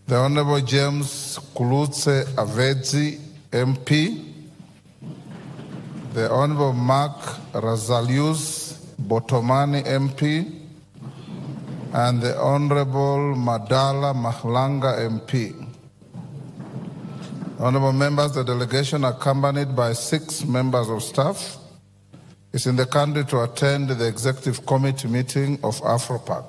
The Honorable James Kulutse Avedzi, MP. The Honorable Mark Razalius Botomani, MP. And the Honorable Madala Mahlanga, MP. Honorable members, the delegation, accompanied by 6 members of staff, is in the country to attend the Executive Committee meeting of AfroPac.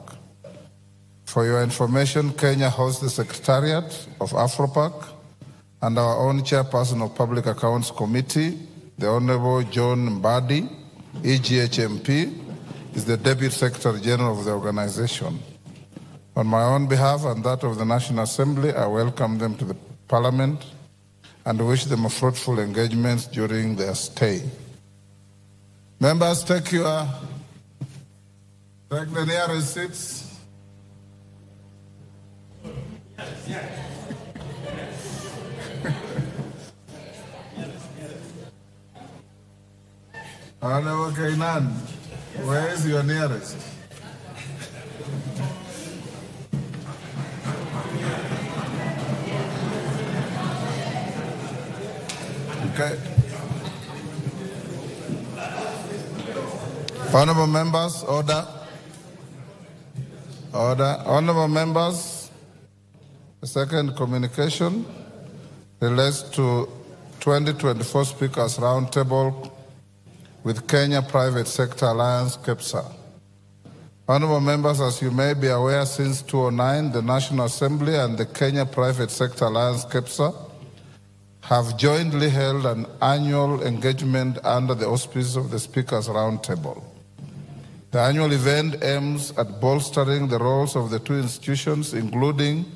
For your information, Kenya hosts the Secretariat of AfroPac, and our own Chairperson of Public Accounts Committee, the Honorable John Mbadi, EGHMP, is the Deputy Secretary General of the organization. On my own behalf and that of the National Assembly, I welcome them to the Parliament and wish them a fruitful engagement during their stay. Members, take the nearest seats. Honorable Kainan, where is your nearest? Okay. Honorable members, order. Order. Honorable members, the second communication relates to 2024 Speakers Roundtable with Kenya Private Sector Alliance, KEPSA. Honorable members, as you may be aware, since 2009, the National Assembly and the Kenya Private Sector Alliance, KEPSA, have jointly held an annual engagement under the auspices of the Speakers Roundtable. The annual event aims at bolstering the roles of the two institutions, including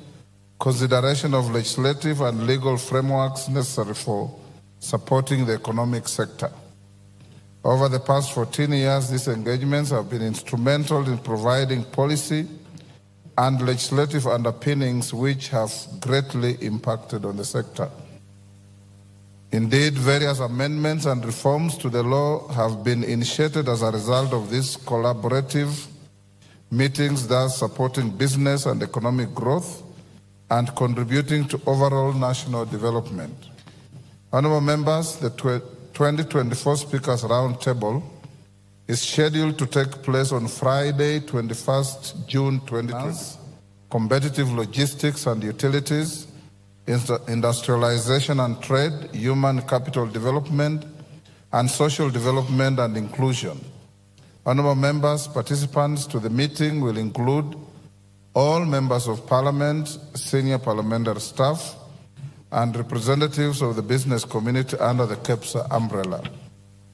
consideration of legislative and legal frameworks necessary for supporting the economic sector. Over the past 14 years, these engagements have been instrumental in providing policy and legislative underpinnings which have greatly impacted on the sector. Indeed, various amendments and reforms to the law have been initiated as a result of these collaborative meetings, thus supporting business and economic growth and contributing to overall national development. Honorable members, the 2024 Speakers Roundtable is scheduled to take place on Friday, 21st June 2020. Competitive logistics and utilities, industrialization and trade, human capital development, and social development and inclusion. Honorable members, participants to the meeting will include all members of Parliament, senior parliamentary staff, and representatives of the business community under the KEPSA umbrella.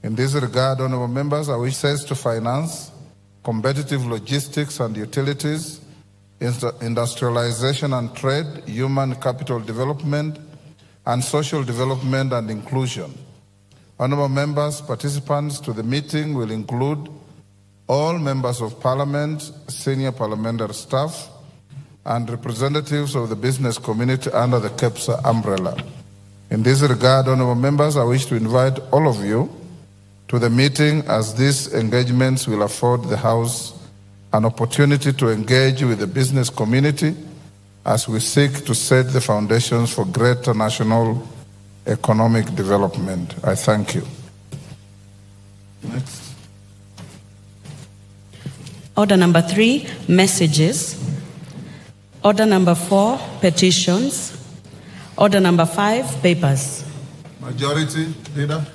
In this regard, honorable members, I wish access to finance, competitive logistics and utilities, industrialization and trade, human capital development, and social development and inclusion. Honorable members, participants to the meeting will include all members of Parliament, senior parliamentary staff, and representatives of the business community under the KEPSA umbrella. In this regard, honorable members, I wish to invite all of you to the meeting, as these engagements will afford the House an opportunity to engage with the business community as we seek to set the foundations for greater national economic development. I thank you. Next. Order number 3, messages. Order number 4, petitions. Order number 5, papers. Majority Leader.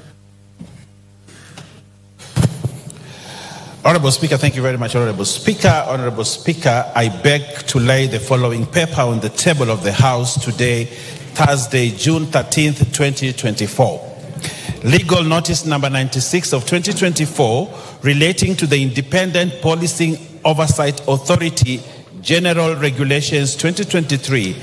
Honorable Speaker, thank you very much, Honorable Speaker. Honorable Speaker, I beg to lay the following paper on the table of the House today, Thursday, June 13th, 2024. Legal Notice number 96 of 2024 relating to the Independent Policing Oversight Authority General Regulations 2023,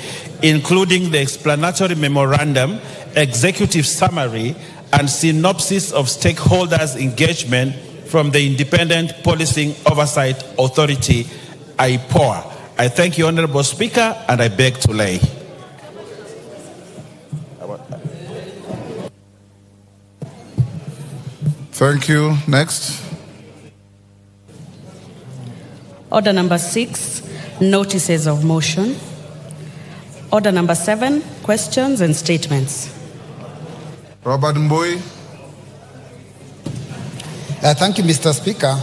including the explanatory memorandum, executive summary, and synopsis of stakeholders' engagement from the Independent Policing Oversight Authority, IPOA. I thank you, Honorable Speaker, and I beg to lay. Thank you. Next. Order number 6, notices of motion. Order number 7, questions and statements. Robert Mbui. Thank you, Mr. Speaker.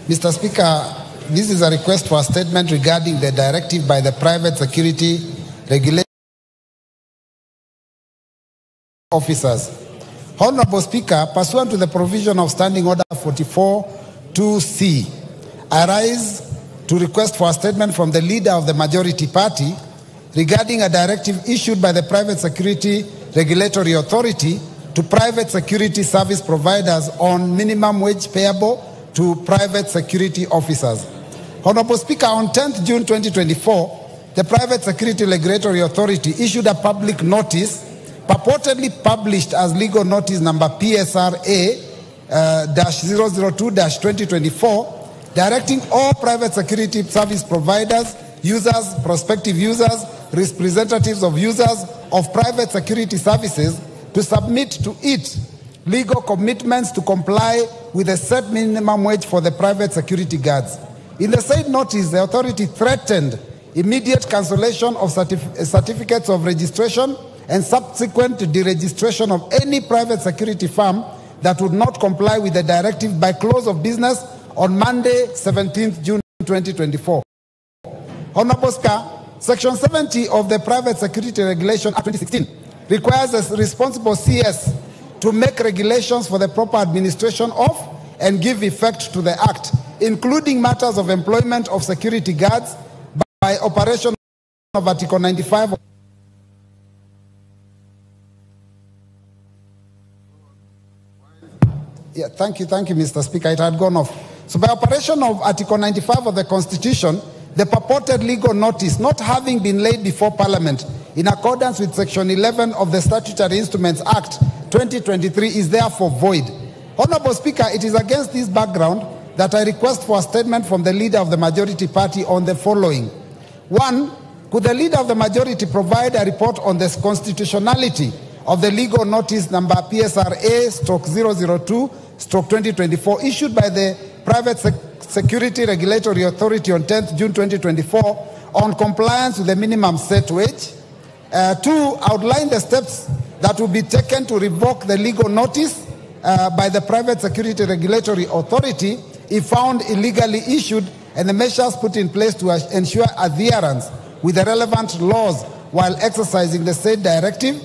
Mr. Speaker, this is a request for a statement regarding the directive by the Private Security Regulatory Officers. Honorable Speaker, pursuant to the provision of Standing Order 44-2C, I rise to request for a statement from the leader of the majority party regarding a directive issued by the Private Security Regulatory Authority to private security service providers on minimum wage payable to private security officers. Honorable Speaker, on 10th June 2024, the Private Security Regulatory Authority issued a public notice purportedly published as legal notice number PSRA-002-2024, directing all private security service providers, users, prospective users, representatives of users of private security services to submit to it legal commitments to comply with a set minimum wage for the private security guards. In the said notice, the authority threatened immediate cancellation of certificates of registration and subsequent deregistration of any private security firm that would not comply with the directive by close of business on Monday, 17th June 2024. Honorable Speaker, Section 70 of the Private Security Regulation Act 2016 requires a responsible CS to make regulations for the proper administration of and give effect to the Act, including matters of employment of security guards by operation of Article 95 of Thank you, Mr. Speaker. It had gone off. So by operation of Article 95 of the Constitution, the purported legal notice not having been laid before Parliament in accordance with Section 11 of the Statutory Instruments Act 2023 is therefore void. Honorable Speaker, it is against this background that I request for a statement from the leader of the majority party on the following. 1, could the leader of the majority provide a report on the constitutionality of the legal notice number PSRA-002-2024 issued by the Private Security Regulatory Authority on 10th June 2024 on compliance with the minimum set wage? 2, outline the steps that will be taken to revoke the legal notice by the Private Security Regulatory Authority if found illegally issued, and the measures put in place to ensure adherence with the relevant laws while exercising the said directive.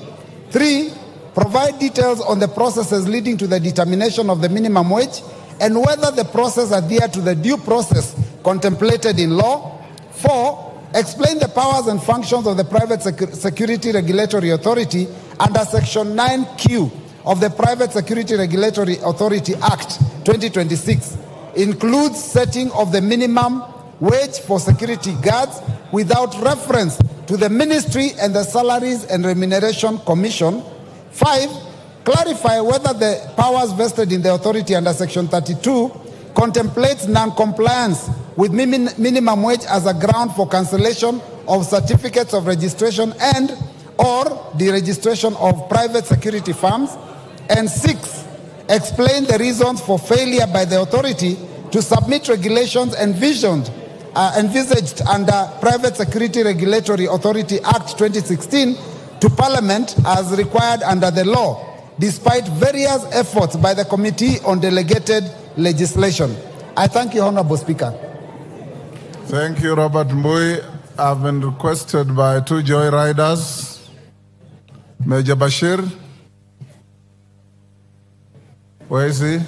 3, provide details on the processes leading to the determination of the minimum wage and whether the process adhere to the due process contemplated in law. 4, explain the powers and functions of the Private Security Regulatory Authority under Section 9Q of the Private Security Regulatory Authority Act 2026, includes setting of the minimum wage for security guards without reference to the Ministry and the Salaries and Remuneration Commission. 5, clarify whether the powers vested in the authority under Section 32 contemplates non-compliance with minimum wage as a ground for cancellation of certificates of registration and or deregistration of private security firms. And 6, explain the reasons for failure by the authority to submit regulations envisaged under Private Security Regulatory Authority Act 2016 to Parliament as required under the law, despite various efforts by the Committee on Delegated Legislation. I thank you, Honorable Speaker. Thank you, Robert Mbui. I've been requested by 2 joyriders. Major Bashir. Where is he?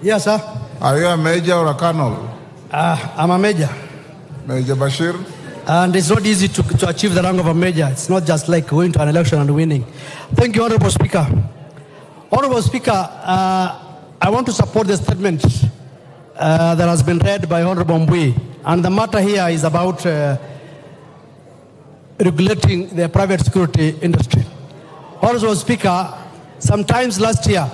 Yes, sir. Are you a major or a colonel? I'm a major. Major Bashir. And it's not easy to achieve the rank of a major. It's not just like going to an election and winning. Thank you, Honorable Speaker. Honorable Speaker, I want to support the statement that has been read by Honorable Mbui. And the matter here is about regulating the private security industry. Honorable Speaker, sometimes last year,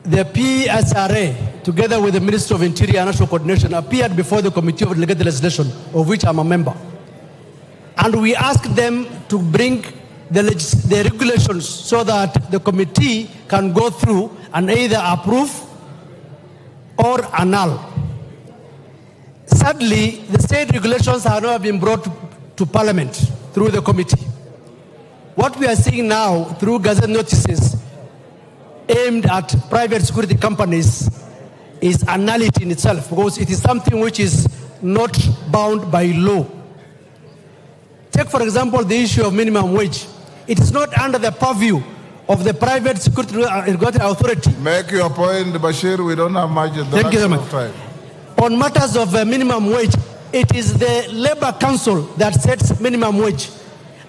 the PSRA, together with the Minister of Interior and National Coordination, appeared before the Committee of Delegated Legislation, of which I'm a member. And we asked them to bring the regulations so that the committee can go through and either approve or annul. Sadly, the state regulations have not been brought to Parliament through the committee. What we are seeing now through gazette notices aimed at private security companies is a nullity in itself, because it is something which is not bound by law. Take, for example, the issue of minimum wage. It is not under the purview of the Private Security Regulatory Authority. Make your point, Bashir. We don't have much time. On matters of minimum wage, it is the Labour Council that sets minimum wage.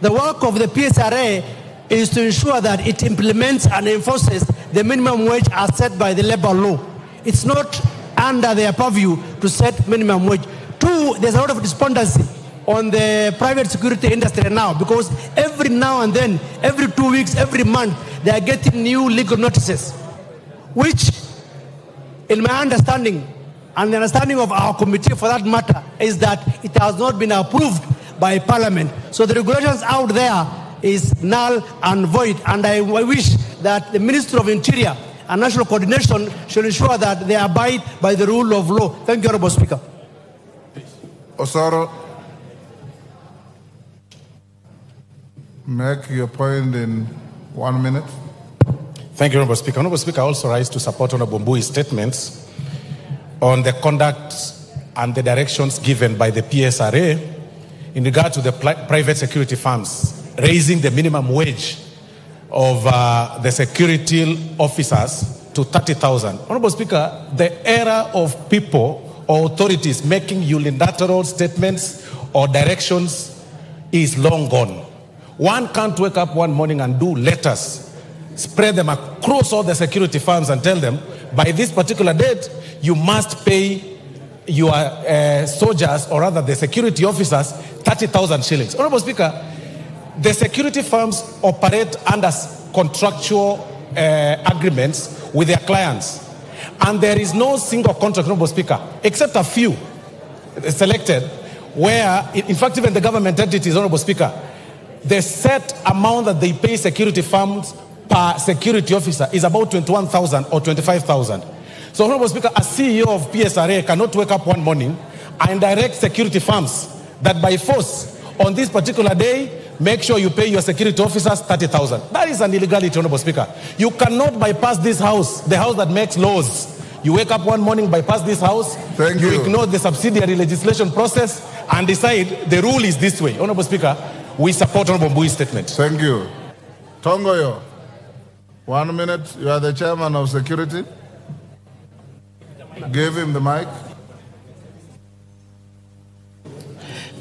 The work of the PSRA is to ensure that it implements and enforces the minimum wage as set by the labor law. It's not under their purview to set minimum wage. Two, there's a lot of despondency on the private security industry now, because every now and then, every 2 weeks, every month, they are getting new legal notices, which, in my understanding, and the understanding of our committee for that matter, is that it has not been approved by Parliament. So the regulations out there is null and void, and I wish that the Ministry of Interior and National Coordination should ensure that they abide by the rule of law. Thank you, Honorable Speaker. Osoro, make your point in 1 minute. Thank you, Honorable Speaker. Honorable Speaker, I also rise to support Honorable Mbui's statements on the conduct and the directions given by the PSRA in regard to the private security firms raising the minimum wage of the security officers to 30,000. Honorable Speaker, the era of people or authorities making unilateral statements or directions is long gone. One can't wake up one morning and do letters, spread them across all the security firms and tell them, by this particular date, you must pay your soldiers, or rather the security officers, 30,000 shillings. Honorable Speaker, the security firms operate under contractual agreements with their clients. And there is no single contract, Honorable Speaker, except a few selected, where, in fact, even the government entities, Honorable Speaker, the set amount that they pay security firms per security officer is about 21,000 or 25,000. So, Honorable Speaker, a CEO of PSRA cannot wake up one morning and direct security firms that by force, on this particular day, make sure you pay your security officers 30,000. That is an illegality, Honorable Speaker. You cannot bypass this house, the house that makes laws. You wake up one morning, bypass this house, you ignore the subsidiary legislation process, and decide the rule is this way. Honorable Speaker, we support Honorable Mbui's statement. Thank you. Tongoyo, 1 minute. You are the chairman of security. Give him the mic.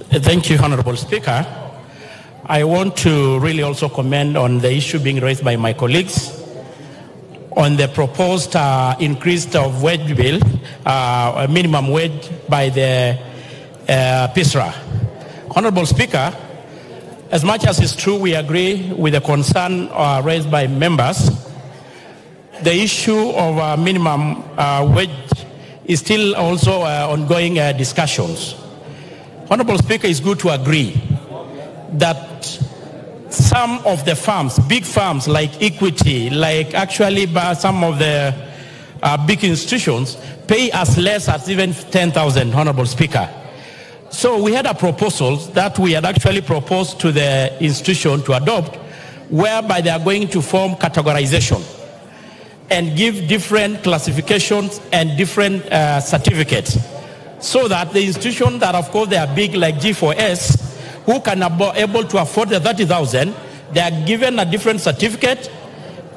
Thank you, Honorable Speaker. I want to really also comment on the issue being raised by my colleagues on the proposed increase of wage bill, minimum wage by the PSRA. Honorable Speaker, as much as it's true we agree with the concern raised by members, the issue of minimum wage is still also ongoing discussions. Honorable Speaker, it's good to agree that some of the firms, big firms like Equity, like actually some of the big institutions, pay as less as even 10,000, Honorable Speaker. So we had a proposal that we had actually proposed to the institution to adopt, whereby they are going to form categorization and give different classifications and different certificates, so that the institutions that, of course, they are big like G4S, who can able to afford the 30,000, they are given a different certificate,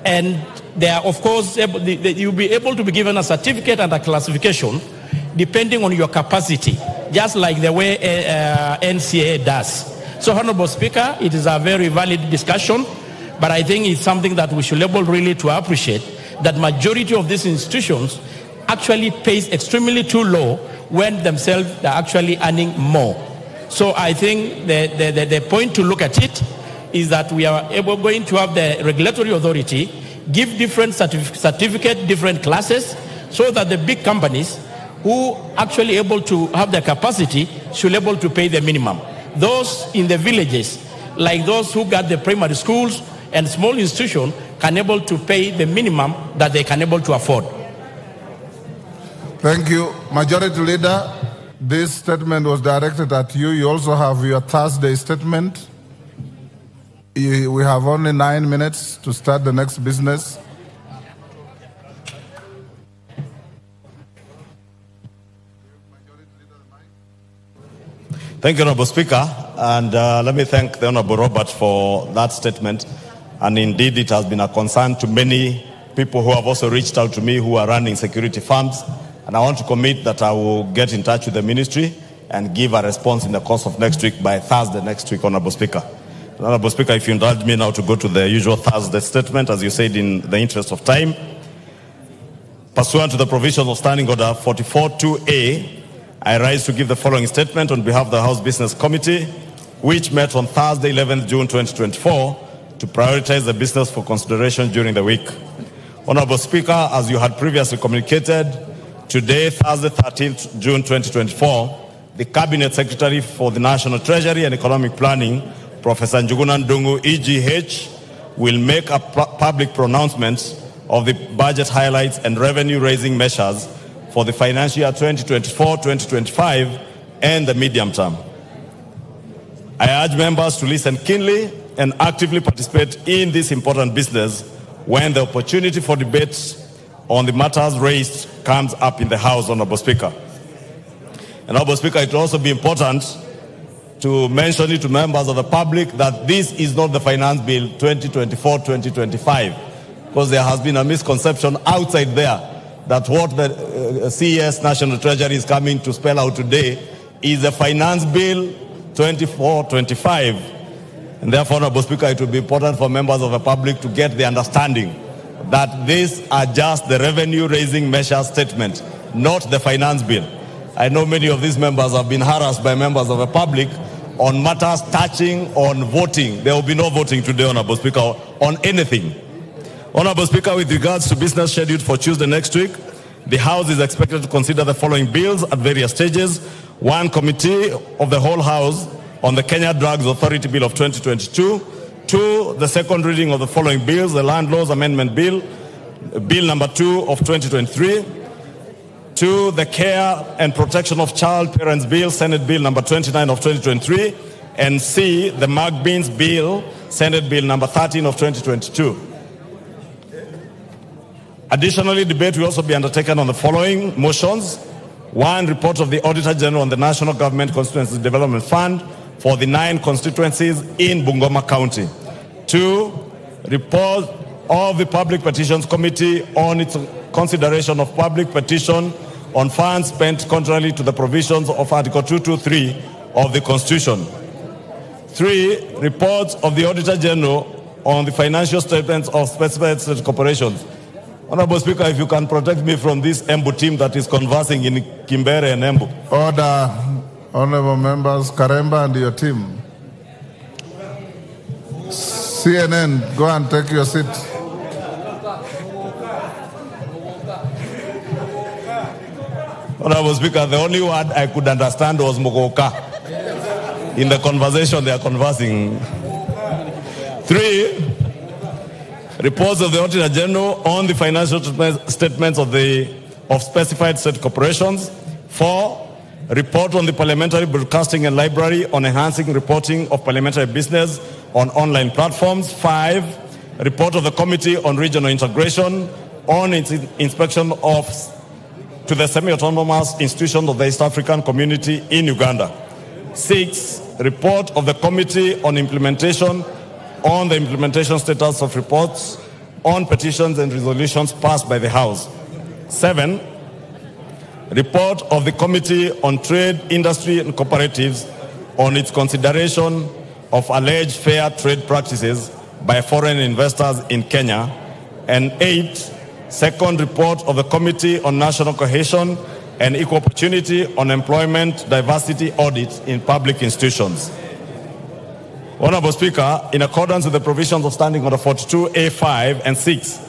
and they are, of course, you'll be able to be given a certificate and a classification depending on your capacity, just like the way NCA does. So, Honorable Speaker, it is a very valid discussion, but I think it's something that we should be able really to appreciate, that majority of these institutions actually pays extremely too low when themselves are actually earning more. So I think the point to look at it is that we are going to have the regulatory authority give different certificate, different classes, so that the big companies who actually able to have the capacity should be able to pay the minimum. Those in the villages, like those who got the primary schools and small institutions, can able to pay the minimum that they can able to afford. Thank you. Majority Leader, This statement was directed at you. You also have your Thursday statement. We have only 9 minutes to start the next business. Thank you, Honorable Speaker. And let me thank the Honorable Robert for that statement. And indeed, it has been a concern to many people who have also reached out to me who are running security firms. And I want to commit that I will get in touch with the ministry and give a response in the course of next week, by Thursday next week, Honorable Speaker. Honorable Speaker, if you indulge me now to go to the usual Thursday statement, as you said, in the interest of time. Pursuant to the provisions of Standing Order 44.2a, I rise to give the following statement on behalf of the House Business Committee, which met on Thursday, 11th June 2024, to prioritize the business for consideration during the week. Honorable Speaker, as you had previously communicated, today, Thursday, 13th June 2024, the Cabinet Secretary for the National Treasury and Economic Planning, Professor Njuguna Ndung'u, EGH, will make a public pronouncement of the budget highlights and revenue-raising measures for the financial year 2024-2025 and the medium term. I urge members to listen keenly and actively participate in this important business when the opportunity for debate on the matters raised comes up in the House, Honorable Speaker. And Honorable Speaker, it will also be important to mention it to members of the public that this is not the Finance Bill 2024-2025, because there has been a misconception outside there that what the CES National Treasury is coming to spell out today is the Finance Bill 24-25. And therefore, Honorable Speaker, it will be important for members of the public to get the understanding that these are just the revenue-raising measure statement, not the Finance Bill. I know many of these members have been harassed by members of the public on matters touching on voting. There will be no voting today, Honorable Speaker, on anything. Honorable Speaker, with regards to business scheduled for Tuesday next week, the House is expected to consider the following bills at various stages. 1, Committee of the Whole House on the Kenya Drugs Authority Bill of 2022. 2, the second reading of the following bills: the Land Laws Amendment Bill, Bill number 2 of 2023. 2, the Care and Protection of Child Parents Bill, Senate Bill number 29 of 2023. And C, the Magbeans Bill, Senate Bill number 13 of 2022. Additionally, debate will also be undertaken on the following motions. 1, report of the Auditor General on the National Government Constituency Development Fund for the 9 constituencies in Bungoma County. 2, report of the Public Petitions Committee on its consideration of public petition on funds spent contrary to the provisions of Article 223 of the Constitution. 3, reports of the Auditor General on the financial statements of specified state corporations. Honorable Speaker, if you can protect me from this Embu team that is conversing in Kimbere and Embu. Order, honorable members, Karemba and your team. CNN, go and take your seat. Honorable Speaker, the only word I could understand was Mogoka. In the conversation they are conversing. 3, reports of the Auditor General on the financial statements of specified state corporations. 4, report on the Parliamentary Broadcasting and Library on enhancing reporting of parliamentary business on online platforms. 5, report of the Committee on Regional Integration on its inspection to the semi-autonomous institutions of the East African Community in Uganda. 6, report of the Committee on Implementation on the implementation status of reports on petitions and resolutions passed by the House. 7, report of the Committee on Trade, Industry and Cooperatives on its consideration of alleged fair trade practices by foreign investors in Kenya. And 8, second report of the Committee on National Cohesion and Equal Opportunity on Employment Diversity Audit in Public Institutions. Honorable Speaker, in accordance with the provisions of Standing Order 42A5 and 6,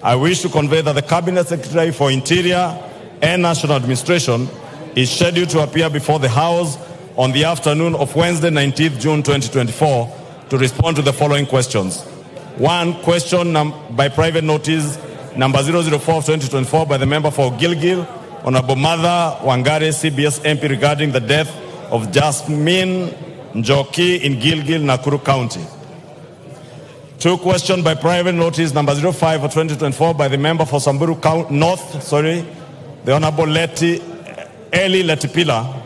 I wish to convey that the Cabinet Secretary for Interior and National Administration is scheduled to appear before the House on the afternoon of Wednesday, 19th June 2024, to respond to the following questions. 1, question by private notice number 004 of 2024 by the member for Gilgil, Honorable Mother Wangare, CBS MP, regarding the death of Jasmine Njoki in Gilgil, Nakuru County. 2 questions by private notice number 05 of 2024 by the member for Samburu North, the Honorable Eli Letipila,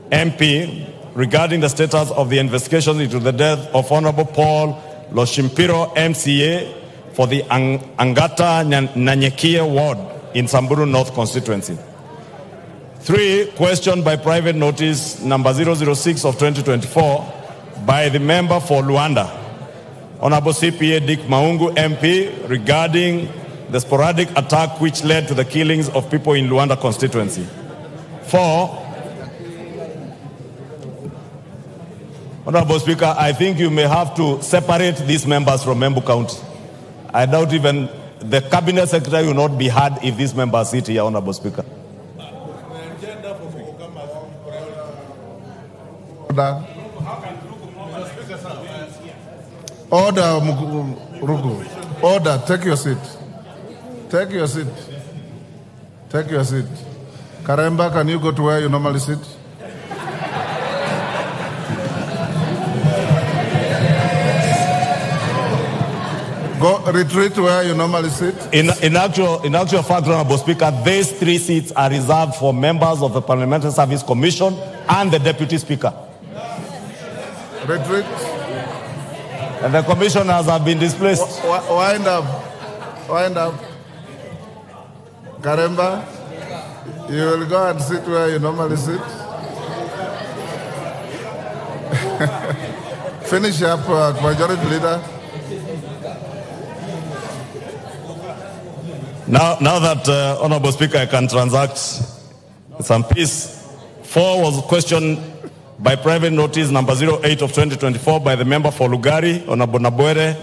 MP, regarding the status of the investigation into the death of Honorable Paul Loshimpiro, MCA, for the Angata Nanyekia ward in Samburu North constituency. 3 questions by private notice number 006 of 2024 by the member for Luanda, Honorable CPA Dick Maungu, MP, regarding the sporadic attack which led to the killings of people in Luanda constituency. 4, Honorable Speaker, I think you may have to separate these members from Embu County. I doubt even the Cabinet Secretary will not be heard if these members sit here, Honorable Speaker. Order, Rugu. Order, take your seat. Take your seat. Take your seat. Karemba, can you go to where you normally sit? Go retreat where you normally sit. In actual fact, Honorable Speaker, these 3 seats are reserved for members of the Parliamentary Service Commission and the Deputy Speaker. Retreat. And the commissioners have been displaced. Wind up. Wind up. Karemba, you will go and sit where you normally sit. Finish up, Majority Leader. Now that, Honorable Speaker, I can transact some peace. 4 was questioned by private notice number 08 of 2024 by the member for Lugari, Honorable Nabwere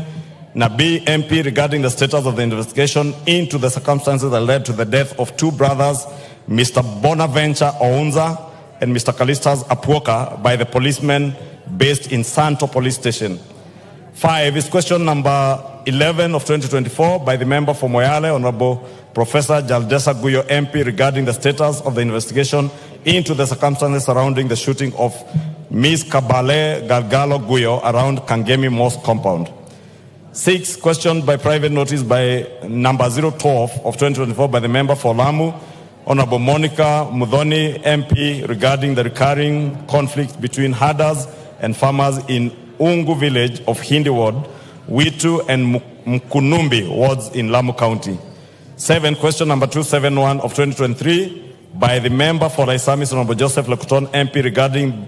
Nabi, MP, regarding the status of the investigation into the circumstances that led to the death of 2 brothers, Mr. Bonaventure Ounza and Mr. Kalistas Apuoka, by the policemen based in Santo Police Station. 5 is question number 11 of 2024 by the member for Moyale, Honorable Professor Jaldesa Guyo, MP, regarding the status of the investigation into the circumstances surrounding the shooting of Ms. Kabale Galgalo Guyo around Kangemi Mosque compound. 6 question by private notice by number 012 of 2024 by the member for Lamu, Honorable Monica Mudhoni, MP, regarding the recurring conflict between herders and farmers in Ungu village of Hindi Ward, Witu and Mkunumbi wards in Lamu County. 7 question number 271 of 2023 by the member for Laisamis, Honorable Joseph Lekuton, MP, regarding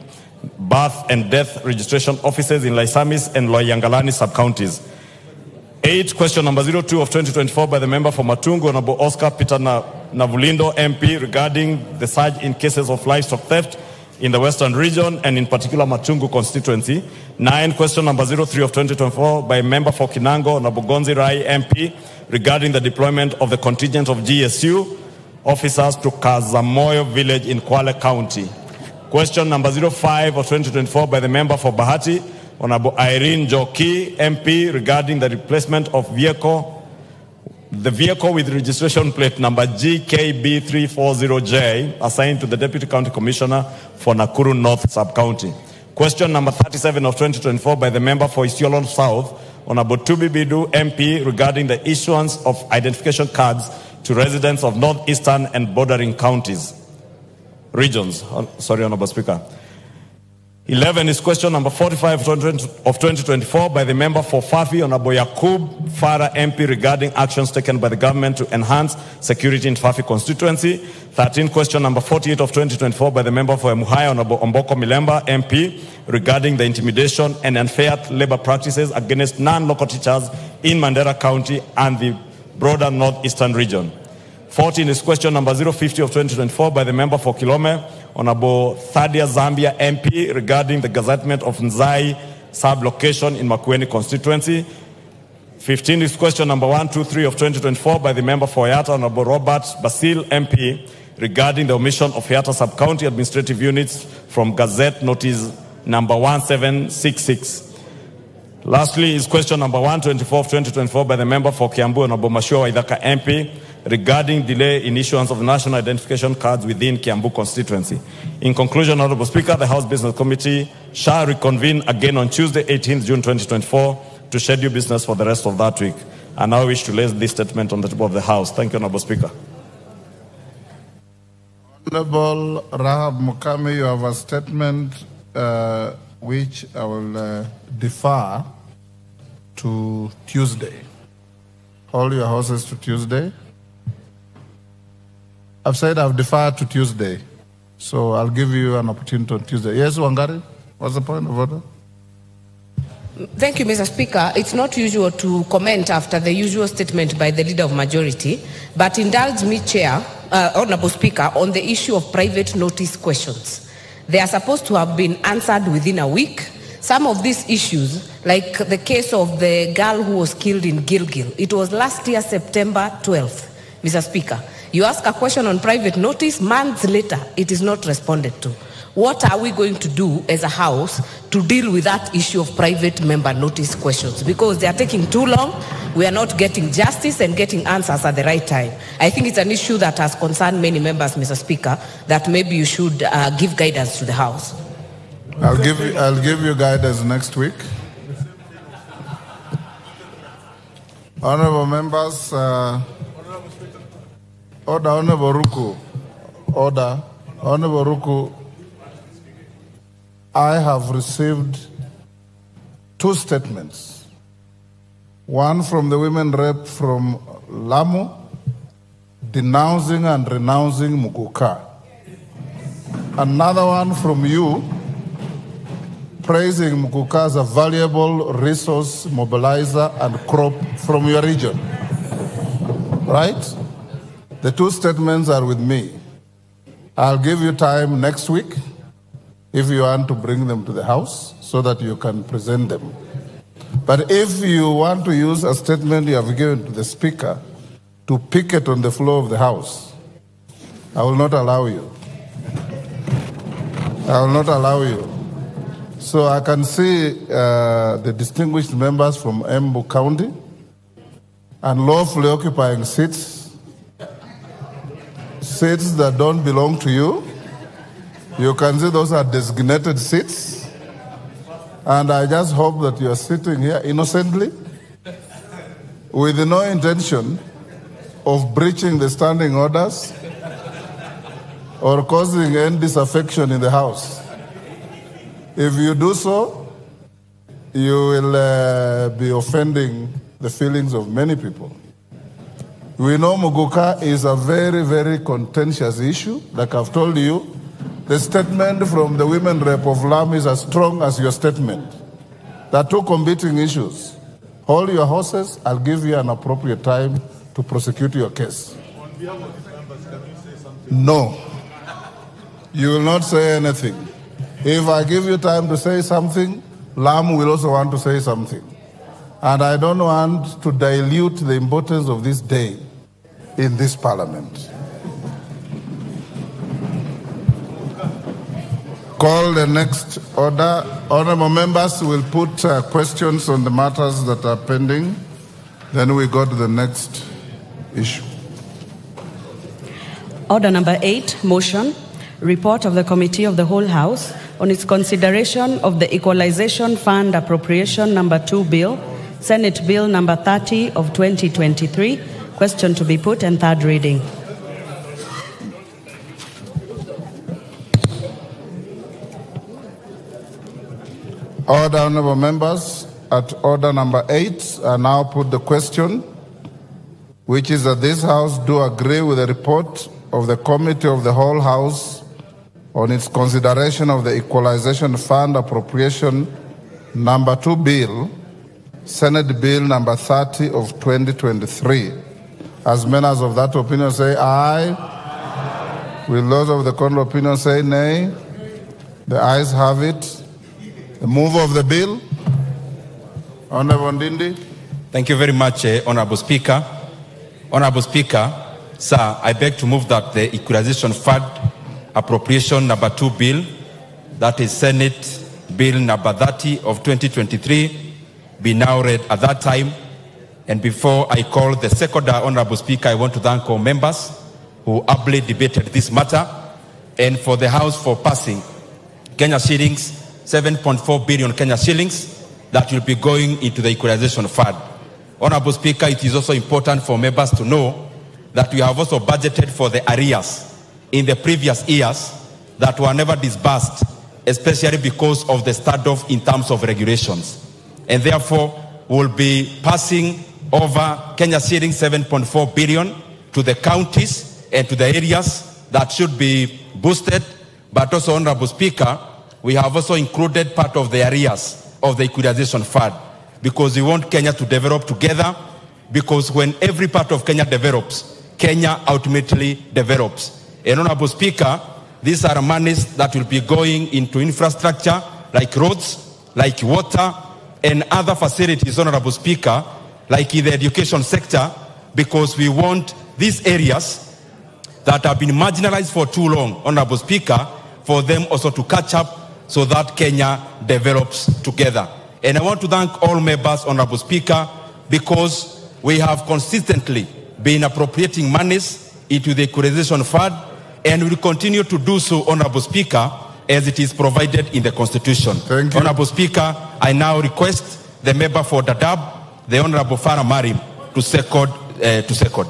birth and death registration offices in Laisamis and Loyangalani sub-counties. 8 question number 02 of 2024 by the member for Matungu, Honorable Oscar Peter Navulindo, MP, regarding the surge in cases of livestock theft in the Western region and in particular Matungu constituency. 9 question number 03 of 2024 by member for Kinango, Honorable Gonzi Rai, MP, regarding the deployment of the contingent of GSU officers to Kazamoyo village in Kwale County. Question number 05 of 2024 by the member for Bahati, Honorable Irene Joki, MP, regarding the replacement of the vehicle with registration plate number GKB340J assigned to the Deputy County Commissioner for Nakuru North Sub-County. Question number 37 of 2024 by the member for Isiolo South, Honorable Tubi Bidu, MP, regarding the issuance of identification cards to residents of northeastern and bordering counties. Regions. Sorry, Honorable Speaker. 11 is question number 45 of 2024 by the member for Fafi, Honorable Yakub Farah, MP, regarding actions taken by the government to enhance security in Fafi constituency. 13 question number 48 of 2024 by the member for Emuhaya, Honorable Omboko Milemba, MP, regarding the intimidation and unfair labor practices against non-local teachers in Mandera County and the broader northeastern region. 14 is question number 050 of 2024 by the member for Kilome, Honorable Thadia Zambia, MP, regarding the gazettement of Nzai sub-location in Makueni constituency. 15 is question number 123 of 2024 by the member for Yata, Honorable Robert Basil, MP, regarding the omission of Yata sub-county administrative units from Gazette Notice number 1766. Lastly is question number 124 of 2024 by the member for Kiambu, Honorable Mashua Waithaka, MP, regarding delay in issuance of national identification cards within Kiambu constituency. In conclusion, Honorable Speaker, the House Business Committee shall reconvene again on Tuesday, 18th June 2024 to schedule business for the rest of that week. I now wish to lay this statement on the table of the House. Thank you, Honorable Speaker. Honorable Rahab Mukami, you have a statement which I will defer to Tuesday. Hold your horses to Tuesday. I've said I've deferred to Tuesday, so I'll give you an opportunity on Tuesday. Yes, Wangari, what's the point of order? Thank you, Mr. Speaker. It's not usual to comment after the usual statement by the Leader of Majority, but indulge me, Chair, Honorable Speaker, on the issue of private notice questions. They are supposed to have been answered within a week. Some of these issues, like the case of the girl who was killed in Gilgil, it was last year, September 12th, Mr. Speaker. You ask a question on private notice, months later, it is not responded to. What are we going to do as a House to deal with that issue of private member notice questions? Because they are taking too long, we are not getting justice and getting answers at the right time. I think it's an issue that has concerned many members, Mr. Speaker, that maybe you should give guidance to the House. I'll give you guidance next week. Honorable members, order, Honorable Ruku. Order, Honorable Ruku. I have received 2 statements. One from the women rep from Lamu, denouncing and renouncing Muguka. Another one from you, praising Muguka as a valuable resource mobilizer and crop from your region. Right? The 2 statements are with me. I'll give you time next week if you want to bring them to the House so that you can present them. But if you want to use a statement you have given to the Speaker to pick it on the floor of the House, I will not allow you. I will not allow you. So I can see the distinguished members from Embu County and lawfully occupying seats that don't belong to you. You can see those are designated seats. And I just hope that you are sitting here innocently with no intention of breaching the standing orders or causing any disaffection in the House. If you do so, you will be offending the feelings of many people. We know Muguka is a very, very contentious issue. Like I've told you, the statement from the women rep of Lam is as strong as your statement. There are 2 competing issues. Hold your horses. I'll give you an appropriate time to prosecute your case. On behalf of the members, can you say something? No. You will not say anything. If I give you time to say something, Lam will also want to say something. And I don't want to dilute the importance of this day in this Parliament. Call the next order. Honorable members will put questions on the matters that are pending. Then we go to the next issue. Order number 8, motion. Report of the Committee of the Whole House on its consideration of the Equalization Fund Appropriation Number 2 Bill, Senate Bill Number 30 of 2023. Question to be put and third reading. Order, honorable members. At order number 8, I now put the question, which is that this House do agree with the report of the Committee of the Whole House on its consideration of the Equalization Fund Appropriation Number 2 Bill, Senate Bill Number 30 of 2023. As members of that opinion say aye. Will those of the contrary opinion say nay? The ayes have it. The mover of the bill, Honorable Ndindi. Thank you very much, Honorable Speaker. Honorable Speaker, sir, I beg to move that the Equalization Fund Appropriation Number 2 Bill, that is Senate Bill Number 30 of 2023, be now read at that time And before I call the second Honorable Speaker, I want to thank all members who ably debated this matter and for the House for passing Kenya shillings, 7.4 billion Kenya shillings that will be going into the equalization fund. Honorable Speaker, it is also important for members to know that we have also budgeted for the arrears in the previous years that were never disbursed, especially because of the standoff in terms of regulations. And therefore, we'll be passing over Kenya shillings 7.4 billion to the counties and to the areas that should be boosted. But also, Honorable Speaker, we have also included part of the arrears of the equalization fund because we want Kenya to develop together, because when every part of Kenya develops, Kenya ultimately develops. And Honorable Speaker, these are monies that will be going into infrastructure like roads, like water, and other facilities, Honorable Speaker, like in the education sector, because we want these areas that have been marginalized for too long, Honorable Speaker, for them also to catch up so that Kenya develops together. And I want to thank all members, Honorable Speaker, because we have consistently been appropriating monies into the equalization fund, and will continue to do so, Honorable Speaker, as it is provided in the Constitution. Thank you. Honorable Speaker, I now request the member for Dadaab, the Honorable Farah Marim, to second.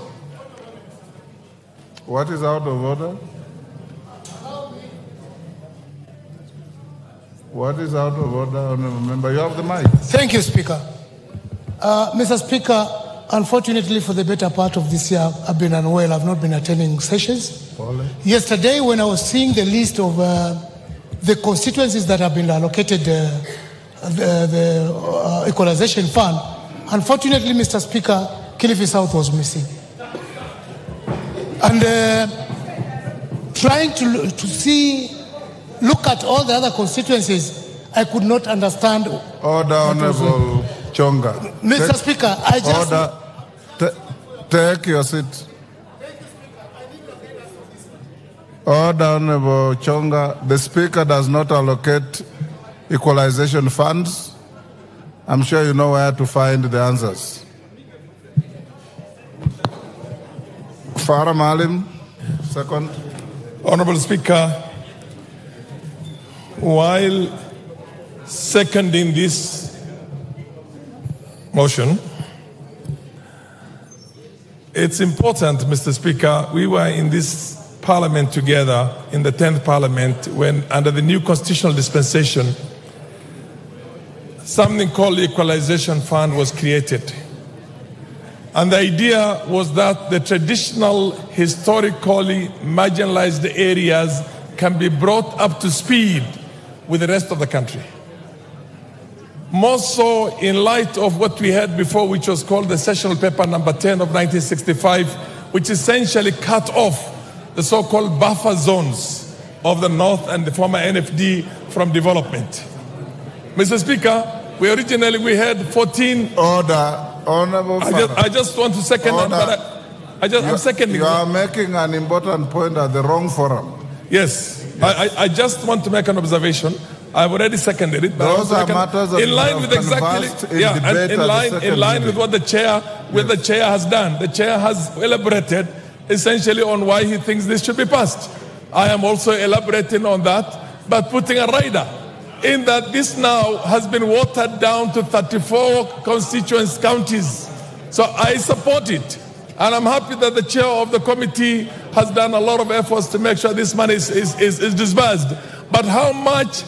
What is out of order? What is out of order, Honorable Member? You have the mic. Thank you, Speaker. Mr. Speaker, unfortunately for the better part of this year, I've been unwell. I've not been attending sessions. Yesterday, when I was seeing the list of the constituencies that have been allocated the equalization fund, unfortunately, Mr. Speaker, Kilifi South was missing. And trying to look at all the other constituencies, I could not understand. Order, Honorable Chonga. Mr. Speaker, I just... Order. Take your seat. Order, Honorable Chonga. The Speaker does not allocate equalization funds. I'm sure you know where to find the answers. Farah Malim, second. Honorable Speaker, while seconding this motion, it's important, Mr. Speaker, we were in this parliament together in the 10th parliament when, under the new constitutional dispensation, something called the Equalization Fund was created. And the idea was that the traditional, historically marginalized areas can be brought up to speed with the rest of the country. More so in light of what we had before, which was called the Sessional Paper number 10 of 1965, which essentially cut off the so-called buffer zones of the North and the former NFD from development. Mr. Speaker, we had 14... Order. Honorable I just want to second that, but I'm seconding. You are making an important point at the wrong forum. Yes. I just want to make an observation. I've already seconded it. But those are matters that in line with exactly, and in line with what the chair has done. The chair has elaborated essentially on why he thinks this should be passed. I am also elaborating on that, but putting a rider in that this now has been watered down to 34 constituent counties. So I support it. And I'm happy that the chair of the committee has done a lot of efforts to make sure this money is disbursed. But how much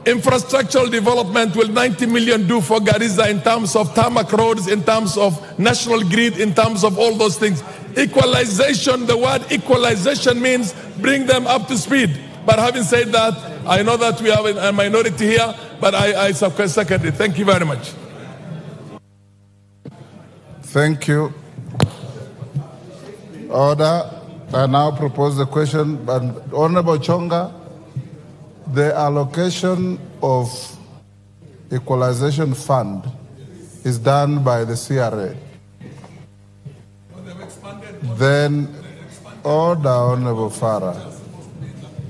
infrastructural development will 90 million do for Garissa in terms of tarmac roads, in terms of national grid, in terms of all those things? Equalization, the word equalization means bring them up to speed. But having said that, I know that we have a minority here, but I second it. Thank you very much. Thank you. Order. I now propose the question, but Honorable Chonga, the allocation of equalization fund is done by the CRA. Then, order, Honorable Farah.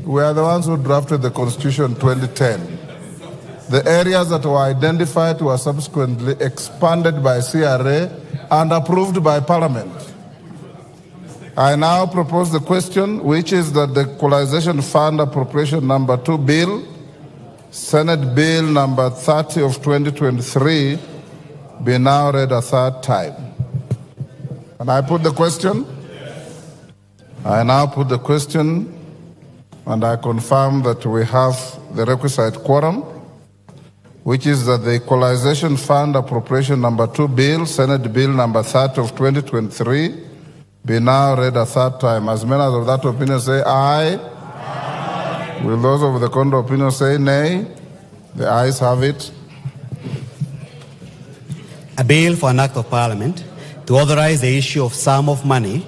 We are the ones who drafted the Constitution 2010. The areas that were identified were subsequently expanded by CRA and approved by Parliament. I now propose the question, which is that the Equalization Fund Appropriation Number 2 Bill, Senate Bill Number 30 of 2023, be now read a third time. Can I put the question? I now put the question, and I confirm that we have the requisite quorum, which is that the Equalization Fund Appropriation Number 2 Bill, Senate Bill Number 30 of 2023, be now read a third time. As many as of that opinion say aye. Aye. Will those of the contrary opinion say nay? The ayes have it. A bill for an act of Parliament to authorize the issue of sum of money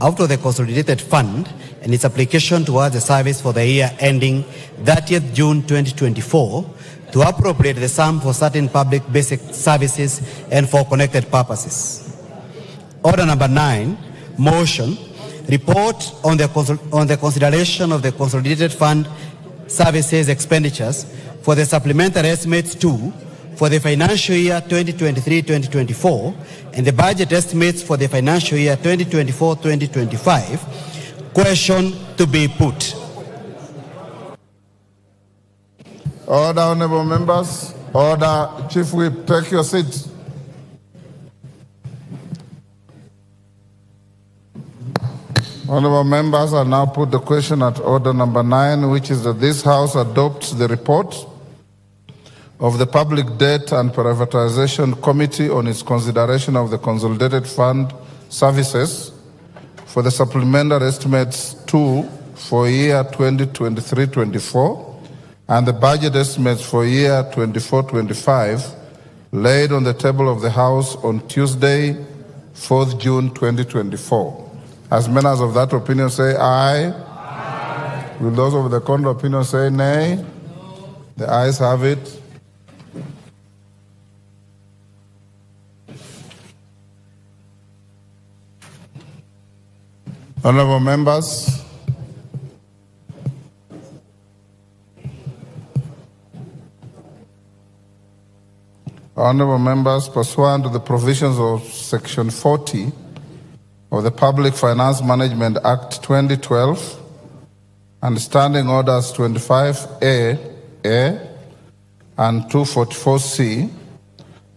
out of the consolidated fund and its application towards the service for the year ending 30th June 2024 to appropriate the sum for certain public basic services and for connected purposes. Order number 9, motion, report on the consideration of the consolidated fund services expenditures for the supplementary estimates 2 for the financial year 2023-2024 and the budget estimates for the financial year 2024-2025. Question to be put. Order, honorable members. Order, Chief Whip, take your seat. Honorable members, I now put the question at order number 9, which is that this House adopts the report of the Public Debt and Privatization Committee on its consideration of the Consolidated Fund services for the supplementary estimates 2 for year 2023-24 and the budget estimates for year 24-25 laid on the table of the House on Tuesday, 4th June 2024. As many as of that opinion say aye. Aye. Will those of the contrary opinion say nay? No. The ayes have it. Honorable members, pursuant to the provisions of Section 40 of the Public Finance Management Act 2012 and Standing Orders 25A and 244C,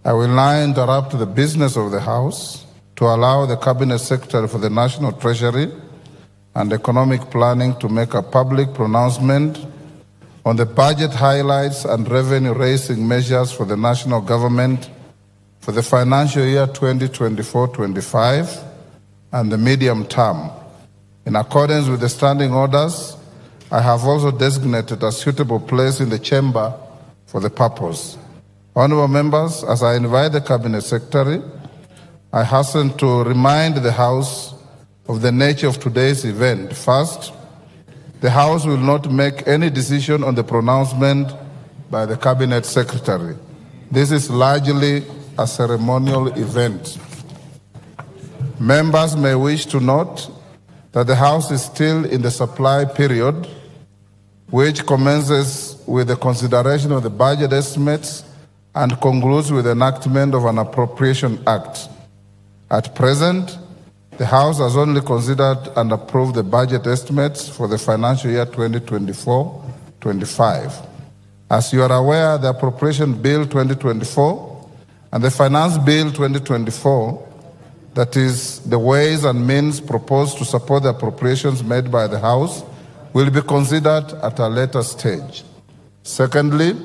I will now interrupt the business of the House to allow the Cabinet Secretary for the National Treasury and Economic Planning to make a public pronouncement on the budget highlights and revenue-raising measures for the national government for the financial year 2024-25 and the medium term. In accordance with the standing orders, I have also designated a suitable place in the chamber for the purpose. Honorable members, as I invite the Cabinet Secretary, I hasten to remind the House of the nature of today's event. First, the House will not make any decision on the pronouncement by the Cabinet Secretary. This is largely a ceremonial event. Members may wish to note that the House is still in the supply period, which commences with the consideration of the budget estimates and concludes with the enactment of an appropriation act. At present, the House has only considered and approved the budget estimates for the financial year 2024-25. As you are aware, the Appropriation Bill 2024 and the Finance Bill 2024, that is, the ways and means proposed to support the appropriations made by the House, will be considered at a later stage. Secondly,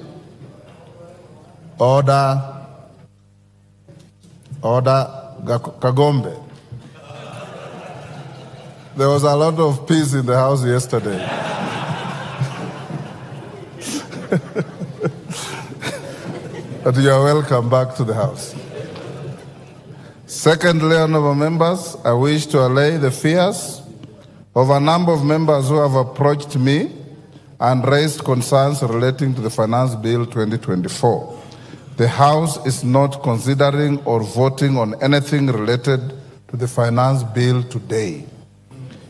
Order Kagombe. There was a lot of peace in the House yesterday. But you are welcome back to the House. Secondly, honorable members, I wish to allay the fears of a number of members who have approached me and raised concerns relating to the Finance Bill 2024. The House is not considering or voting on anything related to the Finance Bill today.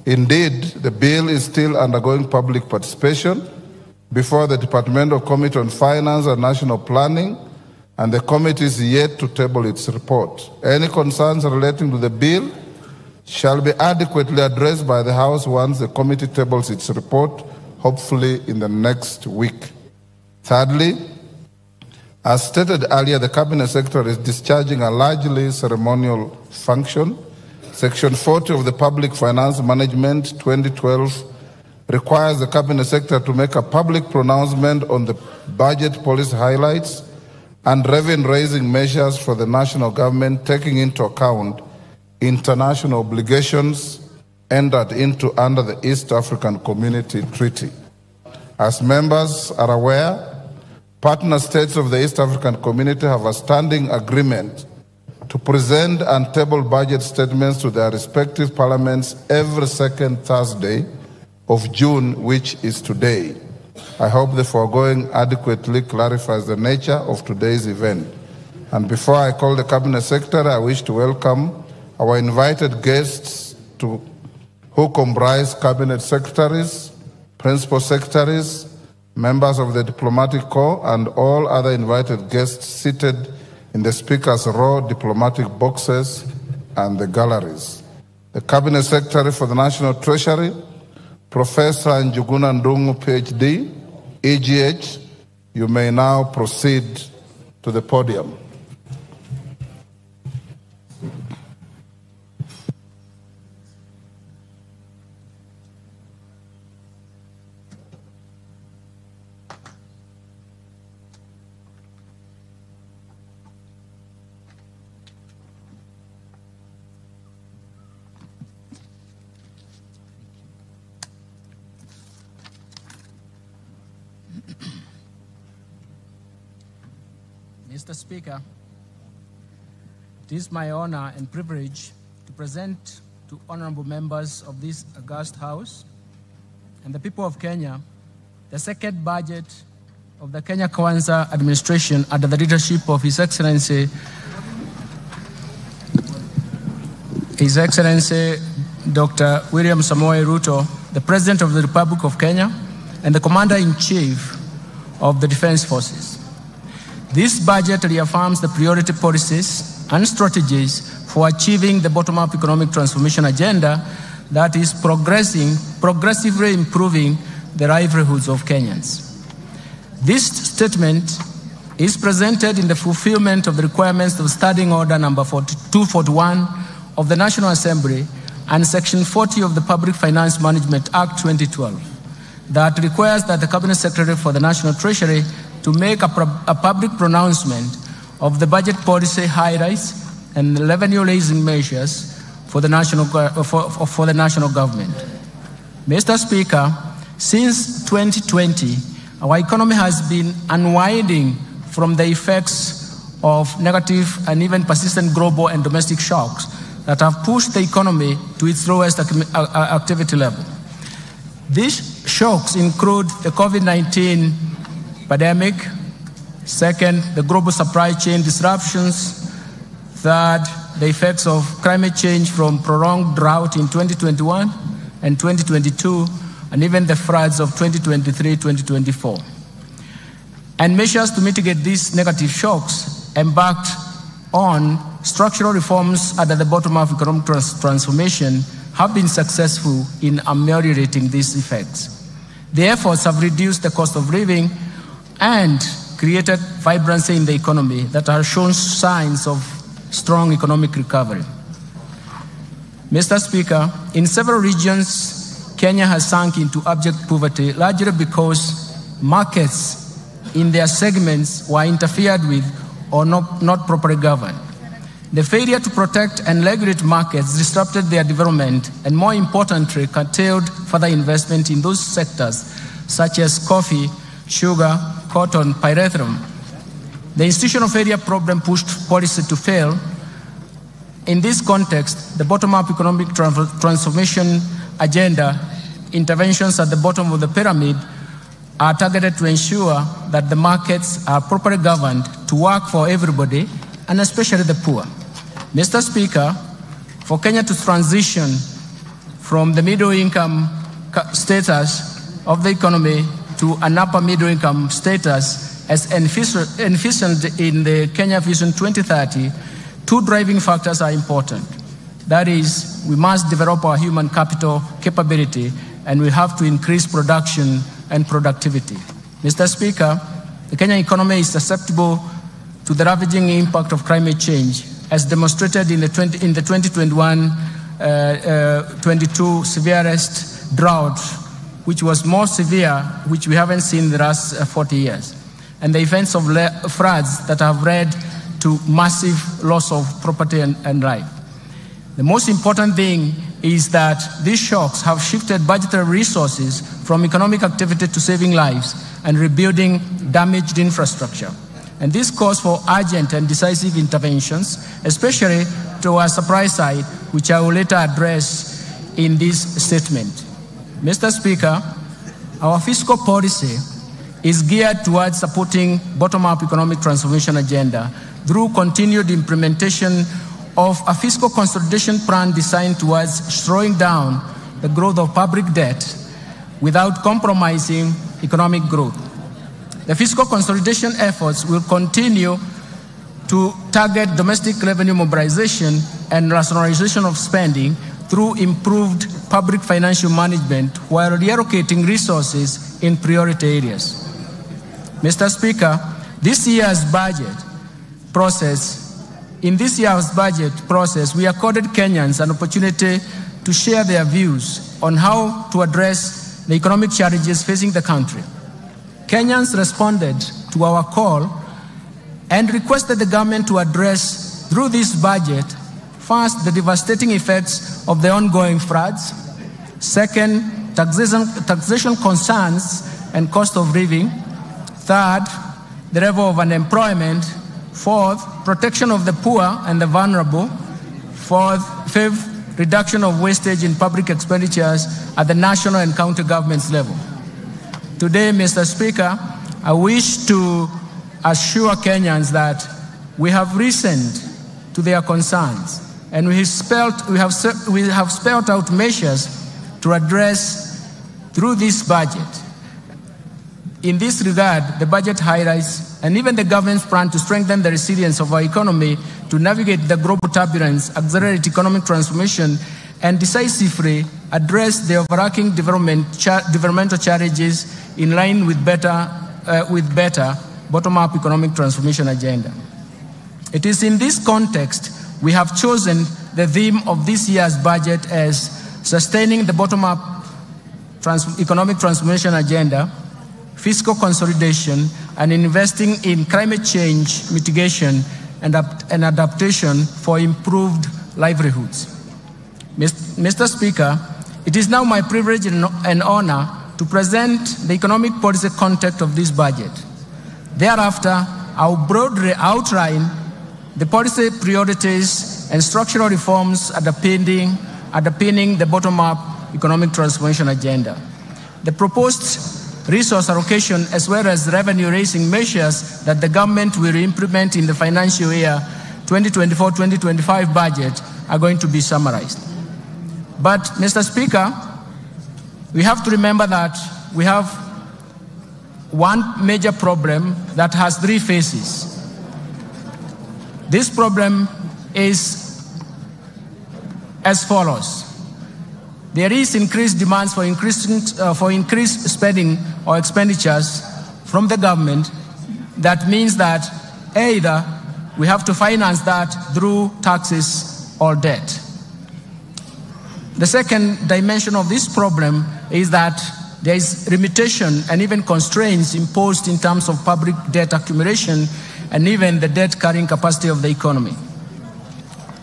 Indeed, the bill is still undergoing public participation before the Departmental Committee on Finance and National Planning and the committee is yet to table its report. Any concerns relating to the bill shall be adequately addressed by the House once the committee tables its report, hopefully in the next week. Thirdly, as stated earlier, the Cabinet Secretary is discharging a largely ceremonial function. Section 40 of the Public Finance Management 2012 requires the Cabinet Secretary to make a public pronouncement on the budget policy highlights and revenue-raising measures for the national government, taking into account international obligations entered into under the East African Community Treaty. As members are aware, partner states of the East African Community have a standing agreement to present and table budget statements to their respective parliaments every second Thursday of June, which is today. I hope the foregoing adequately clarifies the nature of today's event. And before I call the Cabinet Secretary, I wish to welcome our invited guests who comprise Cabinet Secretaries, Principal Secretaries, members of the Diplomatic Corps, and all other invited guests seated in the Speaker's row, diplomatic boxes, and the galleries. The Cabinet Secretary for the National Treasury, Professor Njuguna Ndungu, PhD, EGH, you may now proceed to the podium. Mr. Speaker, it is my honor and privilege to present to honorable members of this august House and the people of Kenya the second budget of the Kenya Kwanza administration under the leadership of His Excellency Dr. William Samoei Ruto, the President of the Republic of Kenya and the Commander-in-Chief of the Defense Forces. This budget reaffirms the priority policies and strategies for achieving the bottom-up economic transformation agenda that is progressively improving the livelihoods of Kenyans. This statement is presented in the fulfillment of the requirements of Standing Order number 241 of the National Assembly and Section 40 of the Public Finance Management Act 2012 that requires that the Cabinet Secretary for the National Treasury to make a public pronouncement of the budget policy highlights and revenue-raising measures for the national government. Mr. Speaker, since 2020, our economy has been unwinding from the effects of negative and even persistent global and domestic shocks that have pushed the economy to its lowest activity level. These shocks include the COVID-19 pandemic, second, the global supply chain disruptions, third, the effects of climate change from prolonged drought in 2021 and 2022, and even the floods of 2023-2024. And measures to mitigate these negative shocks embarked on structural reforms under the bottom-up economic transformation have been successful in ameliorating these effects. The efforts have reduced the cost of living and created vibrancy in the economy that have shown signs of strong economic recovery. Mr. Speaker, in several regions, Kenya has sunk into abject poverty, largely because markets in their segments were interfered with or not properly governed. The failure to protect and regulate markets disrupted their development and, more importantly, curtailed further investment in those sectors such as coffee, sugar, cotton, pyrethrum. The institutional failure problem pushed policy to fail. In this context, the bottom-up economic transformation agenda interventions at the bottom of the pyramid are targeted to ensure that the markets are properly governed to work for everybody, and especially the poor. Mr. Speaker, for Kenya to transition from the middle-income status of the economy to an upper middle-income status as envisioned in the Kenya Vision 2030, two driving factors are important. That is, we must develop our human capital capability, and we have to increase production and productivity. Mr. Speaker, the Kenyan economy is susceptible to the ravaging impact of climate change, as demonstrated in the 2021-22 severest drought, which was more severe, which we haven't seen in the last 40 years, and the events of floods that have led to massive loss of property and life. The most important thing is that these shocks have shifted budgetary resources from economic activity to saving lives and rebuilding damaged infrastructure. And this calls for urgent and decisive interventions, especially to our supply side, which I will later address in this statement. Mr. Speaker, our fiscal policy is geared towards supporting bottom-up economic transformation agenda through continued implementation of a fiscal consolidation plan designed towards slowing down the growth of public debt without compromising economic growth. The fiscal consolidation efforts will continue to target domestic revenue mobilization and rationalization of spending through improved public financial management while reallocating resources in priority areas. Mr. Speaker, in this year's budget process, we accorded Kenyans an opportunity to share their views on how to address the economic challenges facing the country. Kenyans responded to our call and requested the government to address, through this budget, first, the devastating effects of the ongoing floods; second, taxation concerns and cost of living; third, the level of unemployment; fourth, protection of the poor and the vulnerable; fifth, reduction of wastage in public expenditures at the national and county governments level. Today, Mr. Speaker, I wish to assure Kenyans that we have listened to their concerns, and we have spelled out measures to address through this budget. In this regard, the budget highlights, and even the government's plan to strengthen the resilience of our economy to navigate the global turbulence, accelerate economic transformation, and decisively address the overarching developmental challenges in line with better bottom-up economic transformation agenda. It is in this context we have chosen the theme of this year's budget as sustaining the bottom-up economic transformation agenda, fiscal consolidation, and investing in climate change mitigation and adaptation for improved livelihoods. Mr. Speaker, it is now my privilege and honor to present the economic policy context of this budget. Thereafter, I will broadly outline the policy priorities and structural reforms underpinning the bottom-up economic transformation agenda. The proposed resource allocation as well as revenue-raising measures that the government will implement in the financial year 2024-2025 budget are going to be summarized. But, Mr. Speaker, we have to remember that we have one major problem that has three phases. This problem is as follows. There is increased demands for increased spending or expenditures from the government. That means that either we have to finance that through taxes or debt. The second dimension of this problem is that there is limitation and even constraints imposed in terms of public debt accumulation and even the debt carrying capacity of the economy.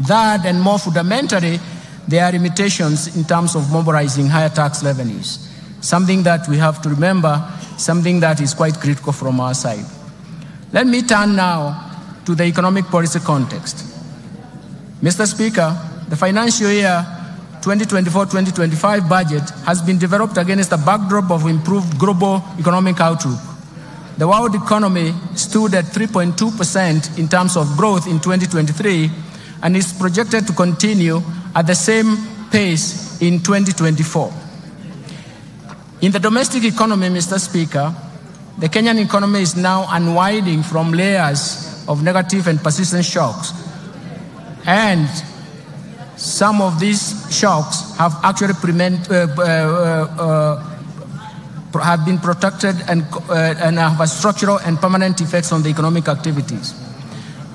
That, and more fundamentally, there are limitations in terms of mobilizing higher tax revenues, something that we have to remember, something that is quite critical from our side. Let me turn now to the economic policy context. Mr. Speaker, the financial year 2024-2025 budget has been developed against a backdrop of improved global economic outlook. The world economy stood at 3.2% in terms of growth in 2023 and is projected to continue at the same pace in 2024. In the domestic economy, Mr. Speaker, the Kenyan economy is now unwinding from layers of negative and persistent shocks. And some of these shocks have actually have been protected and have a structural and permanent effects on the economic activities.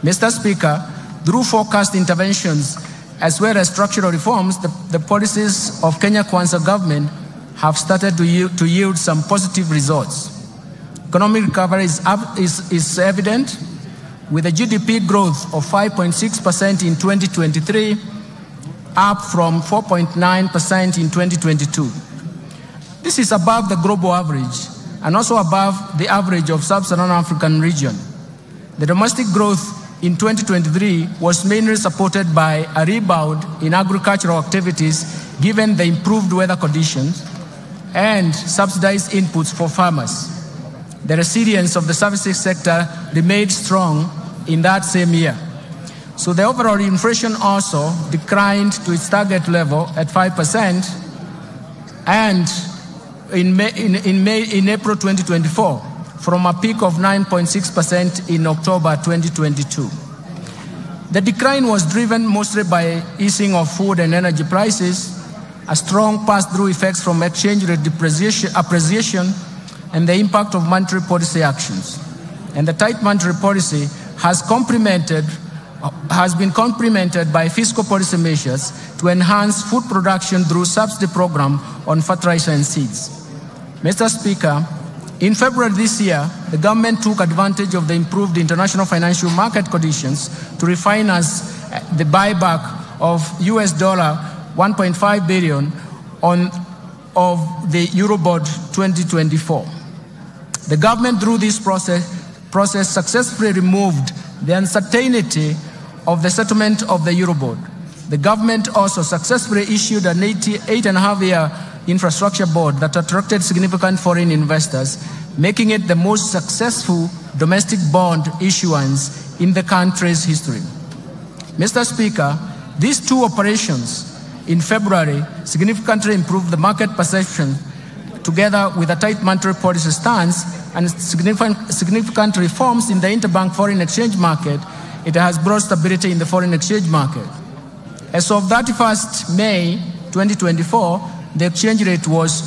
Mr. Speaker, through forecast interventions as well as structural reforms, the policies of Kenya Kwanza government have started to yield some positive results. Economic recovery is evident, with a GDP growth of 5.6% in 2023, up from 4.9% in 2022. This is above the global average and also above the average of sub-Saharan African region. The domestic growth in 2023 was mainly supported by a rebound in agricultural activities given the improved weather conditions and subsidized inputs for farmers. The resilience of the services sector remained strong in that same year. So the overall inflation also declined to its target level at 5%, and in April 2024, from a peak of 9.6% in October 2022. The decline was driven mostly by easing of food and energy prices, a strong pass-through effects from exchange rate appreciation, and the impact of monetary policy actions. And the tight monetary policy has been complemented by fiscal policy measures to enhance food production through subsidy program on fertilizer and seeds. Mr. Speaker, in February this year, the government took advantage of the improved international financial market conditions to refinance the buyback of $1.5 billion of the Eurobond 2024. The government, through this process successfully removed the uncertainty of the settlement of the Eurobond. The government also successfully issued an 8.5-year infrastructure bond that attracted significant foreign investors, making it the most successful domestic bond issuance in the country's history. Mr. Speaker, these two operations in February significantly improved the market perception, together with a tight monetary policy stance and significant reforms in the interbank foreign exchange market. It has brought stability in the foreign exchange market. As of 31st May 2024, the exchange rate was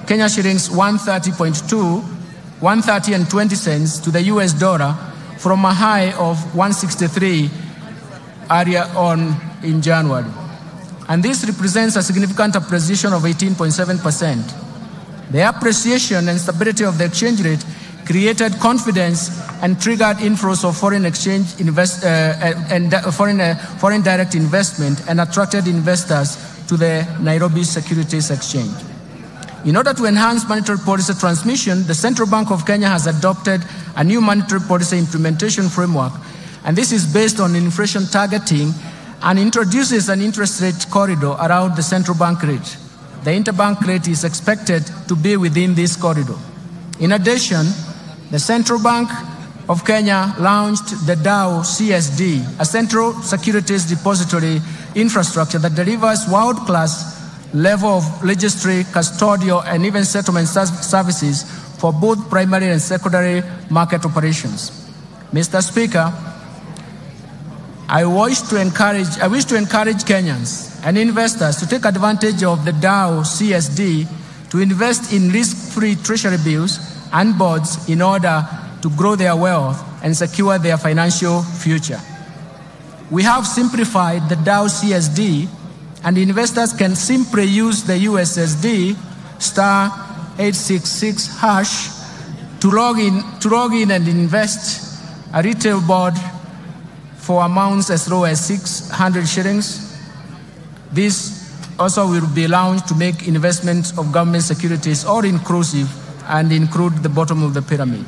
Kenya shillings 130.20 to the US dollar, from a high of 163 earlier on in January. And this represents a significant appreciation of 18.7%. The appreciation and stability of the exchange rate created confidence and triggered inflows of foreign exchange foreign direct investment, and attracted investors to the Nairobi Securities Exchange. In order to enhance monetary policy transmission, the Central Bank of Kenya has adopted a new monetary policy implementation framework, and this is based on inflation targeting and introduces an interest rate corridor around the central bank rate. The interbank rate is expected to be within this corridor. In addition, the Central Bank of Kenya launched the DAO CSD, a central securities depository infrastructure that delivers world-class level of registry, custodial, and even settlement services for both primary and secondary market operations. Mr. Speaker, I wish to encourage Kenyans and investors to take advantage of the DAO CSD to invest in risk-free treasury bills and bonds in order to grow their wealth and secure their financial future. We have simplified the DAO CSD, and investors can simply use the USSD *866# to log in and invest a retail bond for amounts as low as 600 shillings. This also will be launched to make investments of government securities all inclusive and include the bottom of the pyramid.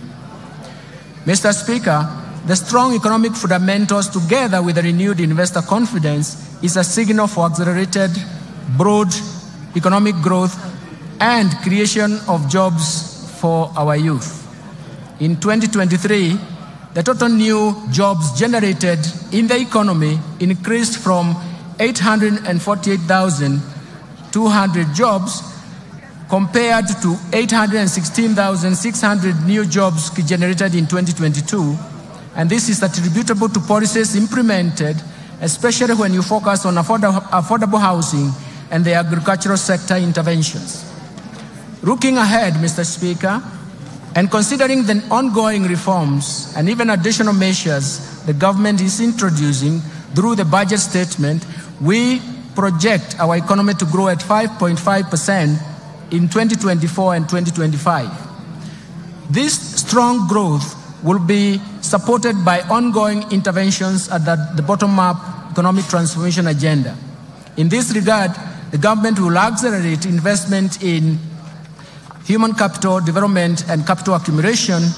Mr. Speaker, the strong economic fundamentals, together with the renewed investor confidence, is a signal for accelerated, broad economic growth and creation of jobs for our youth. In 2023, the total new jobs generated in the economy increased from 848,200 jobs compared to 816,600 new jobs generated in 2022, and this is attributable to policies implemented, especially when you focus on affordable housing and the agricultural sector interventions. Looking ahead, Mr. Speaker, and considering the ongoing reforms and even additional measures the government is introducing through the budget statement, we project our economy to grow at 5.5% in 2024 and 2025. This strong growth will be supported by ongoing interventions at the bottom-up economic transformation agenda. In this regard, the government will accelerate investment in human capital development and capital accumulation,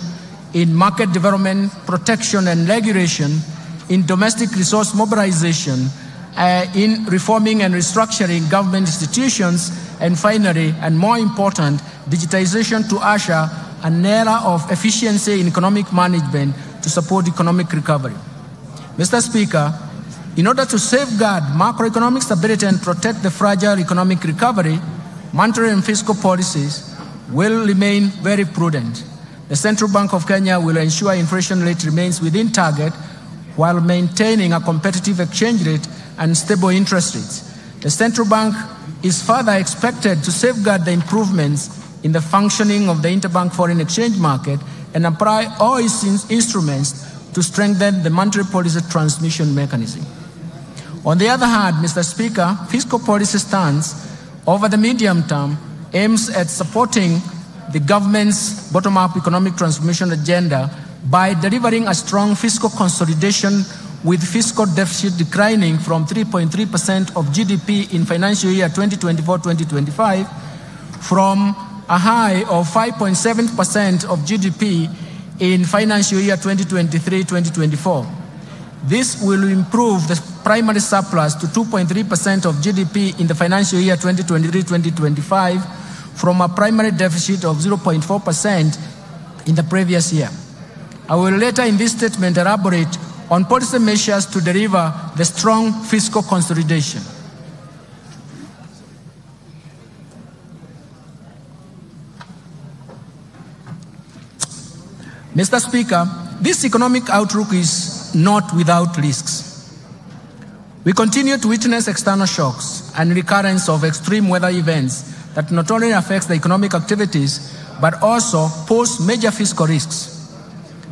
in market development, protection and regulation, in domestic resource mobilization, in reforming and restructuring government institutions, and finally, and more important, digitization to usher an era of efficiency in economic management to support economic recovery. Mr. Speaker, in order to safeguard macroeconomic stability and protect the fragile economic recovery, monetary and fiscal policies will remain very prudent. The Central Bank of Kenya will ensure inflation rate remains within target while maintaining a competitive exchange rate and stable interest rates. The Central Bank is further expected to safeguard the improvements in the functioning of the interbank foreign exchange market and apply all its instruments to strengthen the monetary policy transmission mechanism. On the other hand, Mr. Speaker, fiscal policy stance over the medium term aims at supporting the government's bottom-up economic transformation agenda by delivering a strong fiscal consolidation with fiscal deficit declining from 3.3% of GDP in financial year 2024-2025 from a high of 5.7% of GDP in financial year 2023-2024. This will improve the primary surplus to 2.3% of GDP in the financial year 2023-2025 from a primary deficit of 0.4% in the previous year. I will later in this statement elaborate on policy measures to deliver the strong fiscal consolidation. Mr. Speaker, this economic outlook is not without risks. We continue to witness external shocks and recurrence of extreme weather events that not only affects the economic activities, but also pose major fiscal risks.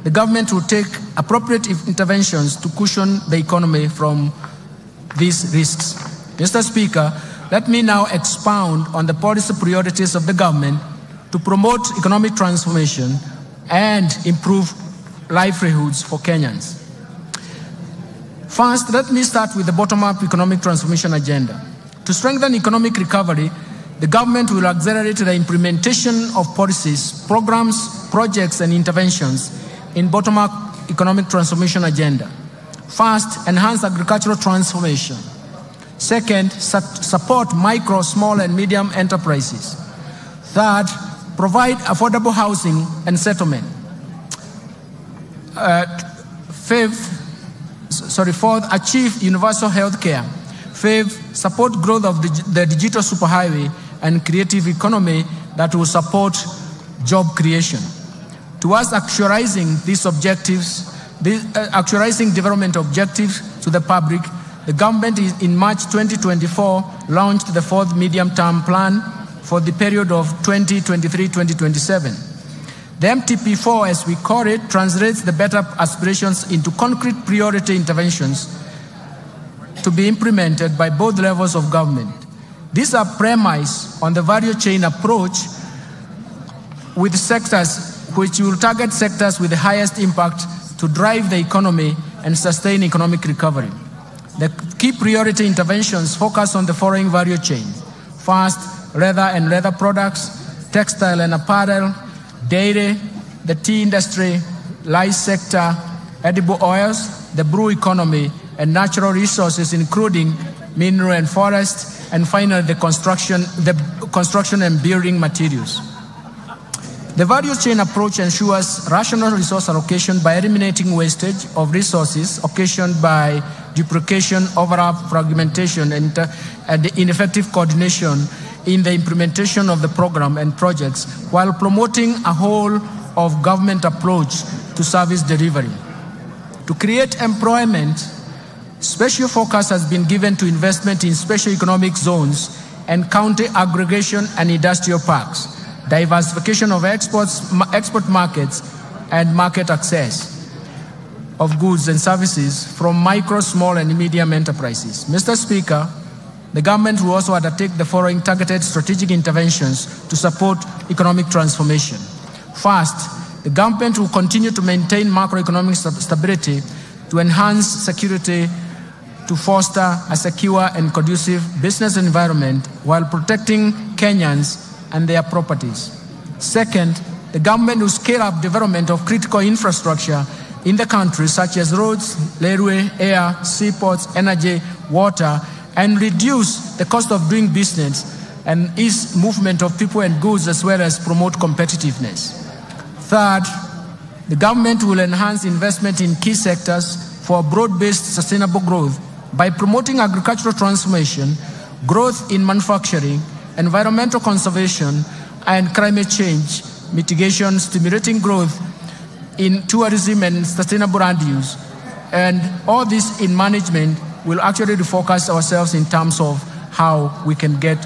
The government will take appropriate interventions to cushion the economy from these risks. Mr. Speaker, let me now expound on the policy priorities of the government to promote economic transformation and improve livelihoods for Kenyans. First, let me start with the bottom-up economic transformation agenda. To strengthen economic recovery, the government will accelerate the implementation of policies, programs, projects, and interventions in bottom-up economic transformation agenda. First, enhance agricultural transformation. Second, support micro, small, and medium enterprises. Third, provide affordable housing and settlement. Fourth, achieve universal health care. Fifth, support growth of the digital superhighway and creative economy that will support job creation. Towards actualizing these objectives, actualizing development objectives to the public, the government in March 2024 launched the fourth medium-term plan for the period of 2023-2027. The MTP4, as we call it, translates the better aspirations into concrete priority interventions to be implemented by both levels of government. These are premised on the value chain approach with sectors which will target sectors with the highest impact to drive the economy and sustain economic recovery. The key priority interventions focus on the following value chains. First, leather and leather products, textile and apparel, dairy, the tea industry, rice sector, edible oils, the brew economy, and natural resources including mineral and forest, and finally the construction and building materials. The value chain approach ensures rational resource allocation by eliminating wastage of resources occasioned by duplication, overlap, fragmentation, and ineffective coordination in the implementation of the program and projects while promoting a whole of government approach to service delivery. To create employment, special focus has been given to investment in special economic zones and county aggregation and industrial parks, diversification of export markets, and market access of goods and services from micro, small, and medium enterprises. Mr. Speaker, the government will also undertake the following targeted strategic interventions to support economic transformation. First, the government will continue to maintain macroeconomic stability to enhance security, to foster a secure and conducive business environment while protecting Kenyans and their properties. Second, the government will scale up development of critical infrastructure in the country, such as roads, railway, air, seaports, energy, water, and reduce the cost of doing business and ease movement of people and goods, as well as promote competitiveness. Third, the government will enhance investment in key sectors for broad-based sustainable growth by promoting agricultural transformation, growth in manufacturing, environmental conservation, and climate change mitigation, stimulating growth in tourism and sustainable land use. And all this in management will actually refocus ourselves in terms of how we can get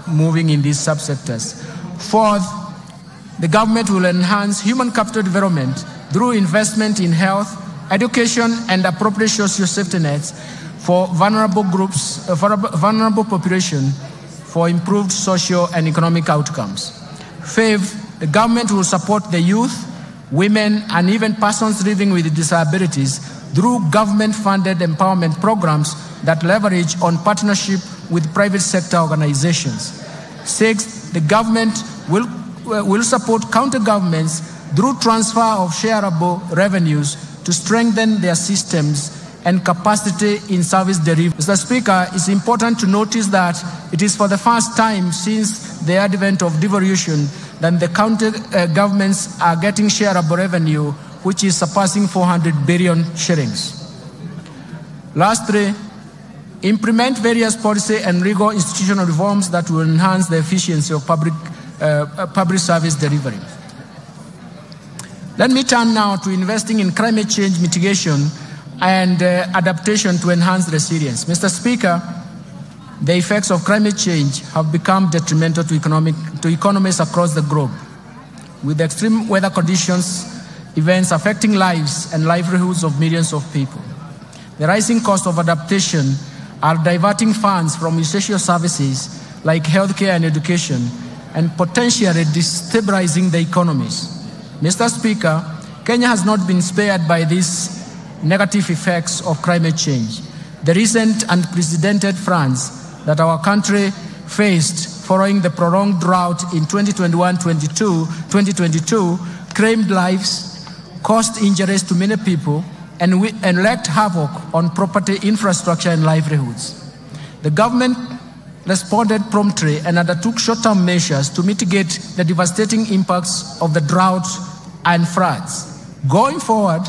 moving in these subsectors. Fourth, the government will enhance human capital development through investment in health, education, and appropriate social safety nets for vulnerable groups, vulnerable population, for improved social and economic outcomes. Fifth, the government will support the youth, women, and even persons living with disabilities through government-funded empowerment programs that leverage on partnership with private sector organizations. Sixth, the government will support county governments through transfer of shareable revenues to strengthen their systems and capacity in service delivery. Mr. Speaker, it's important to notice that it is for the first time since the advent of devolution that the county governments are getting shareable revenue, which is surpassing 400 billion shillings. Lastly, implement various policy and legal institutional reforms that will enhance the efficiency of public service delivery. Let me turn now to investing in climate change mitigation and adaptation to enhance resilience. Mr. Speaker, the effects of climate change have become detrimental to economies across the globe, with extreme weather conditions, events affecting lives and livelihoods of millions of people. The rising cost of adaptation are diverting funds from essential services like healthcare and education, and potentially destabilizing the economies. Mr. Speaker, Kenya has not been spared by these negative effects of climate change. The recent unprecedented floods that our country faced following the prolonged drought in 2021-2022 claimed lives, caused injuries to many people, and wreaked havoc on property, infrastructure, and livelihoods. The government responded promptly and undertook short-term measures to mitigate the devastating impacts of the drought and floods. Going forward,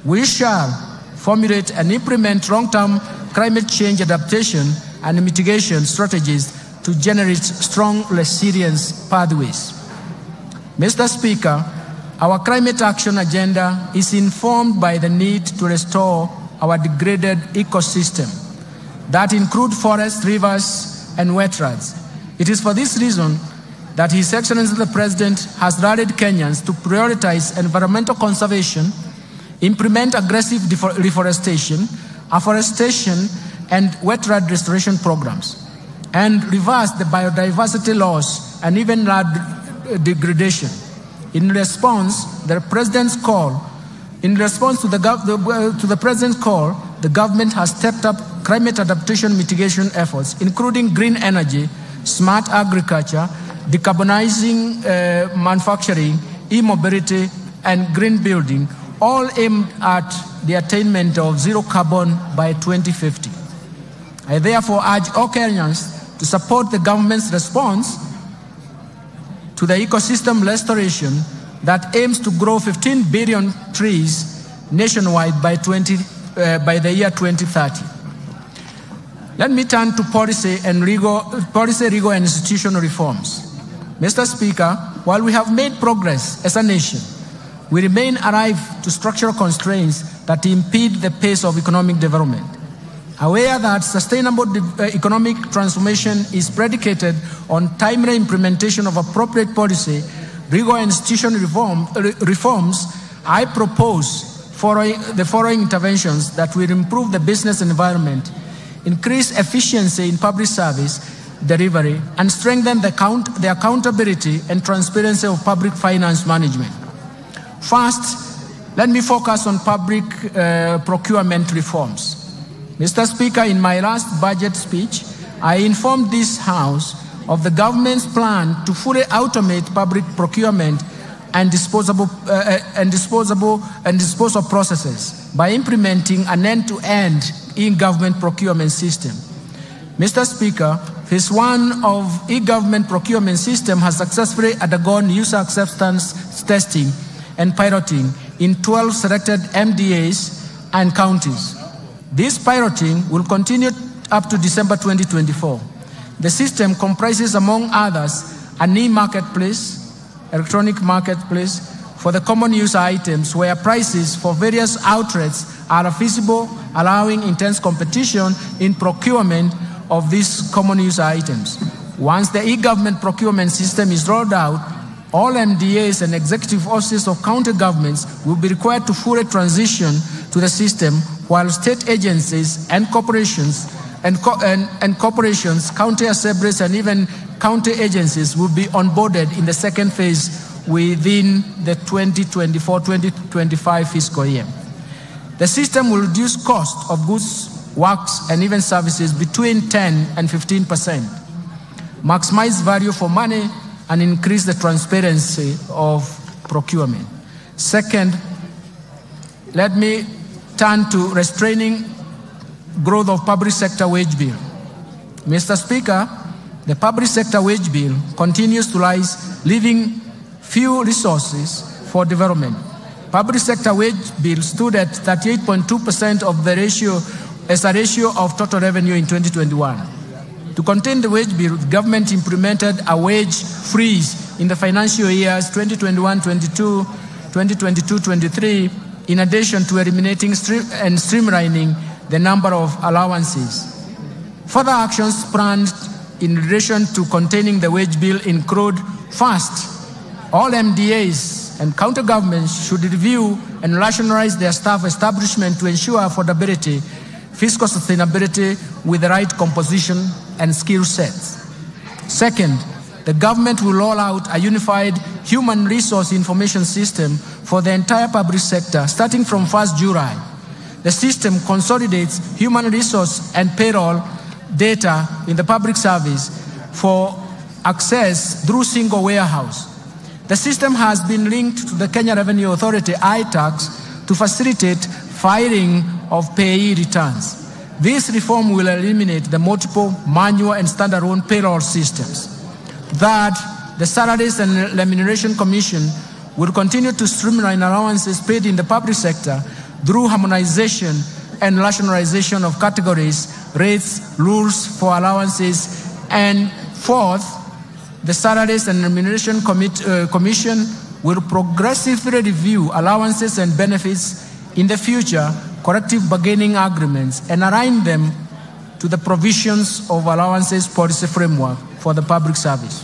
we shall formulate and implement long-term climate change adaptation and mitigation strategies to generate strong resilience pathways. Mr. Speaker, our climate action agenda is informed by the need to restore our degraded ecosystem that include forests, rivers, and wetlands. It is for this reason that His Excellency the President has rallied Kenyans to prioritize environmental conservation, implement aggressive reforestation, afforestation, and wetland restoration programs, and reverse the biodiversity loss and even land degradation. In response to the President's call, the government has stepped up climate adaptation mitigation efforts, including green energy, smart agriculture, decarbonizing manufacturing, e-mobility, and green building, all aimed at the attainment of zero carbon by 2050. I therefore urge all Kenyans to support the government's response to the ecosystem restoration that aims to grow 15 billion trees nationwide by the year 2030. Let me turn to policy, rigor, and institutional reforms. Mr. Speaker, while we have made progress as a nation, we remain alive to structural constraints that impede the pace of economic development. Aware that sustainable economic transformation is predicated on timely implementation of appropriate policy, rigor, and institutional reforms, I propose the following interventions that will improve the business environment, increase efficiency in public service delivery, and strengthen the accountability and transparency of public finance management. First, let me focus on public procurement reforms. Mr. Speaker, in my last budget speech, I informed this House of the government's plan to fully automate public procurement and disposal processes by implementing an end-to-end e-government procurement system. Mr. Speaker, Phase 1 of e-government procurement system has successfully undergone user acceptance testing and piloting in 12 selected MDAs and counties. This piloting will continue up to December 2024. The system comprises, among others, an e-marketplace, electronic marketplace, for the common use items where prices for various outlets are feasible, allowing intense competition in procurement of these common use items. Once the e-government procurement system is rolled out, all MDAs and executive offices of county governments will be required to fully transition to the system, while state agencies and corporations, county assemblies, and even county agencies will be onboarded in the second phase within the 2024-2025 fiscal year. The system will reduce cost of goods, works, and even services between 10 and 15%, maximize value for money, and increase the transparency of procurement. Second, let me turn to restraining growth of public sector wage bill. Mr. Speaker, the public sector wage bill continues to rise, leaving few resources for development. Public sector wage bill stood at 38.2% of the ratio as a ratio of total revenue in 2021. To contain the wage bill, the government implemented a wage freeze in the financial years 2021-22, 2022-23, in addition to eliminating and streamlining the number of allowances. Further actions planned in relation to containing the wage bill include: first, all MDAs and county governments should review and rationalize their staff establishment to ensure affordability, fiscal sustainability with the right composition and skill sets. Second, the government will roll out a unified human resource information system for the entire public sector starting from 1st July. The system consolidates human resource and payroll data in the public service for access through single warehouse. The system has been linked to the Kenya Revenue Authority iTax to facilitate filing of payee returns. This reform will eliminate the multiple manual and standalone payroll systems. Third, the Salaries and Remuneration Commission will continue to streamline allowances paid in the public sector through harmonization and rationalization of categories, rates, rules for allowances. And fourth, the Salaries and Remuneration Commission will progressively review allowances and benefits in the future, collective bargaining agreements, and align them to the provisions of allowances policy framework for the public service.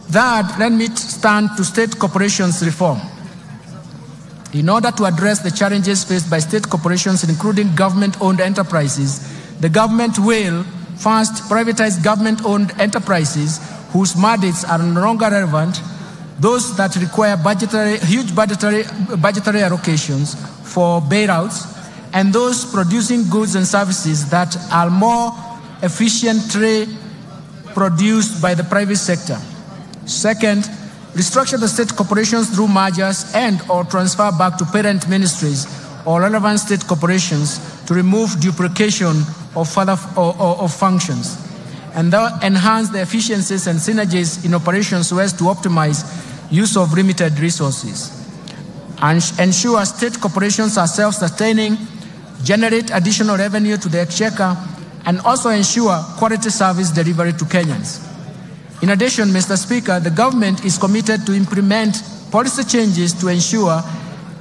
Third, let me turn to state corporations reform. In order to address the challenges faced by state corporations, including government-owned enterprises, the government will first privatize government-owned enterprises whose mandates are no longer relevant, those that require huge budgetary allocations for bailouts, and those producing goods and services that are more efficiently produced by the private sector. Second, restructure the state corporations through mergers and or transfer back to parent ministries or relevant state corporations to remove duplication of functions, and enhance the efficiencies and synergies in operations so as to optimize use of limited resources. And ensure state corporations are self-sustaining, generate additional revenue to the exchequer, and also ensure quality service delivery to Kenyans. In addition, Mr. Speaker, the government is committed to implement policy changes to ensure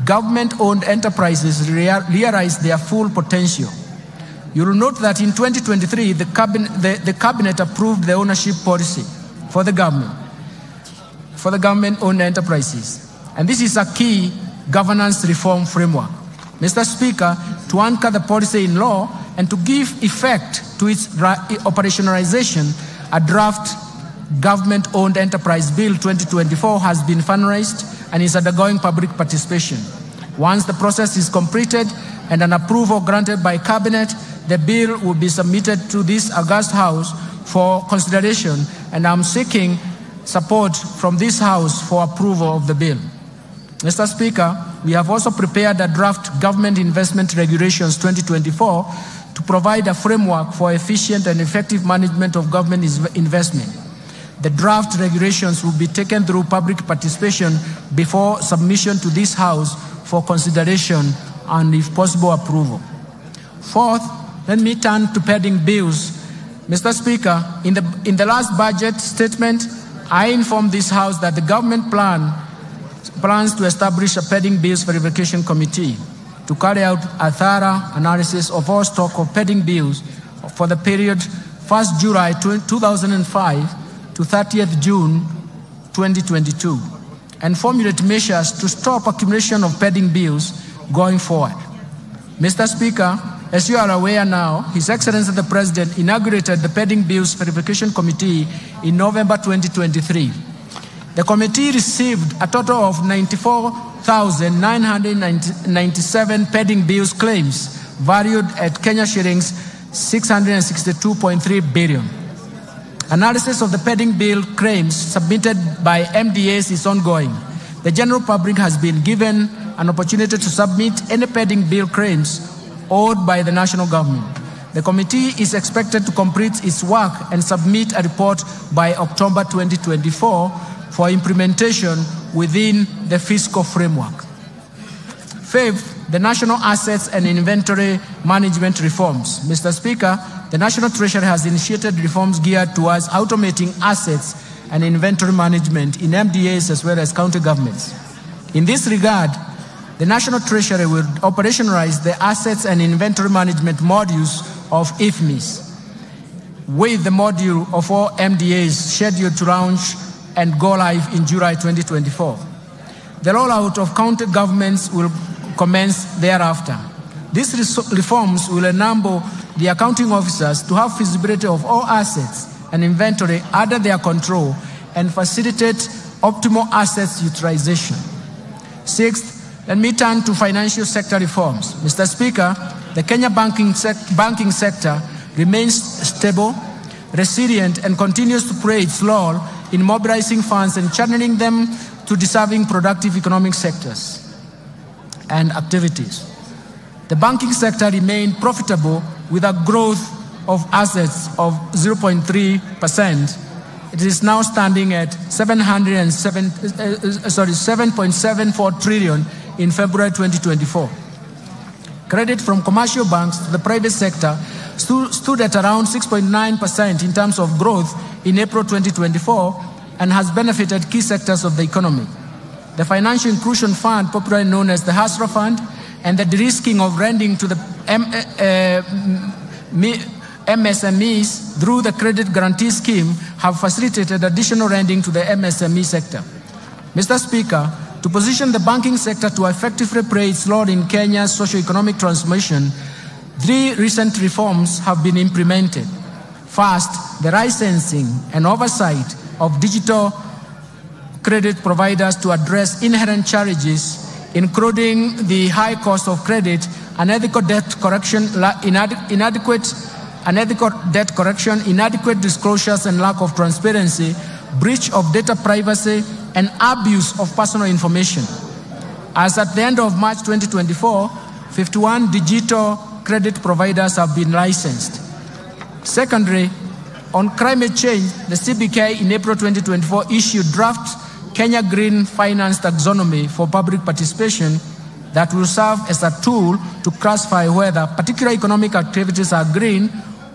government-owned enterprises realize their full potential. You will note that in 2023, the cabinet approved the ownership policy for the government-owned enterprises. And this is a key governance reform framework. Mr. Speaker, to anchor the policy in law and to give effect to its operationalization, a draft Government-Owned Enterprise Bill 2024 has been fundraised and is undergoing public participation. Once the process is completed and an approval granted by Cabinet, the bill will be submitted to this august House for consideration, and I'm seeking support from this House for approval of the bill. Mr. Speaker, we have also prepared a draft Government Investment Regulations 2024 to provide a framework for efficient and effective management of government investment. The draft regulations will be taken through public participation before submission to this House for consideration and, if possible, approval. Fourth, let me turn to pending bills. Mr. Speaker, in the last budget statement, I informed this House that the government plans to establish a pending bills verification committee to carry out a thorough analysis of all stock of pending bills for the period 1st July 2005 to 30th June 2022 and formulate measures to stop accumulation of pending bills going forward. Mr. Speaker, as you are aware now, His Excellency the President inaugurated the Pending Bills Verification Committee in November 2023. The committee received a total of 94,997 pending bills claims valued at Kenya shillings 662.3 billion. Analysis of the pending bill claims submitted by MDAs is ongoing. The general public has been given an opportunity to submit any pending bill claims owed by the national government. The committee is expected to complete its work and submit a report by October 2024 for implementation within the fiscal framework. Fifth, the national assets and inventory management reforms. Mr. Speaker, the National Treasury has initiated reforms geared towards automating assets and inventory management in MDAs as well as county governments. In this regard, the National Treasury will operationalize the assets and inventory management modules of IFMIS, with the module of all MDAs scheduled to launch and go live in July 2024. The rollout of county governments will commence thereafter. These reforms will enable the accounting officers to have visibility of all assets and inventory under their control and facilitate optimal assets utilization. Sixth, let me turn to financial sector reforms. Mr. Speaker, the Kenya banking sector remains stable, resilient, and continues to play its role in mobilizing funds and channeling them to deserving productive economic sectors and activities. The banking sector remained profitable with a growth of assets of 0.3%. It is now standing at 7.74 trillion in February 2024. Credit from commercial banks to the private sector stood at around 6.9% in terms of growth in April 2024 and has benefited key sectors of the economy. The Financial Inclusion Fund, popularly known as the HASRA Fund, and the de-risking of lending to the MSMEs through the Credit Guarantee Scheme have facilitated additional lending to the MSME sector. Mr. Speaker, to position the banking sector to effectively play its role in Kenya's socio-economic transformation, 3 recent reforms have been implemented. First, the licensing and oversight of digital credit providers to address inherent challenges, including the high cost of credit, unethical debt collection, inadequate disclosures and lack of transparency, breach of data privacy, and abuse of personal information. As at the end of March 2024, 51 digital credit providers have been licensed. Secondly, on climate change, the CBK in April 2024 issued draft Kenya Green Finance Taxonomy for public participation that will serve as a tool to classify whether particular economic activities are green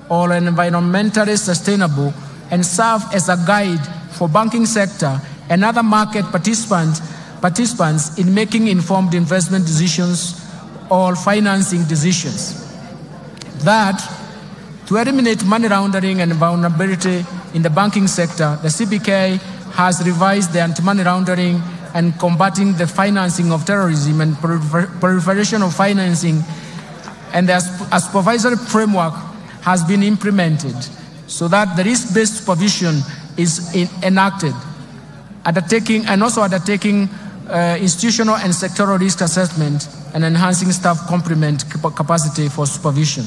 or environmentally sustainable and serve as a guide for banking sector and other market participants in making informed investment decisions or financing decisions. That, to eliminate money laundering and vulnerability in the banking sector, the CBK has revised the anti-money laundering and combating the financing of terrorism and proliferation of financing, and the supervisory framework has been implemented so that the risk-based supervision is enacted, undertaking institutional and sectoral risk assessment and enhancing staff complement capacity for supervision.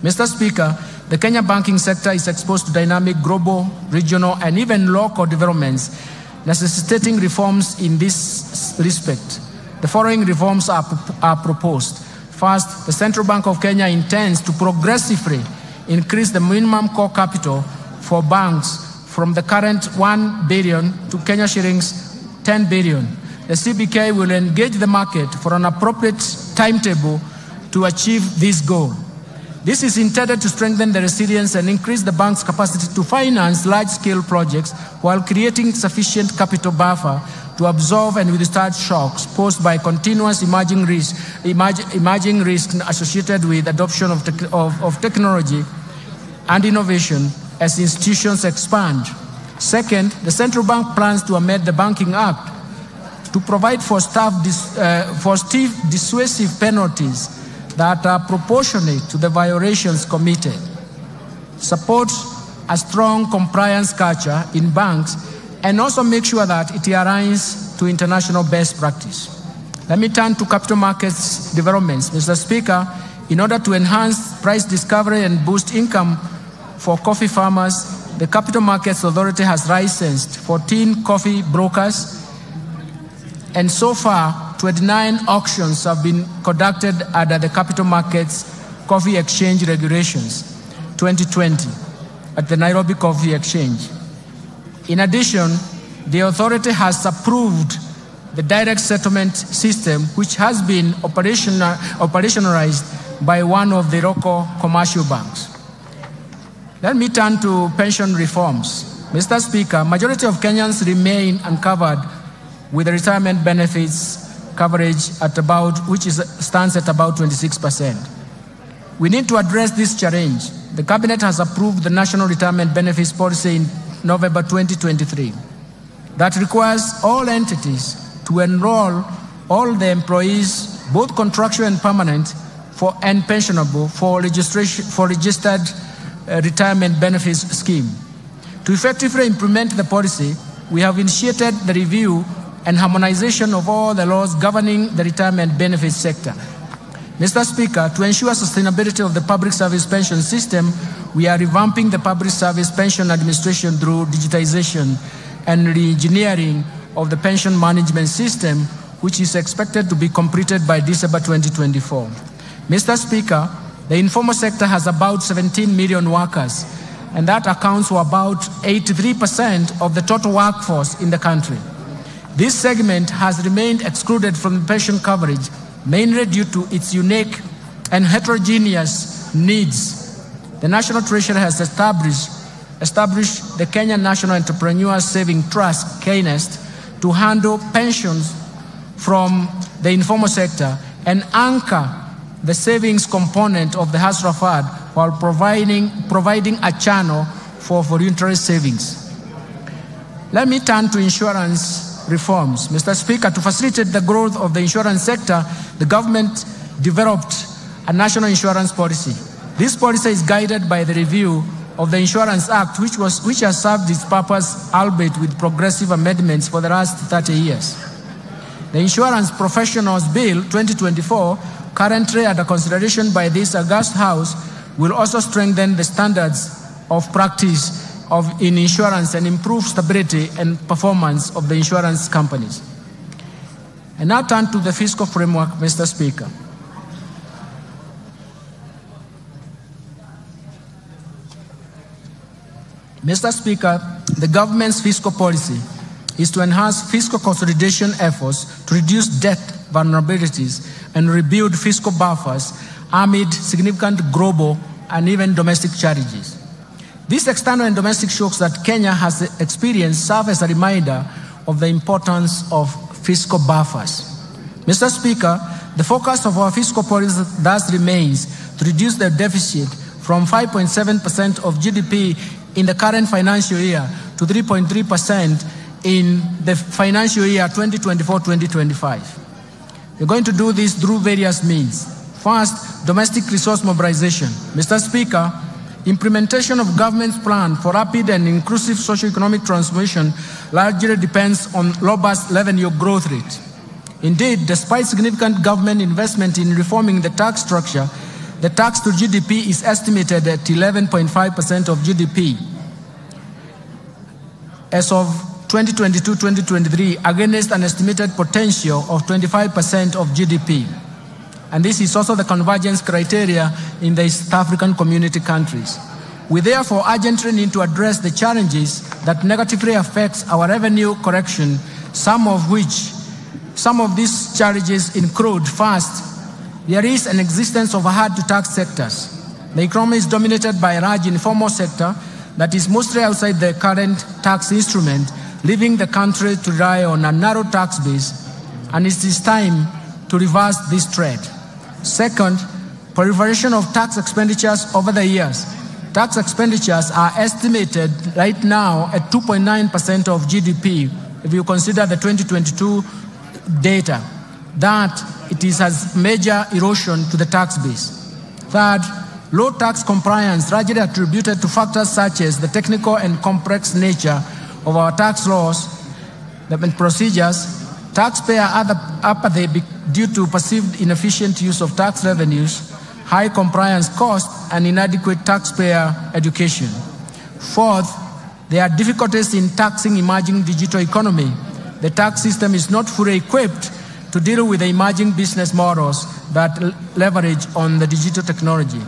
Mr. Speaker, the Kenya banking sector is exposed to dynamic global, regional, and even local developments, necessitating reforms in this respect. The following reforms are proposed. First, the Central Bank of Kenya intends to progressively increase the minimum core capital for banks from the current 1 billion to Kenya shillings 10 billion. The CBK will engage the market for an appropriate timetable to achieve this goal. This is intended to strengthen the resilience and increase the bank's capacity to finance large-scale projects while creating sufficient capital buffer to absorb and withstand shocks posed by continuous emerging risks associated with adoption of technology and innovation as institutions expand. Second, the Central Bank plans to amend the Banking Act to provide for stiff dissuasive penalties that are proportionate to the violations committed, support a strong compliance culture in banks, and also make sure that it aligns to international best practice. Let me turn to capital markets developments. Mr. Speaker, in order to enhance price discovery and boost income for coffee farmers, the Capital Markets Authority has licensed 14 coffee brokers, and so far, 29 auctions have been conducted under the Capital Markets Coffee Exchange Regulations 2020 at the Nairobi Coffee Exchange. In addition, the authority has approved the direct settlement system, which has been operationalized by one of the local commercial banks. Let me turn to pension reforms. Mr. Speaker, majority of Kenyans remain uncovered with the retirement benefits coverage stands at about 26%. We need to address this challenge. The Cabinet has approved the National Retirement Benefits Policy in November 2023 that requires all entities to enroll all the employees, both contractual and permanent, and pensionable for registered retirement benefits scheme. To effectively implement the policy, we have initiated the review and harmonization of all the laws governing the retirement benefits sector. Mr. Speaker, to ensure sustainability of the public service pension system, we are revamping the public service pension administration through digitization and re-engineering of the pension management system, which is expected to be completed by December 2024. Mr. Speaker, the informal sector has about 17 million workers, and that accounts for about 83% of the total workforce in the country. This segment has remained excluded from pension coverage, mainly due to its unique and heterogeneous needs. The National Treasury has established the Kenya National Entrepreneur Saving Trust, KNEST, to handle pensions from the informal sector and anchor the savings component of the hustler fund while providing a channel for voluntary savings. Let me turn to insurance reforms. Mr. Speaker, to facilitate the growth of the insurance sector, the government developed a national insurance policy. This policy is guided by the review of the Insurance Act, which has served its purpose, albeit with progressive amendments, for the last 30 years. The Insurance Professionals Bill 2024, currently under consideration by this august House, will also strengthen the standards of practice in insurance and improve stability and performance of the insurance companies. And now turn to the fiscal framework, Mr. Speaker. Mr. Speaker, the government's fiscal policy is to enhance fiscal consolidation efforts to reduce debt vulnerabilities and rebuild fiscal buffers amid significant global and even domestic challenges. These external and domestic shocks that Kenya has experienced serve as a reminder of the importance of fiscal buffers. Mr. Speaker, the focus of our fiscal policy thus remains to reduce the deficit from 5.7% of GDP in the current financial year to 3.3% in the financial year 2024-2025. We're going to do this through various means. First, domestic resource mobilization. Mr. Speaker, implementation of government's plan for rapid and inclusive socio-economic transformation largely depends on robust revenue growth rate. Indeed, despite significant government investment in reforming the tax structure, the tax to GDP is estimated at 11.5% of GDP as of 2022-2023 against an estimated potential of 25% of GDP. And this is also the convergence criteria in the East African community countries. We therefore urgently need to address the challenges that negatively affects our revenue correction, some of these challenges include, first, there is an existence of hard-to-tax sectors. The economy is dominated by a large informal sector that is mostly outside the current tax instrument, leaving the country to rely on a narrow tax base, and it is time to reverse this trend. Second, proliferation of tax expenditures over the years. Tax expenditures are estimated right now at 2.9% of GDP if you consider the 2022 data, that it has major erosion to the tax base. Third, low tax compliance largely attributed to factors such as the technical and complex nature of our tax laws and procedures, taxpayer apathy due to perceived inefficient use of tax revenues, high compliance costs, and inadequate taxpayer education. Fourth, there are difficulties in taxing emerging digital economy. The tax system is not fully equipped to deal with the emerging business models that leverage on the digital technology.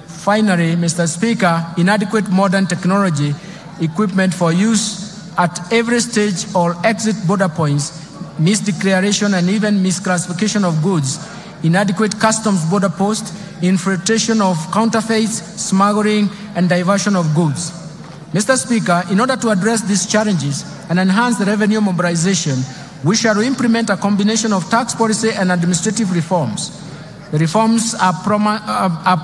Finally, Mr. Speaker, inadequate modern technology equipment for use at every stage or exit border points, misdeclaration and even misclassification of goods, inadequate customs border posts, infiltration of counterfeits, smuggling, and diversion of goods. Mr. Speaker, in order to address these challenges and enhance the revenue mobilization, we shall implement a combination of tax policy and administrative reforms. The reforms are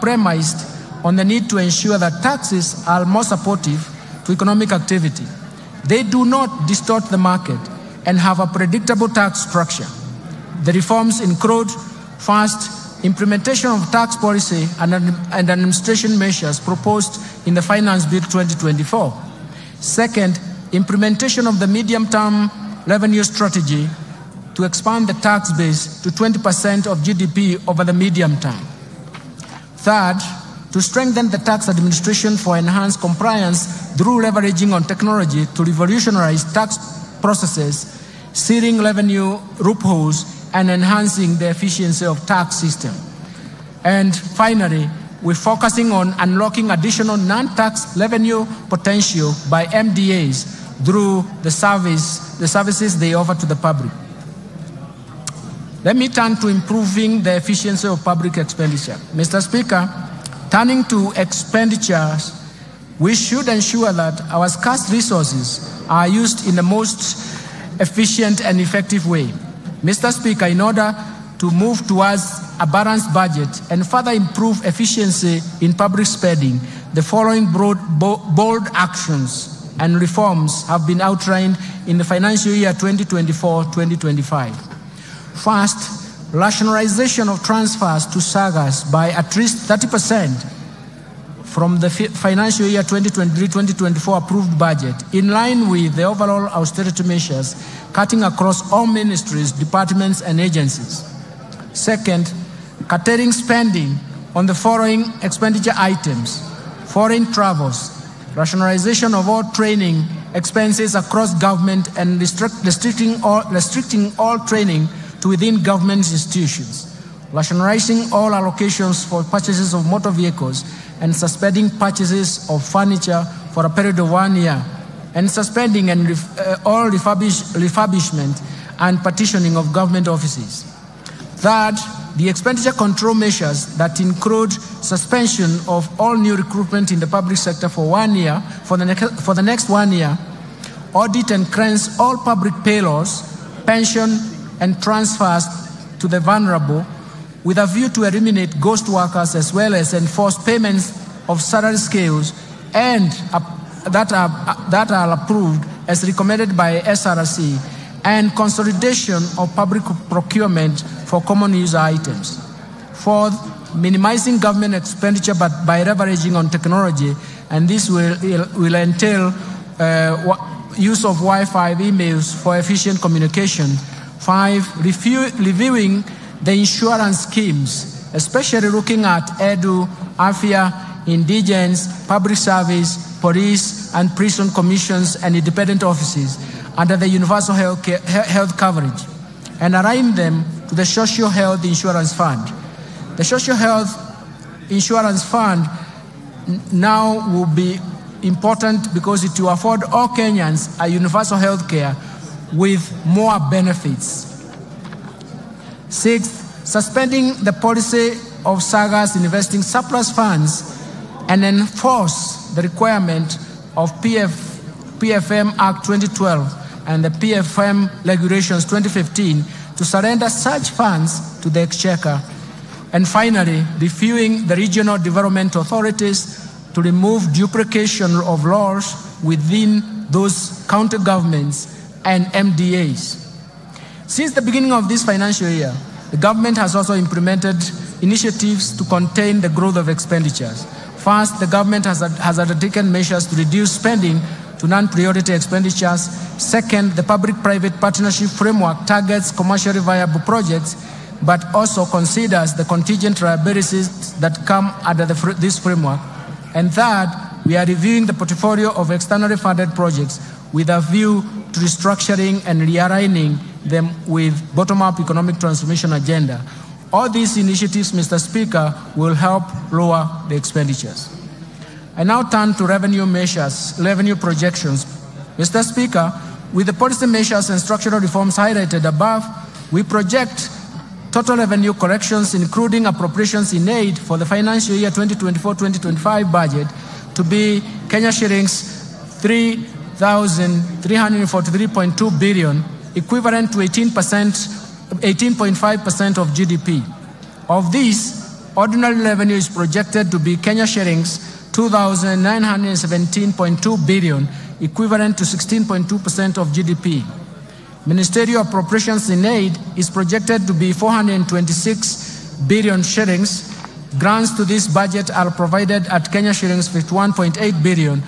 premised on the need to ensure that taxes are more supportive to economic activity. They do not distort the market and have a predictable tax structure. The reforms include, first, implementation of tax policy and administration measures proposed in the Finance Bill 2024. Second, implementation of the medium-term revenue strategy to expand the tax base to 20% of GDP over the medium term. Third, to strengthen the tax administration for enhanced compliance through leveraging on technology to revolutionize tax processes, sealing revenue loopholes, and enhancing the efficiency of tax system. And finally, we're focusing on unlocking additional non-tax revenue potential by MDAs through the services they offer to the public. Let me turn to improving the efficiency of public expenditure. Mr. Speaker, turning to expenditures, we should ensure that our scarce resources are used in the most efficient and effective way. Mr. Speaker, in order to move towards a balanced budget and further improve efficiency in public spending, the following bold actions and reforms have been outlined in the financial year 2024-2025. First, rationalization of transfers to SAGAs by at least 30% from the financial year 2023-2024 approved budget, in line with the overall austerity measures, cutting across all ministries, departments, and agencies. Second, curtailing spending on the following expenditure items: foreign travels, rationalization of all training expenses across government, and restricting all training to within government institutions, rationalizing all allocations for purchases of motor vehicles, and suspending purchases of furniture for a period of 1 year, and suspending all refurbishment and partitioning of government offices. Third, the expenditure control measures that include suspension of all new recruitment in the public sector for 1 year, for the next 1 year, audit and cleanse all public payrolls, pension and transfers to the vulnerable, with a view to eliminate ghost workers as well as enforce payments of salary scales and that are approved as recommended by SRC, and consolidation of public procurement for common user items. Fourth, minimizing government expenditure but by leveraging on technology, and this will entail use of Wi-Fi emails for efficient communication. 5, reviewing the insurance schemes, especially looking at EDU, AFIA, indigence, public service, police, and prison commissions and independent offices under the universal health coverage, and align them to the Social Health Insurance Fund. The Social Health Insurance Fund now will be important because it will afford all Kenyans a universal health care with more benefits. 6th, suspending the policy of SAGAs investing surplus funds and enforce the requirement of PFM Act 2012 and the PFM Regulations 2015 to surrender such funds to the Exchequer. And finally, reviewing the regional development authorities to remove duplication of laws within those county governments and MDAs. Since the beginning of this financial year, the government has also implemented initiatives to contain the growth of expenditures. First, the government has undertaken measures to reduce spending to non-priority expenditures. Second, the public-private partnership framework targets commercially viable projects, but also considers the contingent liabilities that come under this framework. And third, we are reviewing the portfolio of externally funded projects with a view to restructuring and realigning them with bottom-up economic transformation agenda. All these initiatives, Mr. Speaker, will help lower the expenditures. I now turn to revenue measures, revenue projections. Mr. Speaker, with the policy measures and structural reforms highlighted above, we project total revenue collections, including appropriations in aid for the financial year 2024-2025 budget, to be Kenya shillings 3,343.2 billion, equivalent to 18.5% of GDP. Of this, ordinary revenue is projected to be Kenya shillings 2,917.2 billion, equivalent to 16.2% of GDP. Ministerial appropriations in aid is projected to be 426 billion shillings. Grants to this budget are provided at Kenya shillings 51.8 billion,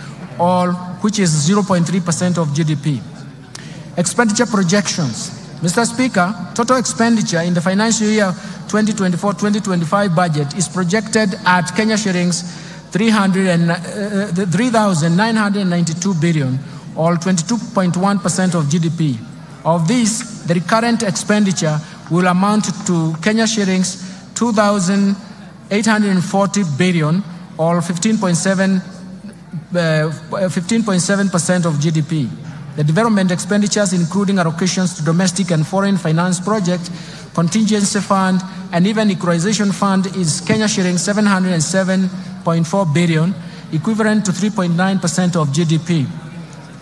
which is 0.3% of GDP. Expenditure projections. Mr. Speaker, total expenditure in the financial year 2024-2025 budget is projected at Kenya shillings 3,992 billion, or 22.1% of GDP. Of this, the recurrent expenditure will amount to Kenya shillings 2,840 billion, or 15.7% of GDP. The development expenditures, including allocations to domestic and foreign finance projects, contingency fund, and even equalization fund, is Kenya shillings 707.4 billion, equivalent to 3.9% of GDP.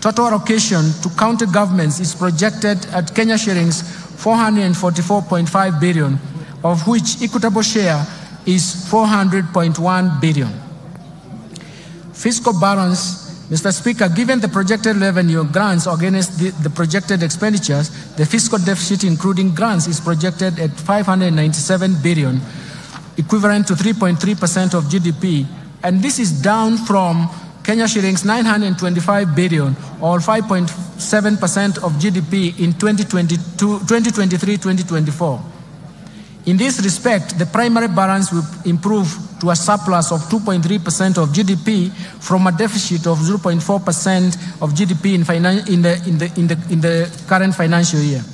Total allocation to county governments is projected at Kenya shillings 444.5 billion, of which equitable share is 400.1 billion. Fiscal balance. Mr. Speaker, given the projected revenue grants against the projected expenditures, the fiscal deficit, including grants, is projected at 597 billion, equivalent to 3.3% of GDP, and this is down from Kenya shillings 925 billion, or 5.7% of GDP in 2023-2024. In this respect, the primary balance will improve to a surplus of 2.3% of GDP from a deficit of 0.4% of GDP in the current financial year.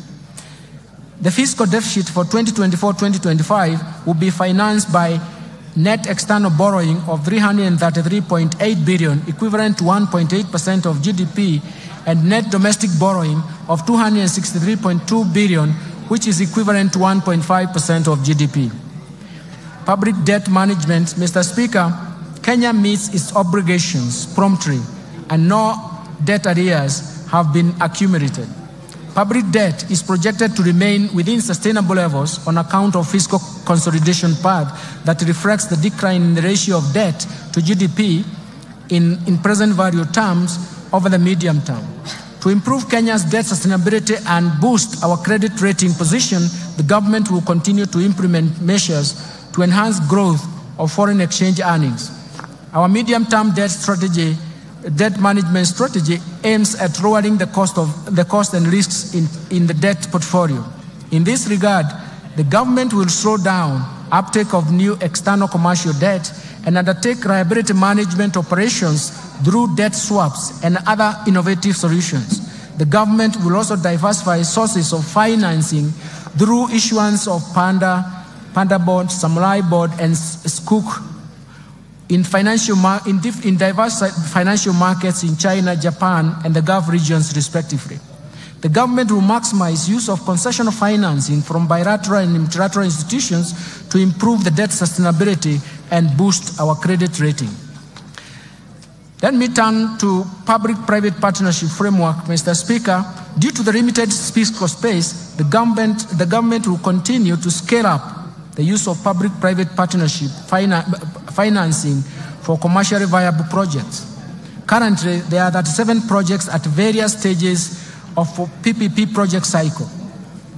The fiscal deficit for 2024-2025 will be financed by net external borrowing of 333.8 billion, equivalent to 1.8% of GDP, and net domestic borrowing of 263.2 billion, which is equivalent to 1.5% of GDP. Public debt management, Mr. Speaker, Kenya meets its obligations promptly, and no debt arrears have been accumulated. Public debt is projected to remain within sustainable levels on account of fiscal consolidation path that reflects the decline in the ratio of debt to GDP in present value terms over the medium term. To improve Kenya's debt sustainability and boost our credit rating position, the government will continue to implement measures to enhance growth of foreign exchange earnings. Our medium-term debt management strategy aims at lowering the cost and risks in the debt portfolio. In this regard, the government will slow down uptake of new external commercial debt and undertake liability management operations through debt swaps and other innovative solutions. The government will also diversify sources of financing through issuance of Panda bond, Samurai bond, and Skook in diverse financial markets in China, Japan, and the Gulf regions, respectively. The government will maximize use of concessional financing from bilateral and multilateral institutions to improve the debt sustainability and boost our credit rating. Let me turn to public-private partnership framework, Mr. Speaker. Due to the limited fiscal space, the government will continue to scale up the use of public-private partnership financing for commercially viable projects. Currently, there are 37 projects at various stages of PPP project cycle.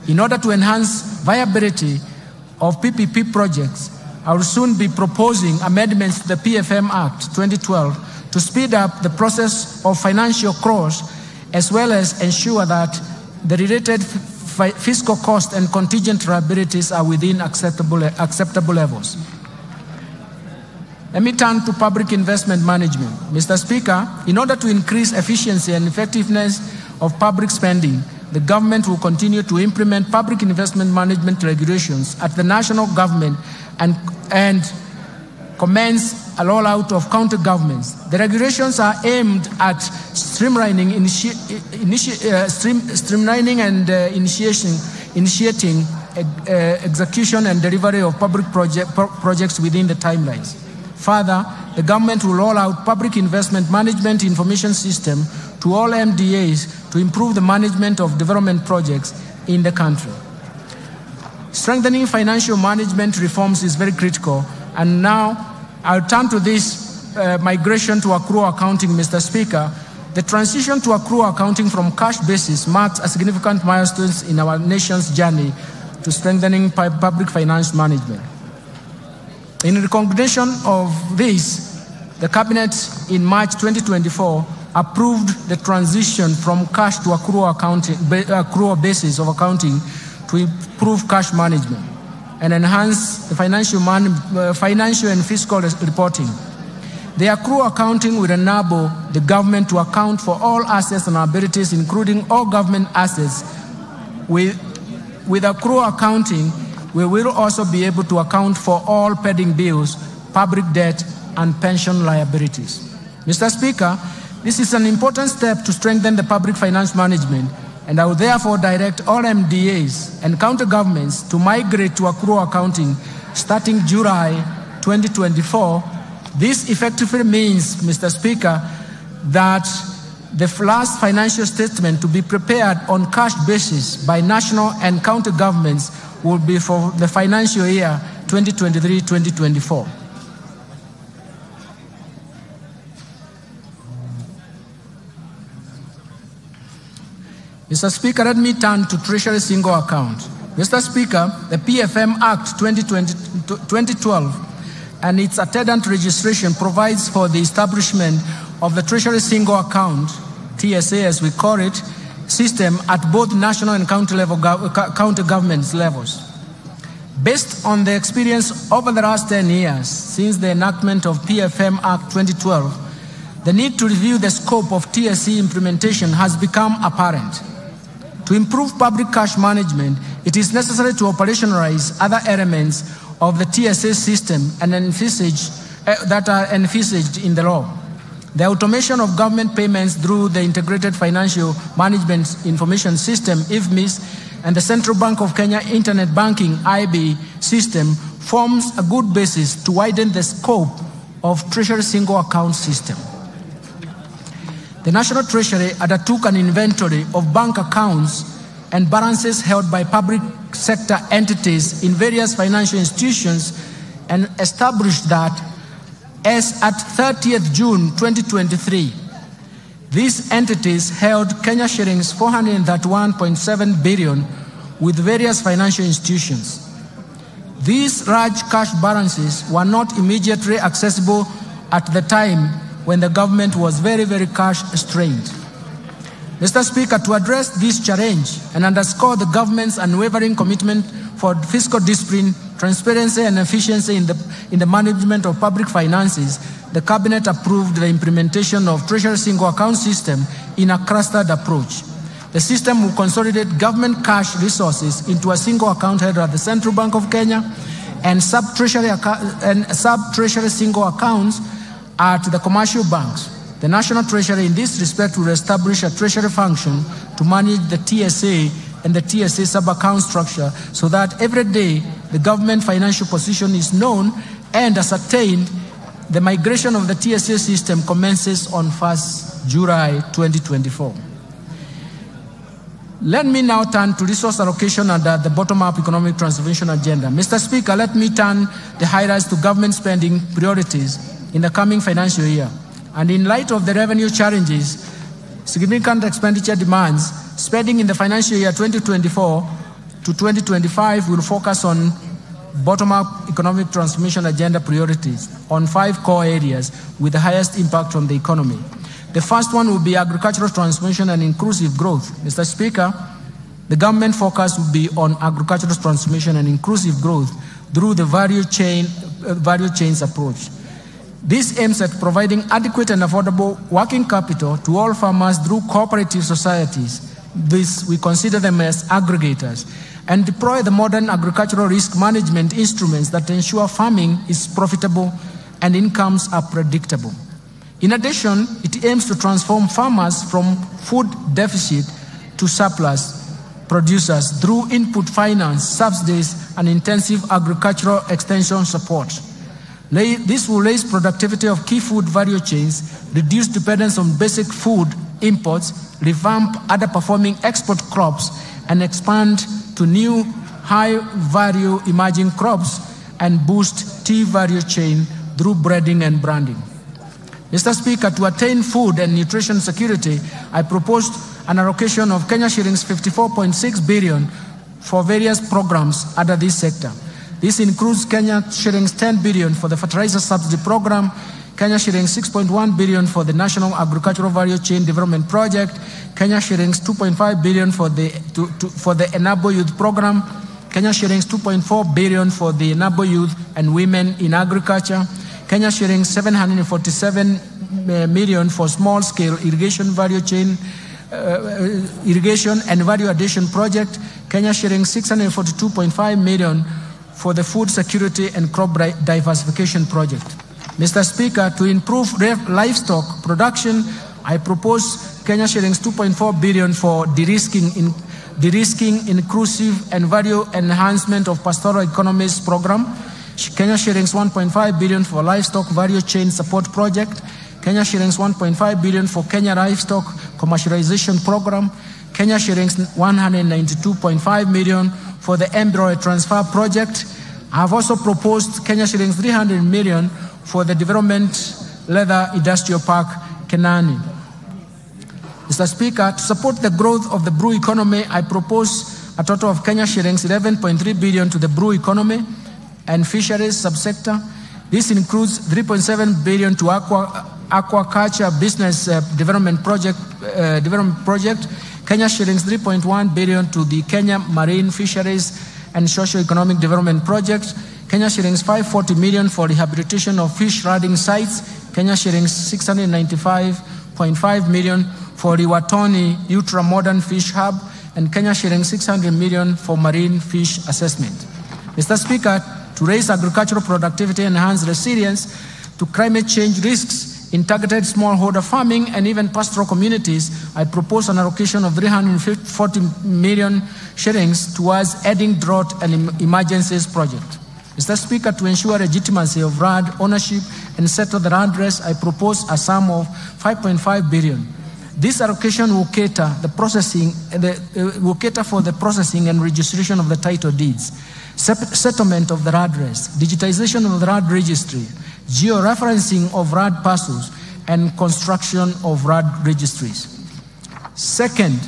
In order to enhance viability of PPP projects, I will soon be proposing amendments to the PFM Act 2012 to speed up the process of financial close, as well as ensure that the related fiscal cost and contingent liabilities are within acceptable levels. Let me turn to public investment management. Mr. Speaker, in order to increase efficiency and effectiveness of public spending, the government will continue to implement public investment management regulations at the national government and commence a rollout of county governments. The regulations are aimed at streamlining and initiating execution and delivery of public projects within the timelines. Further, the government will roll out public investment management information system to all MDAs to improve the management of development projects in the country. Strengthening financial management reforms is very critical, and now I'll turn to this migration to accrual accounting, Mr. Speaker. The transition to accrual accounting from cash basis marks a significant milestone in our nation's journey to strengthening public finance management. In recognition of this, the Cabinet in March 2024 approved the transition from cash to accrual basis of accounting to improve cash management and enhance the financial and fiscal reporting. The accrual accounting will enable the government to account for all assets and liabilities, including all government assets. With accrual accounting, we will also be able to account for all pending bills, public debt, and pension liabilities. Mr. Speaker, this is an important step to strengthen the public finance management, and I will therefore direct all MDAs and county governments to migrate to accrual accounting starting July 2024. This effectively means, Mr. Speaker, that the last financial statement to be prepared on cash basis by national and county governments will be for the financial year 2023-2024. Mr. Speaker, let me turn to Treasury Single Account. Mr. Speaker, the PFM Act 2012 and its attendant registration provides for the establishment of the Treasury Single Account, TSA as we call it, system at both national and county government levels. Based on the experience over the last 10 years since the enactment of PFM Act 2012, the need to review the scope of TSE implementation has become apparent. To improve public cash management, it is necessary to operationalize other elements of the TSA system and that are envisaged in the law. The automation of government payments through the Integrated Financial Management Information System, IFMIS, and the Central Bank of Kenya Internet Banking IB system forms a good basis to widen the scope of Treasury single account system. The National Treasury undertook an inventory of bank accounts and balances held by public sector entities in various financial institutions and established that as at 30th June 2023, these entities held Kenya shillings 431.7 billion with various financial institutions. These large cash balances were not immediately accessible at the time when the government was very, very cash strained. Mr. Speaker, to address this challenge and underscore the government's unwavering commitment for fiscal discipline, transparency, and efficiency in the management of public finances, the Cabinet approved the implementation of Treasury Single Account System in a clustered approach. The system will consolidate government cash resources into a single account held at the Central Bank of Kenya and sub-treasury single accounts at the commercial banks. The National Treasury in this respect will establish a treasury function to manage the TSA and the TSA sub-account structure so that every day the government financial position is known and ascertained. The migration of the TSA system commences on 1st July 2024. Let me now turn to resource allocation under the bottom-up economic transformation agenda. Mr. Speaker, let me turn the highlights to government spending priorities in the coming financial year. And in light of the revenue challenges, significant expenditure demands, spending in the financial year 2024 to 2025 will focus on bottom-up economic transformation agenda priorities on 5 core areas with the highest impact on the economy. The first one will be agricultural transformation and inclusive growth. Mr. Speaker, the government focus will be on agricultural transformation and inclusive growth through the value chains approach. This aims at providing adequate and affordable working capital to all farmers through cooperative societies. This, we consider them as aggregators, and deploy the modern agricultural risk management instruments that ensure farming is profitable and incomes are predictable. In addition, it aims to transform farmers from food deficit to surplus producers through input finance, subsidies, and intensive agricultural extension support. This will raise productivity of key food value chains, reduce dependence on basic food imports, revamp underperforming export crops, and expand to new high-value emerging crops, and boost tea value chain through breeding and branding. Mr. Speaker, to attain food and nutrition security, I proposed an allocation of Kenya shillings 54.6 billion for various programs under this sector. This includes Kenya shillings 10 billion for the fertilizer subsidy program, Kenya shillings 6.1 billion for the National Agricultural Value Chain Development Project, Kenya shillings 2.5 billion for the Enable Youth Program, Kenya shillings 2.4 billion for the Enable Youth and Women in Agriculture, Kenya shillings 747 million for small-scale irrigation value chain, irrigation and value addition project, Kenya shillings 642.5 million for the food security and crop diversification project. Mr. Speaker, to improve livestock production, I propose Kenya shillings 2.4 billion for de-risking, inclusive and value enhancement of pastoral economies program, Kenya shillings 1.5 billion for livestock value chain support project, Kenya shillings 1.5 billion for Kenya livestock commercialization program, Kenya shillings 192.5 million for the embryo transfer project. I have also proposed Kenya shillings 300 million for the Development Leather Industrial Park, Kenani. Mr. Speaker, to support the growth of the brew economy, I propose a total of Kenya shillings 11.3 billion to the brew economy and fisheries subsector. This includes 3.7 billion to aquaculture business development project, Kenya shillings 3.1 billion to the Kenya Marine Fisheries and Socio-Economic Development Project, Kenya shillings 540 million for rehabilitation of fish riding sites, Kenya shillings 695.5 million for Riwatoni Ultra-Modern Fish Hub, and Kenya shillings 600 million for marine fish assessment. Mr. Speaker, to raise agricultural productivity and enhance resilience to climate change risks, In targeted smallholder farming and even pastoral communities, I propose an allocation of 340 million shillings towards adding drought and emergencies project. Mr. Speaker, to ensure legitimacy of RAD ownership and settle the RAD race, I propose a sum of 5.5 billion. This allocation will cater for the processing and registration of the title deeds, settlement of the RAD race, digitization of the RAD registry, georeferencing of RAD parcels, and construction of RAD registries. Second,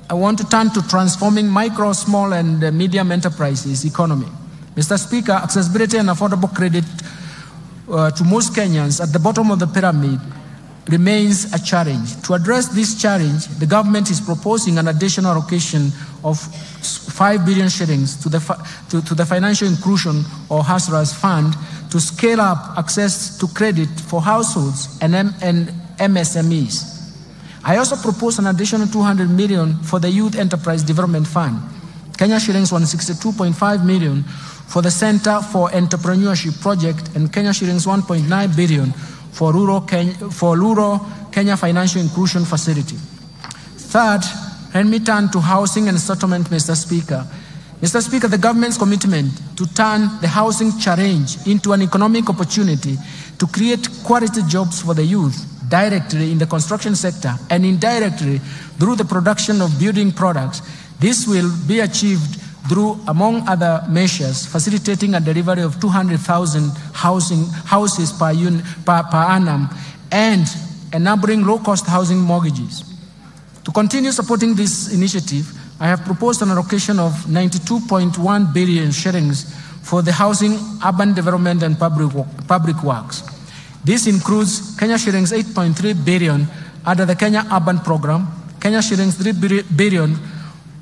I want to turn to transforming micro, small, and medium enterprises economy. Mr. Speaker, accessibility and affordable credit to most Kenyans at the bottom of the pyramid remains a challenge. To address this challenge, the government is proposing an additional allocation of 5 billion shillings to the Financial Inclusion or HASRAS Fund to scale up access to credit for households and MSMEs. I also propose an additional 200 million for the Youth Enterprise Development Fund, Kenya shillings 162.5 million for the Center for Entrepreneurship Project, and Kenya shillings 1.9 billion for rural Kenya Financial Inclusion Facility. Third, let me turn to housing and settlement, Mr. Speaker. Mr. Speaker, the government's commitment to turn the housing challenge into an economic opportunity to create quality jobs for the youth directly in the construction sector and indirectly through the production of building products. This will be achieved through, among other measures, facilitating a delivery of 200,000 houses per annum and enabling low-cost housing mortgages. To continue supporting this initiative, I have proposed an allocation of 92.1 billion shillings for the housing, urban development, and public works. This includes Kenya shillings 8.3 billion under the Kenya Urban Program, Kenya shillings 3 billion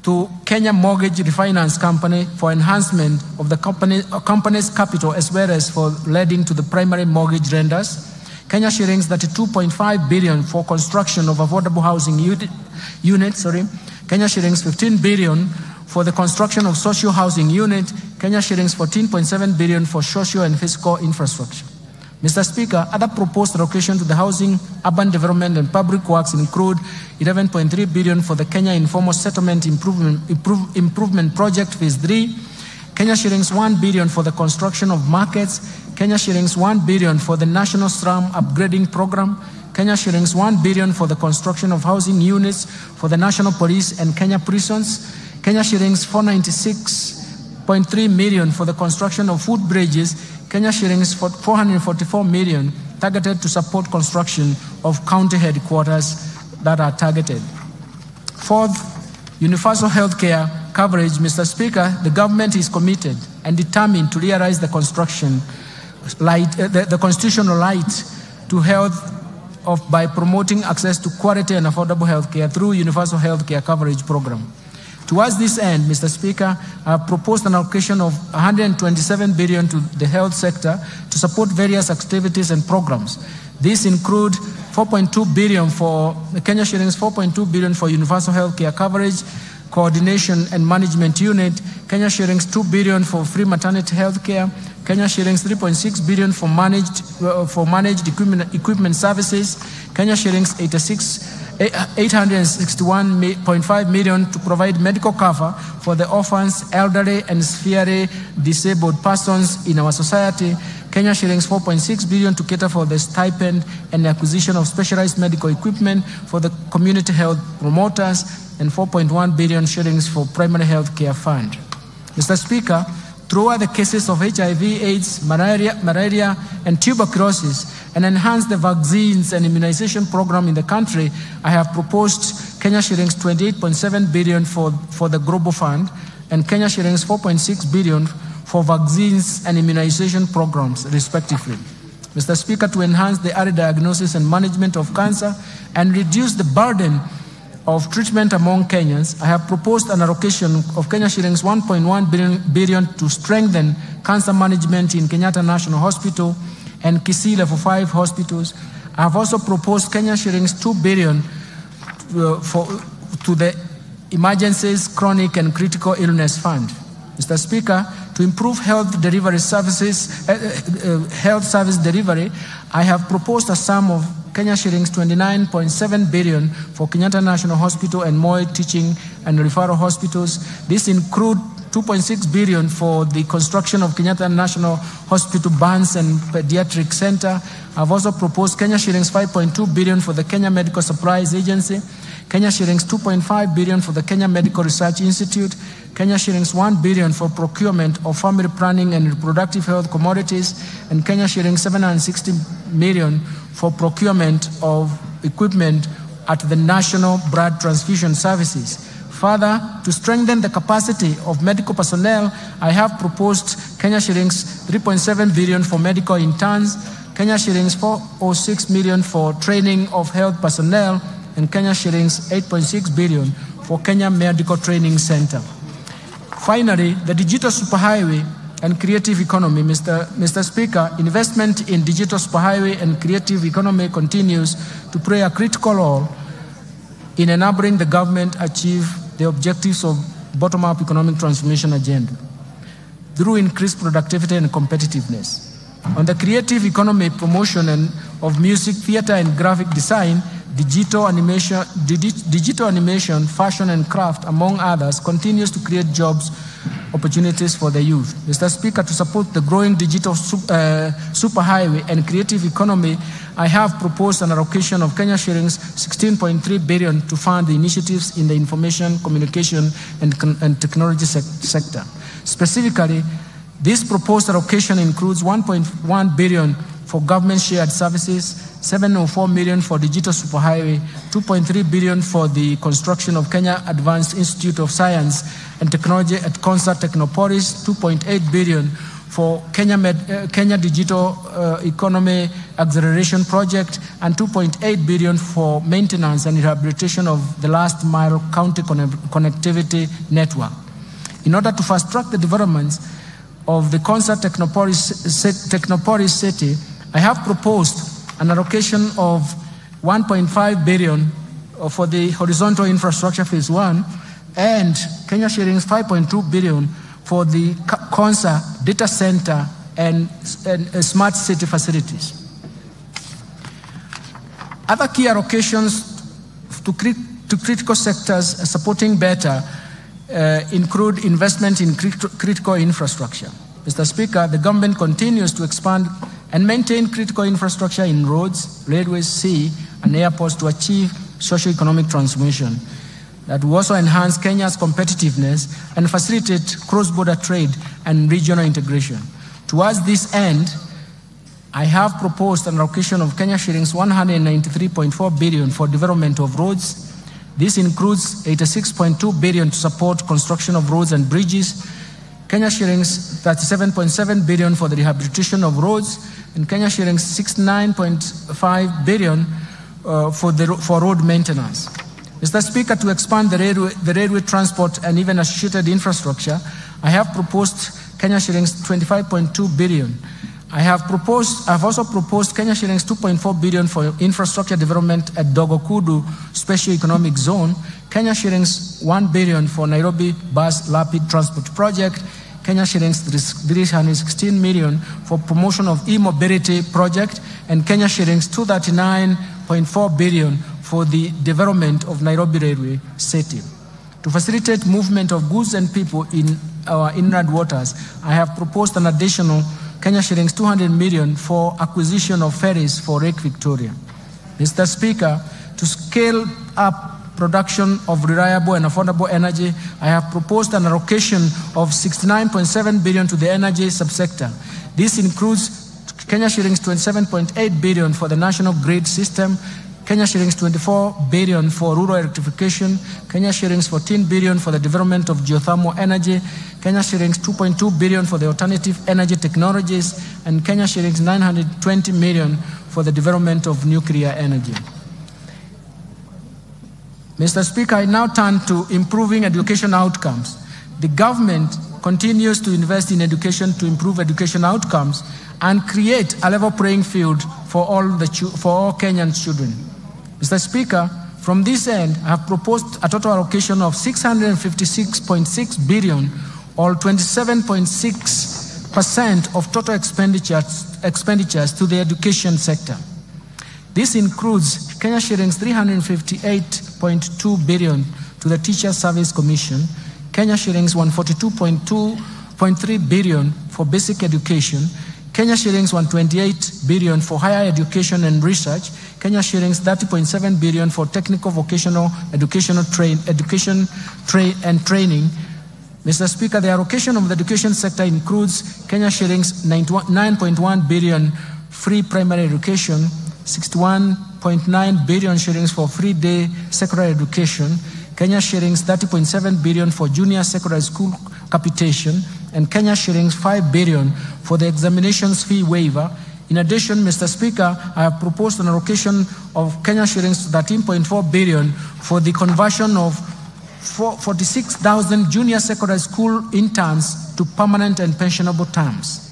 to Kenya Mortgage Refinance Company for enhancement of the company's capital as well as for lending to the primary mortgage lenders, Kenya shillings 32.5 billion for construction of affordable housing units, Kenya shillings 15 billion for the construction of social housing unit, Kenya shillings 14.7 billion for social and physical infrastructure. Mr. Speaker, other proposed allocation to the housing, urban development, and public works include 11.3 billion for the Kenya Informal Settlement Improvement Project Phase 3, Kenya shillings 1 billion for the construction of markets, Kenya shillings 1 billion for the National Slum Upgrading Program, Kenya shillings 1 billion for the construction of housing units for the National Police and Kenya prisons, Kenya shillings 496.3 million for the construction of food bridges, Kenya shillings 444 million targeted to support construction of county headquarters that are targeted. Fourth, universal health care coverage. Mr. Speaker, the government is committed and determined to realize the constitutional right to health by promoting access to quality and affordable health care through universal health care coverage program. Towards this end, Mr. Speaker, I have proposed an allocation of 127 billion to the health sector to support various activities and programs. These include 4.2 billion for Kenya shillings, 4.2 billion for universal health care coverage, coordination and management unit, Kenya shillings 2 billion for free maternity health care, Kenya shillings 3.6 billion for managed equipment services, Kenya shillings 861.5 million to provide medical cover for the orphans, elderly, and severely disabled persons in our society, Kenya shillings 4.6 billion to cater for the stipend and acquisition of specialized medical equipment for the community health promoters, and 4.1 billion shillings for primary health care fund. Mr. Speaker, throughout the cases of HIV, AIDS, malaria, and tuberculosis, and enhance the vaccines and immunization program in the country, I have proposed Kenya shillings 28.7 billion for the Global Fund and Kenya shillings 4.6 billion for vaccines and immunization programs, respectively. Mr. Speaker, to enhance the early diagnosis and management of cancer and reduce the burden of treatment among Kenyans, I have proposed an allocation of Kenya shillings 1.1 billion to strengthen cancer management in Kenyatta National Hospital and Kisii Level 5 hospitals. I have also proposed Kenya shillings 2 billion to the Emergencies, Chronic and Critical Illness Fund. Mr. Speaker, to improve health delivery services, health service delivery, I have proposed a sum of Kenya shillings 29.7 billion for Kenyatta National Hospital and Moi Teaching and Referral Hospitals. This includes 2.6 billion for the construction of Kenyatta National Hospital Burns and Pediatric Center. I've also proposed Kenya shillings 5.2 billion for the Kenya Medical Supplies Agency, Kenya shillings 2.5 billion for the Kenya Medical Research Institute, Kenya shillings 1 billion for procurement of family planning and reproductive health commodities, and Kenya shillings 760 million for procurement of equipment at the National Blood Transfusion Services. Further, to strengthen the capacity of medical personnel, I have proposed Kenya shillings 3.7 billion for medical interns, Kenya shillings 406 million for training of health personnel, and Kenya shillings 8.6 billion for Kenya Medical Training Center. Finally, the digital superhighway and creative economy. Mr. Speaker, investment in digital superhighway and creative economy continues to play a critical role in enabling the government achieve the objectives of bottom-up economic transformation agenda through increased productivity and competitiveness. On the creative economy promotion and of music, theater, and graphic design, digital animation, fashion, and craft, among others, continues to create jobs opportunities for the youth. Mr. Speaker, to support the growing digital superhighway and creative economy, I have proposed an allocation of Kenya shillings 16.3 billion to fund the initiatives in the information, communication, and technology sector. Specifically, this proposed allocation includes 1.1 billion for government shared services, 704 million for digital superhighway, 2.3 billion for the construction of Kenya Advanced Institute of Science and Technology at Concert Technopolis, 2.8 billion for Kenya Digital Economy Acceleration Project, and 2.8 billion for maintenance and rehabilitation of the last mile county connectivity network. In order to fast-track the developments of the Concert Technopolis city, I have proposed an allocation of 1.5 billion for the horizontal infrastructure phase 1 and Kenya shillings 5.2 billion for the Concert data center and smart city facilities. Other key allocations to critical sectors supporting better include investment in critical infrastructure. Mr. Speaker, the government continues to expand and maintain critical infrastructure in roads, railways, sea, and airports to achieve socio-economic transformation that will also enhance Kenya's competitiveness and facilitate cross-border trade and regional integration. Towards this end, I have proposed an allocation of Kenya shillings 193.4 billion for development of roads. This includes 86.2 billion to support construction of roads and bridges, Kenya shillings 37.7 billion for the rehabilitation of roads, and Kenya shillings 69.5 billion for road maintenance. Mr. Speaker, to expand the railway transport and even associated infrastructure, I have proposed Kenya shillings 25.2 billion. I have also proposed Kenya shillings 2.4 billion for infrastructure development at Dogokudu Special Economic Zone, Kenya shillings 1 billion for Nairobi Bus Rapid Transport Project, Kenya shillings 316 million for promotion of e-mobility project, and Kenya shillings 239.4 billion for the development of Nairobi Railway City. To facilitate movement of goods and people in our inland waters, I have proposed an additional Kenya shillings 200 million for acquisition of ferries for Lake Victoria. Mr. Speaker, to scale up production of reliable and affordable energy, I have proposed an allocation of 69.7 billion to the energy subsector. This includes Kenya shillings 27.8 billion for the national grid system, Kenya shillings 24 billion for rural electrification, Kenya shillings 14 billion for the development of geothermal energy, Kenya shillings 2.2 billion for the alternative energy technologies, and Kenya shillings 920 million for the development of nuclear energy. Mr. Speaker, I now turn to improving education outcomes. The government continues to invest in education to improve education outcomes and create a level playing field for all Kenyan children. Mr. Speaker, from this end, I have proposed a total allocation of 656.6 billion or 27.6% of total expenditures to the education sector. This includes Kenya shillings 358.2 billion to the Teacher Service Commission, Kenya shillings 142.3 billion for basic education, Kenya shillings 128 billion for higher education and research, Kenya shillings 30.7 billion for technical vocational education and training. Mr. Speaker, the allocation of the education sector includes Kenya shillings 9.1 billion free primary education, 61.9 billion shillings for free day secondary education, Kenya shillings 30.7 billion for junior secondary school capitation, and Kenya shillings 5 billion for the examinations fee waiver. In addition, Mr. Speaker, I have proposed an allocation of Kenya shillings 13.4 billion for the conversion of 46,000 junior secondary school interns to permanent and pensionable terms.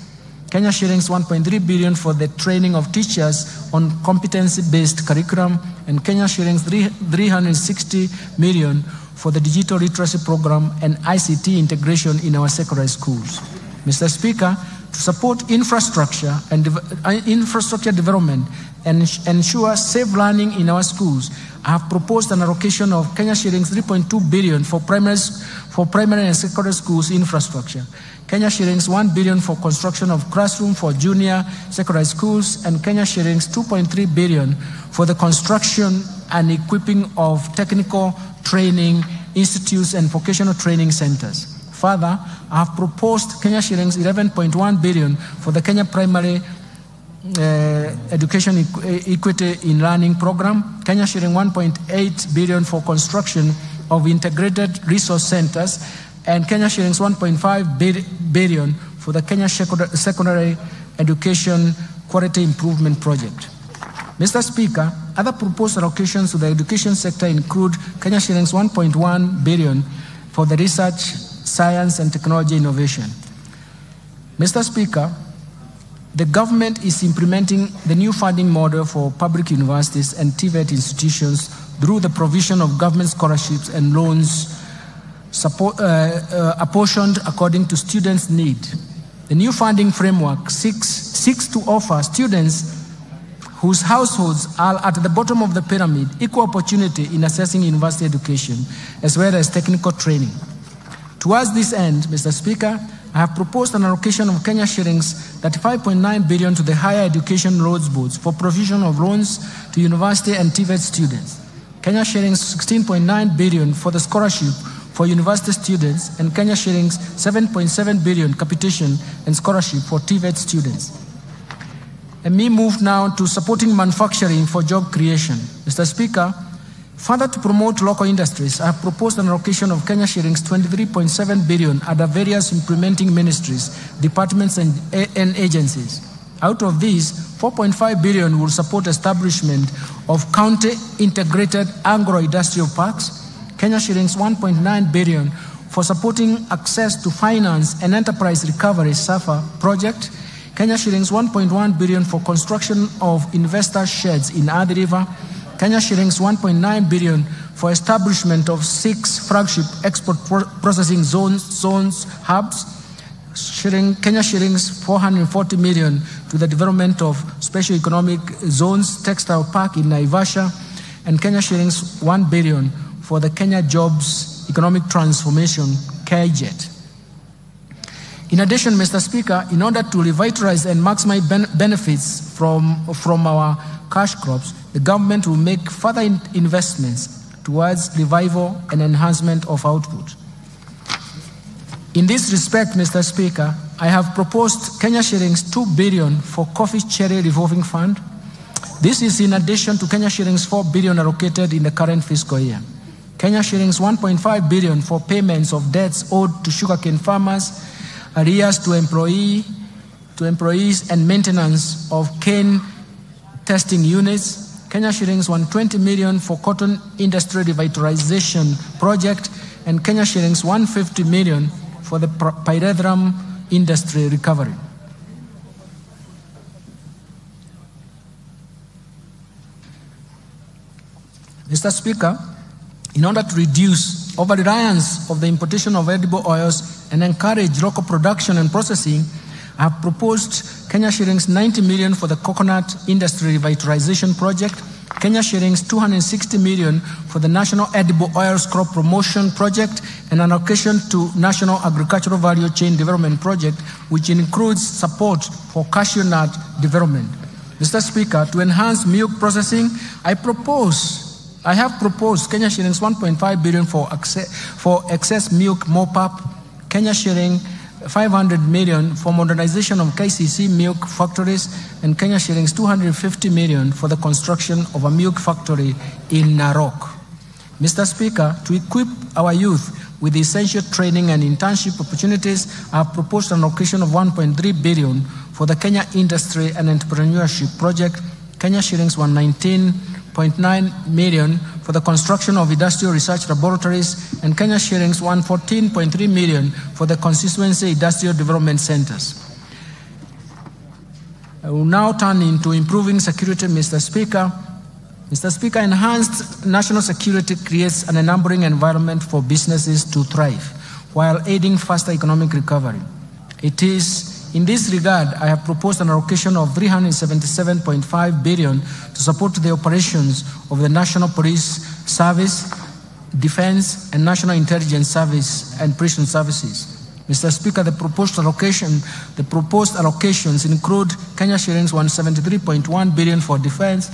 Kenya shillings 1.3 billion for the training of teachers on competency-based curriculum, and Kenya shillings 360 million for the digital literacy program and ICT integration in our secondary schools. Mr. Speaker, to support infrastructure and infrastructure development and ensure safe learning in our schools, I have proposed an allocation of Kenya shillings 3.2 billion for primary and secondary schools infrastructure, Kenya shillings 1 billion for construction of classroom for junior secondary schools, and Kenya shillings 2.3 billion for the construction and equipping of technical training institutes and vocational training centers. Further, I have proposed Kenya shillings 11.1 billion for the Kenya Primary Education Equity in Learning Program, Kenya shilling 1.8 billion for construction of integrated resource centers, and Kenya shillings 1.5 billion for the Kenya Secondary Education Quality Improvement Project. Mr. Speaker, other proposed allocations to the education sector include Kenya shillings 1.1 billion for the research, science, and technology innovation. Mr. Speaker, the government is implementing the new funding model for public universities and TVET institutions through the provision of government scholarships and loans apportioned according to students' need. The new funding framework seeks to offer students whose households are at the bottom of the pyramid equal opportunity in accessing university education as well as technical training. Towards this end, Mr. Speaker, I have proposed an allocation of Kenya shillings 35.9 billion to the higher education loans boards for provision of loans to university and TVET students, Kenya shillings 16.9 billion for the scholarship for university students, and Kenya shillings 7.7 billion capitation and scholarship for TVET students. Let me move now to supporting manufacturing for job creation. Mr. Speaker, further to promote local industries, I have proposed an allocation of Kenya shillings 23.7 billion under various implementing ministries, departments, and agencies. Out of these, 4.5 billion will support establishment of county integrated agro-industrial parks, Kenya shillings 1.9 billion for supporting access to finance and enterprise recovery SAFA project, Kenya shillings 1.1 billion for construction of investor sheds in Athi River, Kenya shillings 1.9 billion for establishment of 6 flagship export processing zones hubs, Kenya shillings 440 million to the development of special economic zones textile park in Naivasha, and Kenya shillings 1 billion for the Kenya Jobs Economic Transformation KJET. In addition, Mr. Speaker, in order to revitalize and maximize benefits from our cash crops, the government will make further investments towards revival and enhancement of output. In this respect, Mr. Speaker, I have proposed Kenya shillings 2 billion for Coffee Cherry Revolving Fund. This is in addition to Kenya shillings 4 billion allocated in the current fiscal year. Kenya shillings 1.5 billion for payments of debts owed to sugarcane farmers, arrears to employees and maintenance of cane testing units, Kenya shillings 120 million for cotton industry revitalization project, and Kenya shillings 150 million for the pyrethrum industry recovery. Mr. Speaker, in order to reduce over-reliance of the importation of edible oils and encourage local production and processing, I have proposed Kenya shillings 90 million for the coconut industry revitalization project, Kenya shillings 260 million for the National Edible Oils Crop Promotion Project, and an allocation to National Agricultural Value Chain Development Project, which includes support for cashew nut development. Mr. Speaker, to enhance milk processing, I have proposed Kenya shillings 1.5 billion for excess milk mop-up, Kenya shilling 500 million for modernization of KCC milk factories, and Kenya shillings 250 million for the construction of a milk factory in Narok. Mr. Speaker, to equip our youth with essential training and internship opportunities, I have proposed an allocation of 1.3 billion for the Kenya Industry and Entrepreneurship Project, Kenya shillings 119.9 million for the construction of industrial research laboratories, and Kenya shillings 114.3 million for the constituency industrial development centers. I will now turn into improving security, Mr. Speaker. Mr. Speaker, enhanced national security creates an enabling environment for businesses to thrive while aiding faster economic recovery. It is in this regard, I have proposed an allocation of 377.5 billion to support the operations of the National Police Service, Defense, and National Intelligence Service and Prison Services. Mr. Speaker, the proposed allocations include Kenya shillings 173.1 billion for defense,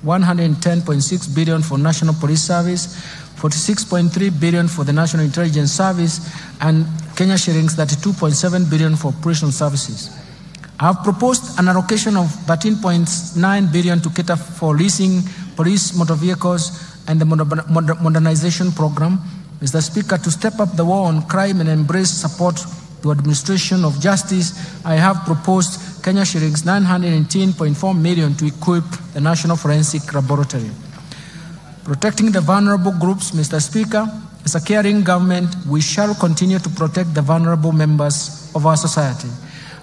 110.6 billion for National Police Service, 46.3 billion for the National Intelligence Service, and Kenya shillings 32.7 billion for prison services. I have proposed an allocation of 13.9 billion to cater for leasing police motor vehicles and the modernization program. Mr. Speaker, to step up the war on crime and embrace support to administration of justice, I have proposed Kenya shillings 918.4 million to equip the National Forensic Laboratory. Protecting the vulnerable groups, Mr. Speaker, as a caring government, we shall continue to protect the vulnerable members of our society.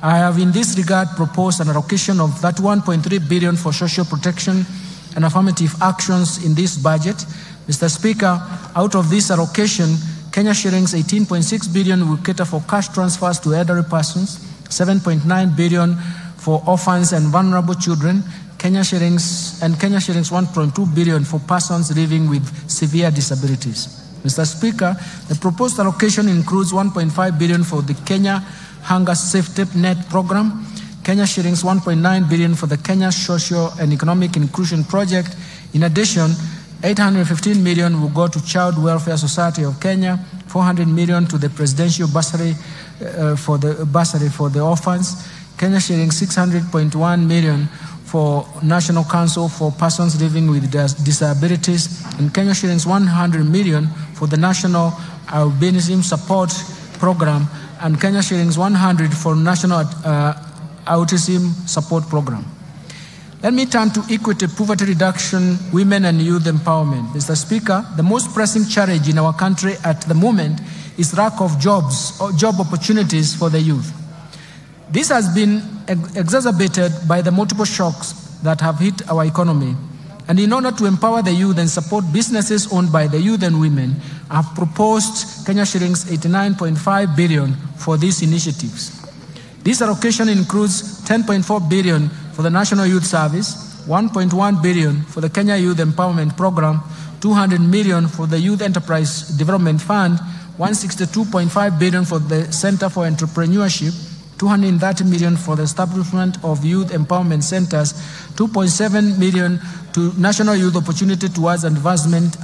I have in this regard proposed an allocation of 31.3 billion for social protection and affirmative actions in this budget. Mr. Speaker, out of this allocation, Kenya shillings 18.6 billion will cater for cash transfers to elderly persons, 7.9 billion for orphans and vulnerable children, Kenya shillings 1.2 billion for persons living with severe disabilities. Mr. Speaker, the proposed allocation includes 1.5 billion for the Kenya Hunger Safety Net Program, Kenya shillings 1.9 billion for the Kenya Social and Economic Inclusion Project. In addition, 815 million will go to Child Welfare Society of Kenya, 400 million to the Presidential Bursary for the orphans, Kenya shillings 600.1 million for National Council for Persons Living with Disabilities, and Kenya shillings 100 million for the National Albinism Support Program, and Kenya shillings 100 for National Autism Support Program. Let me turn to equity, poverty reduction, women and youth empowerment. Mr. Speaker, the most pressing challenge in our country at the moment is lack of jobs or job opportunities for the youth. This has been exacerbated by the multiple shocks that have hit our economy. And in order to empower the youth and support businesses owned by the youth and women, I have proposed Kenya shillings 89.5 billion for these initiatives. This allocation includes 10.4 billion for the National Youth Service, 1.1 billion for the Kenya Youth Empowerment Program, 200 million for the Youth Enterprise Development Fund, 162.5 billion for the Center for Entrepreneurship, 230 million for the establishment of youth empowerment centers, 2.7 million to National Youth Opportunity towards advancement,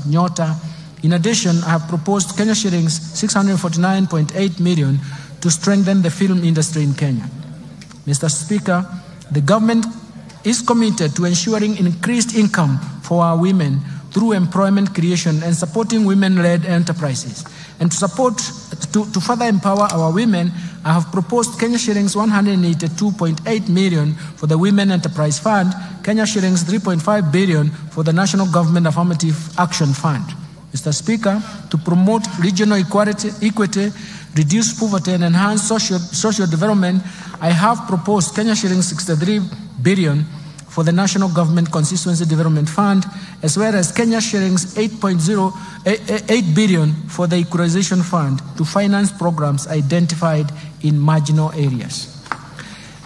NYOTA. In addition, I have proposed Kenya shillings 649.8 million to strengthen the film industry in Kenya. Mr. Speaker, the government is committed to ensuring increased income for our women through employment creation and supporting women-led enterprises. And to further empower our women, I have proposed Kenya shillings 182.8 million for the Women Enterprise Fund, Kenya shillings 3.5 billion for the National Government Affirmative Action Fund. Mr. Speaker, to promote regional equity, reduce poverty, and enhance social development, I have proposed Kenya shillings 63 billion for the National Government Constituency Development Fund, as well as Kenya shillings 8 billion for the Equalization Fund to finance programs identified in marginal areas.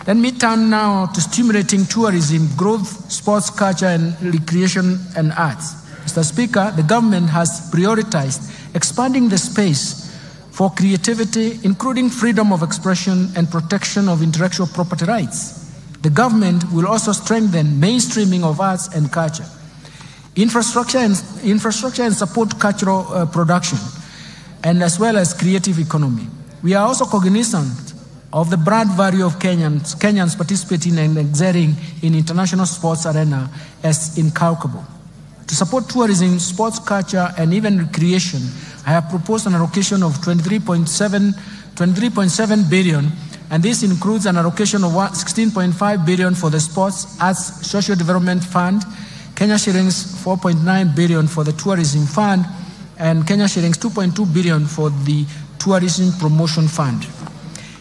Let me turn now to stimulating tourism, growth, sports, culture, and recreation and arts. Mr. Speaker, the government has prioritized expanding the space for creativity, including freedom of expression and protection of intellectual property rights. The government will also strengthen mainstreaming of arts and culture, infrastructure and support cultural production, and as well as creative economy. We are also cognizant of the broad value of Kenyans participating and excelling in international sports arena as incalculable. To support tourism, sports, culture, and even recreation, I have proposed an allocation of 23.7 billion, and this includes an allocation of 16.5 billion for the Sports, Arts, Social Development Fund, Kenya shillings 4.9 billion for the Tourism Fund, and Kenya shillings 2.2 billion for the Tourism Promotion Fund.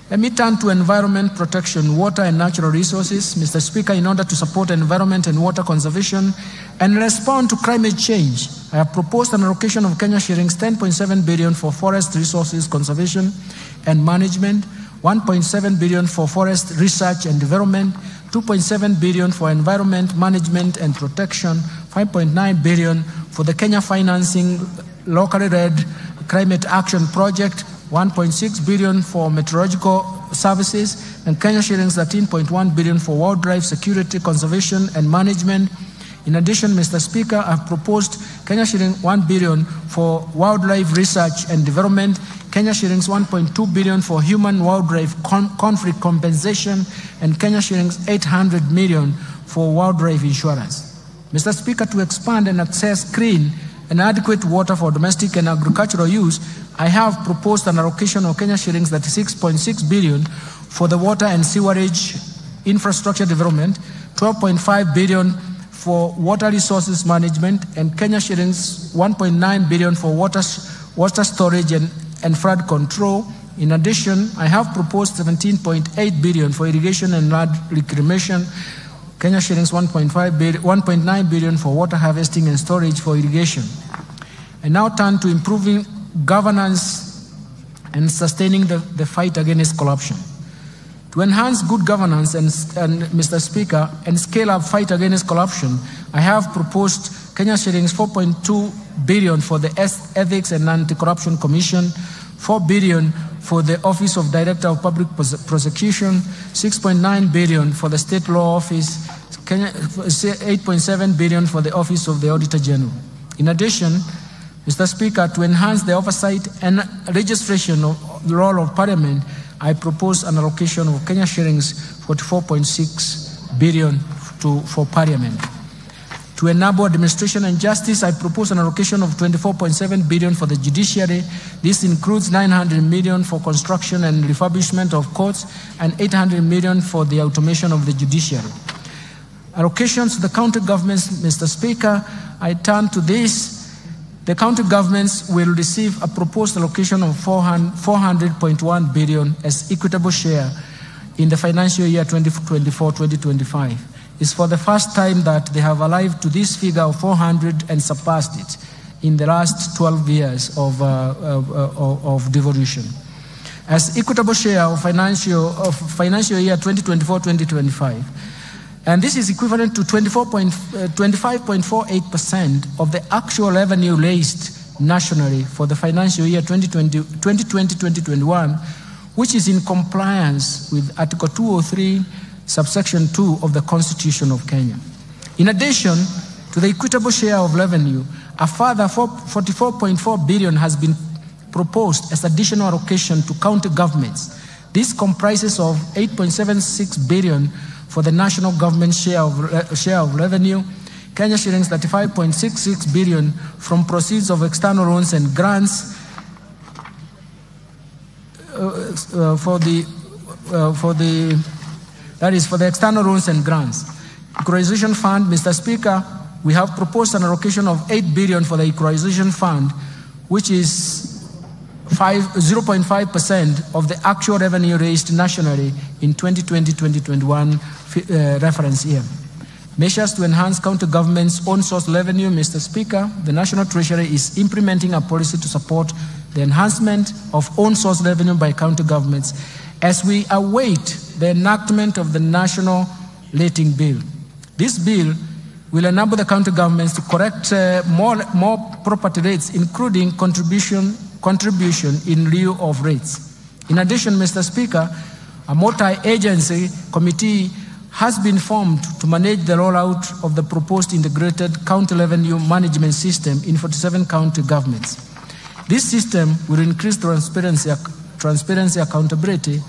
Let me turn to environment protection, water and natural resources. Mr. Speaker, in order to support environment and water conservation and respond to climate change, I have proposed an allocation of Kenya shillings 10.7 billion for forest resources conservation and management, 1.7 billion for forest research and development, 2.7 billion for environment management and protection, 5.9 billion for the Kenya Financing Locally Led Climate Action Project, 1.6 billion for meteorological services, and Kenya shillings 13.1 billion for wildlife security, conservation, and management. In addition, Mr. Speaker, I have proposed Kenya shillings 1 billion for wildlife research and development, Kenya shillings 1.2 billion for human-wildlife conflict compensation, and Kenya shillings 800 million for wildlife insurance. Mr. Speaker, to expand and access clean and adequate water for domestic and agricultural use, I have proposed an allocation of Kenya shillings 36.6 billion for the water and sewerage infrastructure development, 12.5 billion for water resources management, and Kenya shillings 1.9 billion for water storage and flood control. In addition, I have proposed 17.8 billion for irrigation and land reclamation, Kenya shillings 1.9 billion for water harvesting and storage for irrigation. I now turn to improving governance and sustaining the fight against corruption. To enhance good governance and Mr. Speaker, and scale up fight against corruption, I have proposed Kenya shillings 4.2 billion for the Ethics and Anti-Corruption Commission, 4 billion for the Office of Director of Public Prosecution, 6.9 billion for the State Law Office, 8.7 billion for the Office of the Auditor General. In addition, Mr. Speaker, to enhance the oversight and registration of the role of Parliament, I propose an allocation of Kenya shillings 44.6 billion for Parliament. To enable administration and justice, I propose an allocation of 24.7 billion for the judiciary. This includes 900 million for construction and refurbishment of courts and 800 million for the automation of the judiciary. Allocations to the county governments, Mr. Speaker, I turn to this. The county governments will receive a proposed allocation of 400.1 billion as equitable share in the financial year 2024-2025. It's for the first time that they have arrived to this figure of 400 and surpassed it in the last 12 years of devolution. As equitable share of financial year 2024-2025, and this is equivalent to 25.48% of the actual revenue raised nationally for the financial year 2020-2021, which is in compliance with Article 203, subsection 2 of the Constitution of Kenya. In addition to the equitable share of revenue, a further 44.4 billion has been proposed as additional allocation to county governments. This comprises of 8.76 billion for the national government share of revenue, Kenya shillings 35.66 billion from proceeds of external loans and grants for the external loans and grants. Equalization Fund, Mr. Speaker, we have proposed an allocation of 8 billion for the Equalization Fund, which is 0.5% of the actual revenue raised nationally in 2020-2021 reference year. Measures to enhance county government's own source revenue. Mr. Speaker, the National Treasury is implementing a policy to support the enhancement of own source revenue by county governments as we await the enactment of the National Rating Bill. This bill will enable the county governments to correct more property rates, including contribution in lieu of rates. In addition, Mr. Speaker, a multi-agency committee has been formed to manage the rollout of the proposed integrated county revenue management system in 47 county governments. This system will increase transparency, accountability,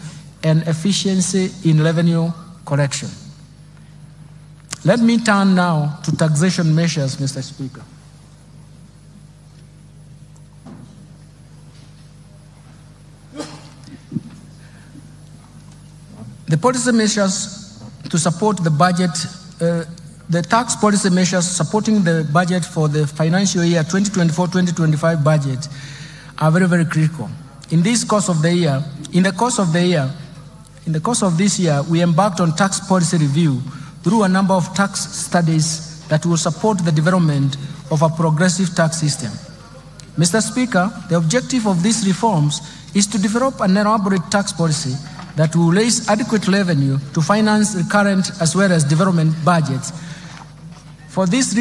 and efficiency in revenue collection. Let me turn now to taxation measures, Mr. Speaker. The policy measures to support the budget, the tax policy measures supporting the budget for the financial year 2024-2025 budget are very, very critical. In the course of this year, we embarked on tax policy review through a number of tax studies that will support the development of a progressive tax system. Mr. Speaker, the objective of these reforms is to develop an elaborate tax policy that will raise adequate revenue to finance recurrent as well as development budgets. For this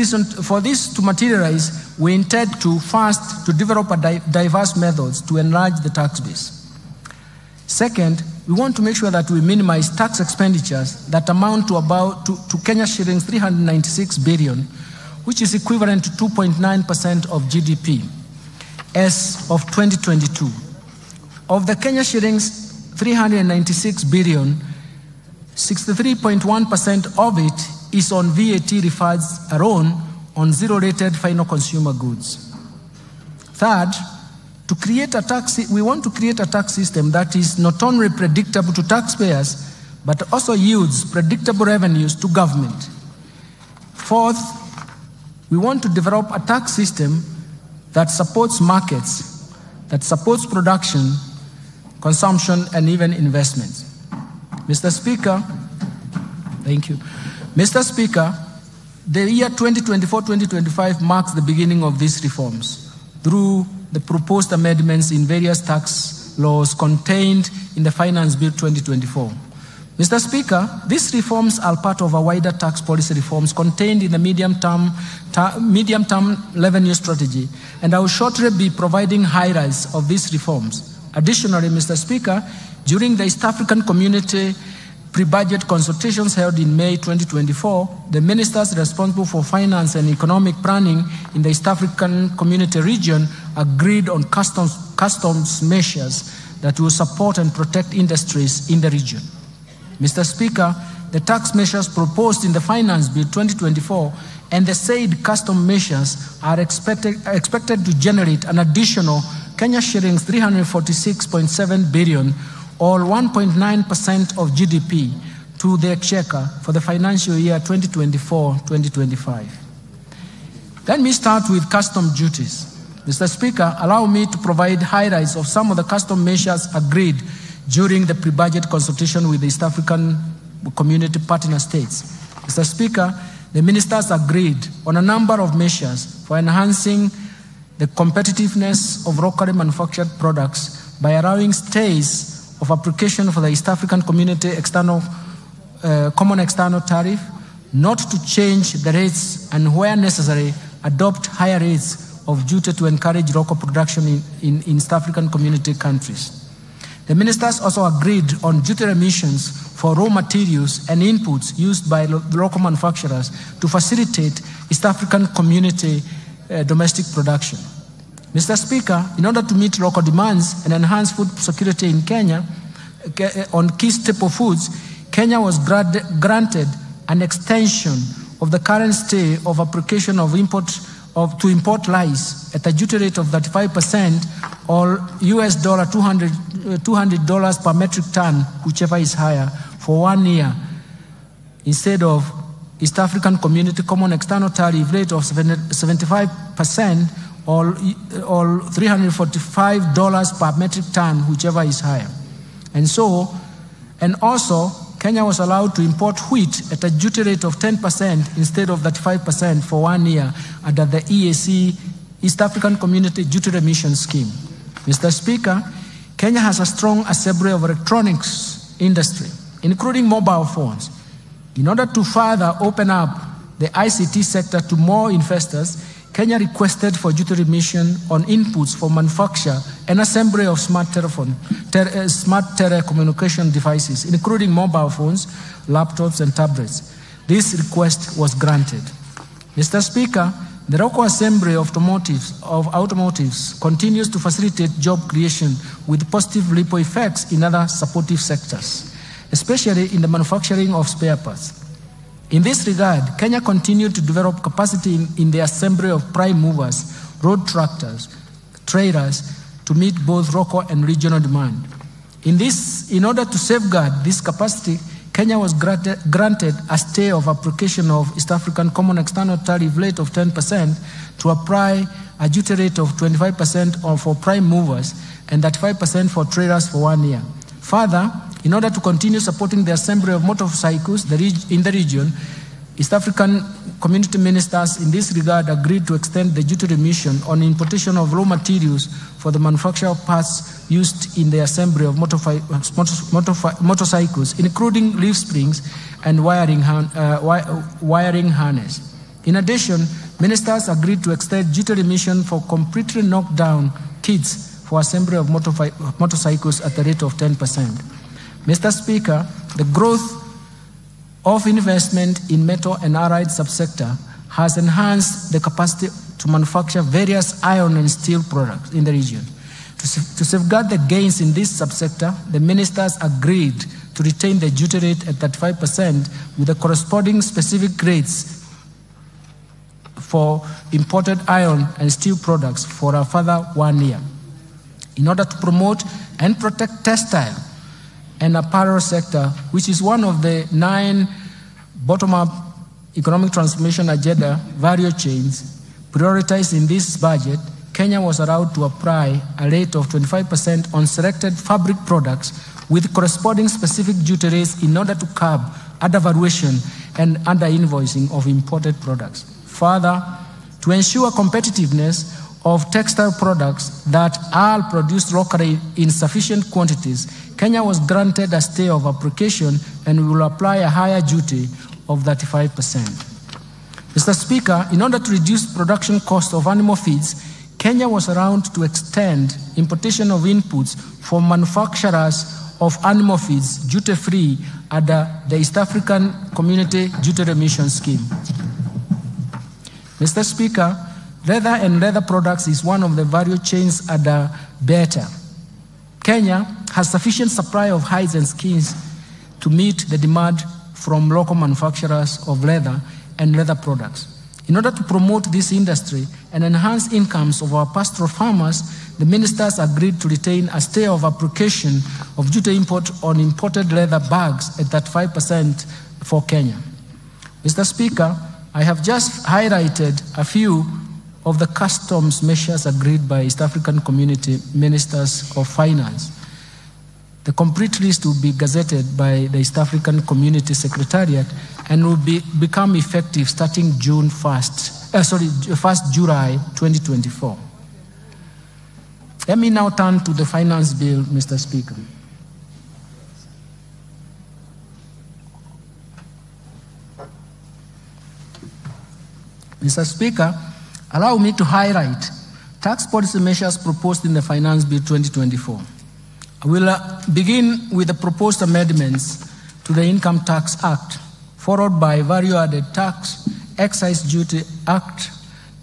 to materialize, we intend to first to develop diverse methods to enlarge the tax base. Second, we want to make sure that we minimize tax expenditures that amount to Kenya shillings 396 billion, which is equivalent to 2.9% of GDP as of 2022. Of the Kenya shillings 396 billion, 63.1% of it is on VAT refunds alone on zero-rated final consumer goods. Third, we want to create a tax system that is not only predictable to taxpayers, but also yields predictable revenues to government. Fourth, we want to develop a tax system that supports markets, that supports production, consumption, and even investments. Mr. Speaker, thank you. Mr. Speaker, the year 2024-2025 marks the beginning of these reforms through the proposed amendments in various tax laws contained in the Finance Bill 2024. Mr. Speaker, these reforms are part of a wider tax policy reforms contained in the medium-term revenue strategy, and I will shortly be providing highlights of these reforms. Additionally, Mr. Speaker, during the East African Community pre-budget consultations held in May 2024, the ministers responsible for finance and economic planning in the East African Community region agreed on customs measures that will support and protect industries in the region. Mr. Speaker, the tax measures proposed in the Finance Bill 2024 and the said custom measures are expected to generate an additional Kenya shillings 346.7 billion or 1.9% of GDP to the exchequer for the financial year 2024-2025. Let me start with custom duties. Mr. Speaker, allow me to provide highlights of some of the custom measures agreed during the pre-budget consultation with the East African Community partner states. Mr. Speaker, the ministers agreed on a number of measures for enhancing the competitiveness of locally manufactured products by allowing stays of application for the East African Community Common External Tariff, not to change the rates and where necessary, adopt higher rates of duty to encourage local production in East African Community countries. The ministers also agreed on duty remissions for raw materials and inputs used by local manufacturers to facilitate East African Community domestic production. Mr. Speaker, in order to meet local demands and enhance food security in Kenya on key staple foods, Kenya was granted an extension of the current stay of application to import rice at a duty rate of 35% or $200 per metric ton, whichever is higher, for 1 year, instead of East African Community Common External Tariff rate of 75% or $345 per metric ton, whichever is higher. And also, Kenya was allowed to import wheat at a duty rate of 10% instead of 35% for 1 year under the EAC, East African Community Duty Remission Scheme. Mr. Speaker, Kenya has a strong assembly of electronics industry, including mobile phones. In order to further open up the ICT sector to more investors, Kenya requested for duty remission on inputs for manufacture and assembly of smart telecommunication devices, including mobile phones, laptops, and tablets. This request was granted. Mr. Speaker, the local assembly of automotives continues to facilitate job creation with positive ripple effects in other supportive sectors, especially in the manufacturing of spare parts. In this regard, Kenya continued to develop capacity in the assembly of prime movers, road tractors, trailers, to meet both local and regional demand. In order to safeguard this capacity, Kenya was granted a stay of application of East African Common External Tariff rate of 10% to apply a duty rate of 25% for prime movers and 35% for trailers for 1 year. Further, in order to continue supporting the assembly of motorcycles in the region, East African community ministers in this regard agreed to extend the duty remission on importation of raw materials for the manufacture of parts used in the assembly of motorcycles, including leaf springs and wiring harness. In addition, ministers agreed to extend duty remission for completely knocked down kits for assembly of motorcycles at the rate of 10%. Mr. Speaker, the growth of investment in metal and allied subsector has enhanced the capacity to manufacture various iron and steel products in the region. To safeguard the gains in this subsector, the ministers agreed to retain the duty rate at 35% with the corresponding specific rates for imported iron and steel products for a further 1 year. In order to promote and protect textile and apparel sector, which is one of the 9 bottom-up economic transformation agenda value chains prioritized in this budget, Kenya was allowed to apply a rate of 25% on selected fabric products with corresponding specific duty rates in order to curb undervaluation and under-invoicing of imported products. Further, to ensure competitiveness of textile products that are produced locally in sufficient quantities, Kenya was granted a stay of application and will apply a higher duty of 35%. Mr. Speaker, in order to reduce production cost of animal feeds, Kenya was allowed to extend importation of inputs for manufacturers of animal feeds duty-free under the East African Community Duty Remission Scheme. Mr. Speaker, leather and leather products is one of the value chains under BETA. Kenya has sufficient supply of hides and skins to meet the demand from local manufacturers of leather and leather products. In order to promote this industry and enhance incomes of our pastoral farmers, the ministers agreed to retain a stay of application of duty import on imported leather bags at 35% for Kenya. Mr. Speaker, I have just highlighted a few of the customs measures agreed by East African Community Ministers of Finance. The complete list will be gazetted by the East African Community Secretariat and will become effective starting 1st July 2024. Let me now turn to the finance bill, Mr. Speaker. Mr. Speaker, allow me to highlight tax policy measures proposed in the Finance Bill 2024. I will begin with the proposed amendments to the Income Tax Act, followed by Value-Added Tax, Excise Duty Act,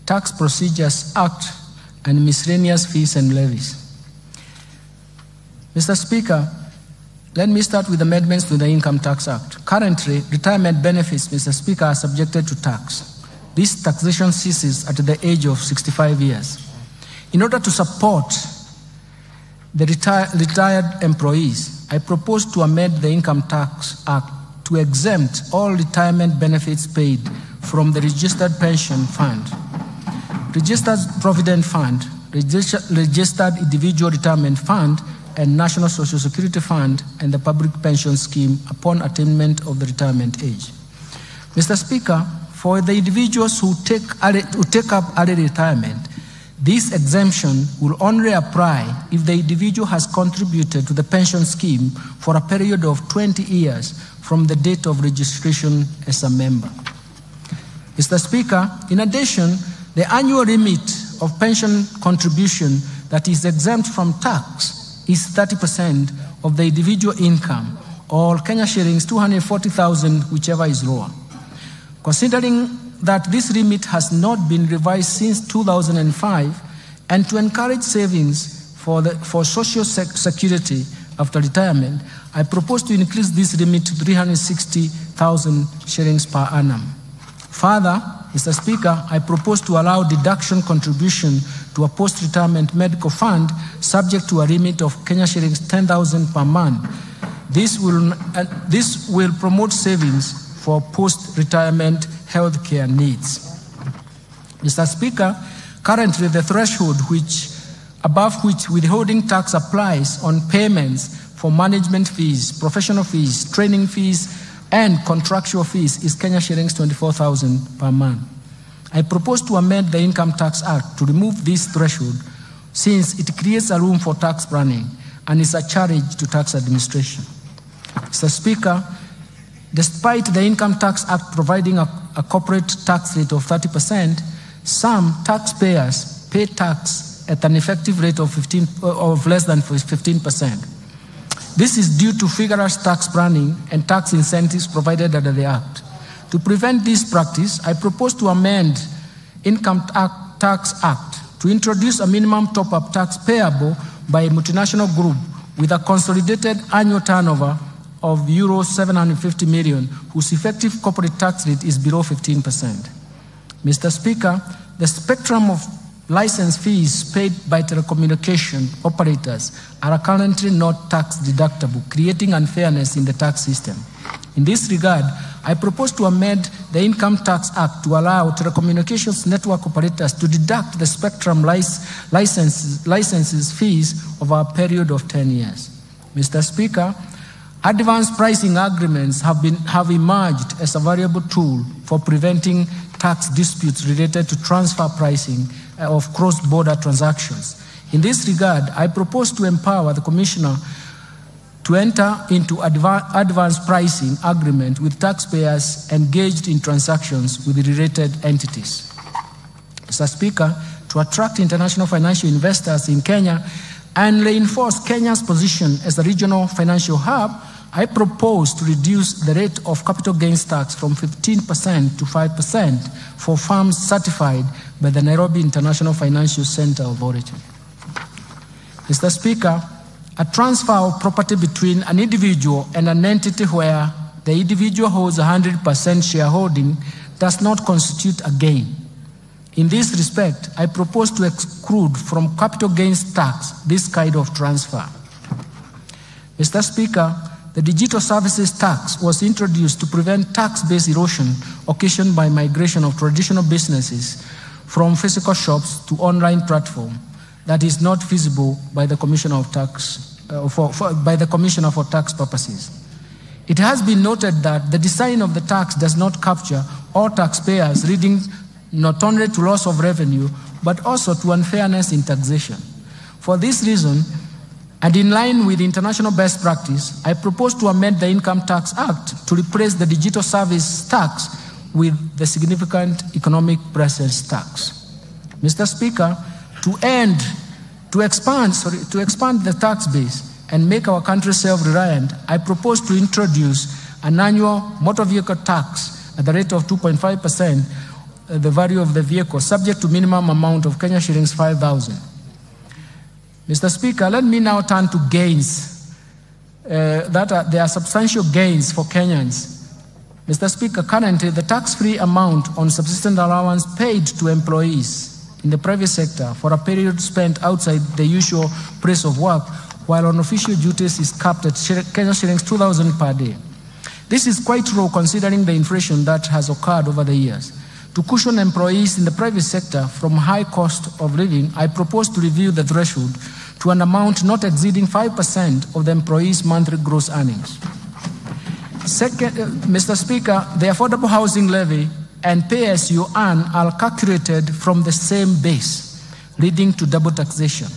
Tax Procedures Act, and Miscellaneous Fees and Levies. Mr. Speaker, let me start with amendments to the Income Tax Act. Currently, retirement benefits, Mr. Speaker, are subjected to tax. This taxation ceases at the age of 65 years. In order to support the retired employees, I propose to amend the Income Tax Act to exempt all retirement benefits paid from the Registered Pension Fund, Registered Provident Fund, Registered Individual Retirement Fund, and National Social Security Fund and the Public Pension Scheme upon attainment of the retirement age. Mr. Speaker, for the individuals who take up early retirement, this exemption will only apply if the individual has contributed to the pension scheme for a period of 20 years from the date of registration as a member. Mr. Speaker, in addition, the annual limit of pension contribution that is exempt from tax is 30% of the individual income, or Kenya shillings 240,000, whichever is lower. Considering that this limit has not been revised since 2005, and to encourage savings for social security after retirement, I propose to increase this limit to 360,000 shillings per annum. Further, Mr. Speaker, I propose to allow deduction contribution to a post-retirement medical fund subject to a limit of Kenya shillings 10,000 per month. This will promote savings for post-retirement healthcare needs. Mr. Speaker, currently the threshold above which withholding tax applies on payments for management fees, professional fees, training fees, and contractual fees is Kenya shillings 24,000 per month. I propose to amend the Income Tax Act to remove this threshold since it creates a room for tax planning and is a challenge to tax administration. Mr. Speaker, despite the Income Tax Act providing a corporate tax rate of 30%, some taxpayers pay tax at an effective rate of less than 15%. This is due to vigorous tax planning and tax incentives provided under the Act. To prevent this practice, I propose to amend Income Tax Act to introduce a minimum top-up tax payable by a multinational group with a consolidated annual turnover of euro 750 million, whose effective corporate tax rate is below 15%. Mr. Speaker, the spectrum of license fees paid by telecommunication operators are currently not tax deductible, creating unfairness in the tax system. In this regard, I propose to amend the Income Tax Act to allow telecommunications network operators to deduct the spectrum licenses fees over a period of 10 years. Mr. Speaker, advanced pricing agreements have emerged as a valuable tool for preventing tax disputes related to transfer pricing of cross-border transactions. In this regard, I propose to empower the Commissioner to enter into advanced pricing agreement with taxpayers engaged in transactions with related entities. Mr. Speaker, to attract international financial investors in Kenya and reinforce Kenya's position as a regional financial hub, I propose to reduce the rate of capital gains tax from 15% to 5% for firms certified by the Nairobi International Financial Center Authority. Mr. Speaker, a transfer of property between an individual and an entity where the individual holds 100% shareholding does not constitute a gain. In this respect, I propose to exclude from capital gains tax this kind of transfer. Mr. Speaker, the digital services tax was introduced to prevent tax-based erosion occasioned by migration of traditional businesses from physical shops to online platform that is not feasible by the Commissioner of Tax by the Commissioner for Tax purposes. It has been noted that the design of the tax does not capture all taxpayers, leading not only to loss of revenue but also to unfairness in taxation. For this reason, and in line with international best practice, I propose to amend the Income Tax Act to replace the digital service tax with the significant economic presence tax. Mr. Speaker, to expand the tax base and make our country self-reliant, I propose to introduce an annual motor vehicle tax at the rate of 2.5%, the value of the vehicle, subject to minimum amount of Kenya shillings 5,000. Mr. Speaker, let me now turn to gains. There are substantial gains for Kenyans. Mr. Speaker, currently the tax-free amount on subsistence allowance paid to employees in the private sector for a period spent outside the usual place of work while on official duties is capped at Kenya shillings 2,000 per day. This is quite low considering the inflation that has occurred over the years. To cushion employees in the private sector from high cost of living, I propose to review the threshold to an amount not exceeding 5% of the employee's monthly gross earnings. Second, Mr. Speaker, the affordable housing levy and pay as you earn are calculated from the same base, leading to double taxation.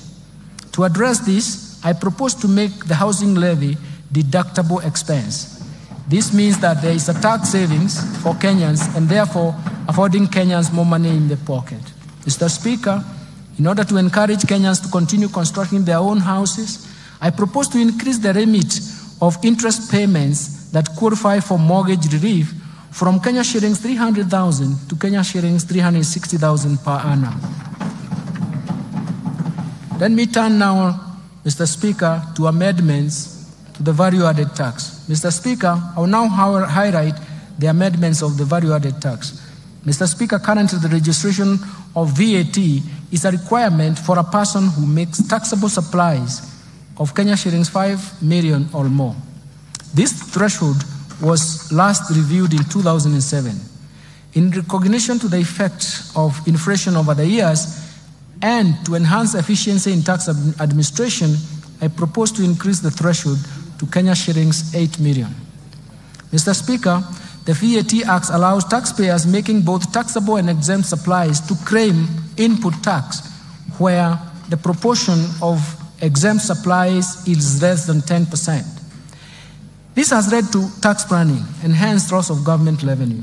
To address this, I propose to make the housing levy deductible expense. This means that there is a tax savings for Kenyans and therefore affording Kenyans more money in their pocket. Mr. Speaker, in order to encourage Kenyans to continue constructing their own houses, I propose to increase the limit of interest payments that qualify for mortgage relief from Kenya shillings 300,000 to Kenya shillings 360,000 per annum. Let me turn now, Mr. Speaker, to amendments to the value-added tax. Mr. Speaker, I will now highlight the amendments of the value-added tax. Mr. Speaker, currently the registration of VAT is a requirement for a person who makes taxable supplies of Kenya shillings 5 million or more. This threshold was last reviewed in 2007. In recognition to the effect of inflation over the years and to enhance efficiency in tax administration, I propose to increase the threshold to Kenya shillings 8 million. Mr. Speaker, the VAT Act allows taxpayers making both taxable and exempt supplies to claim input tax where the proportion of exempt supplies is less than 10%. This has led to tax planning and hence loss of government revenue.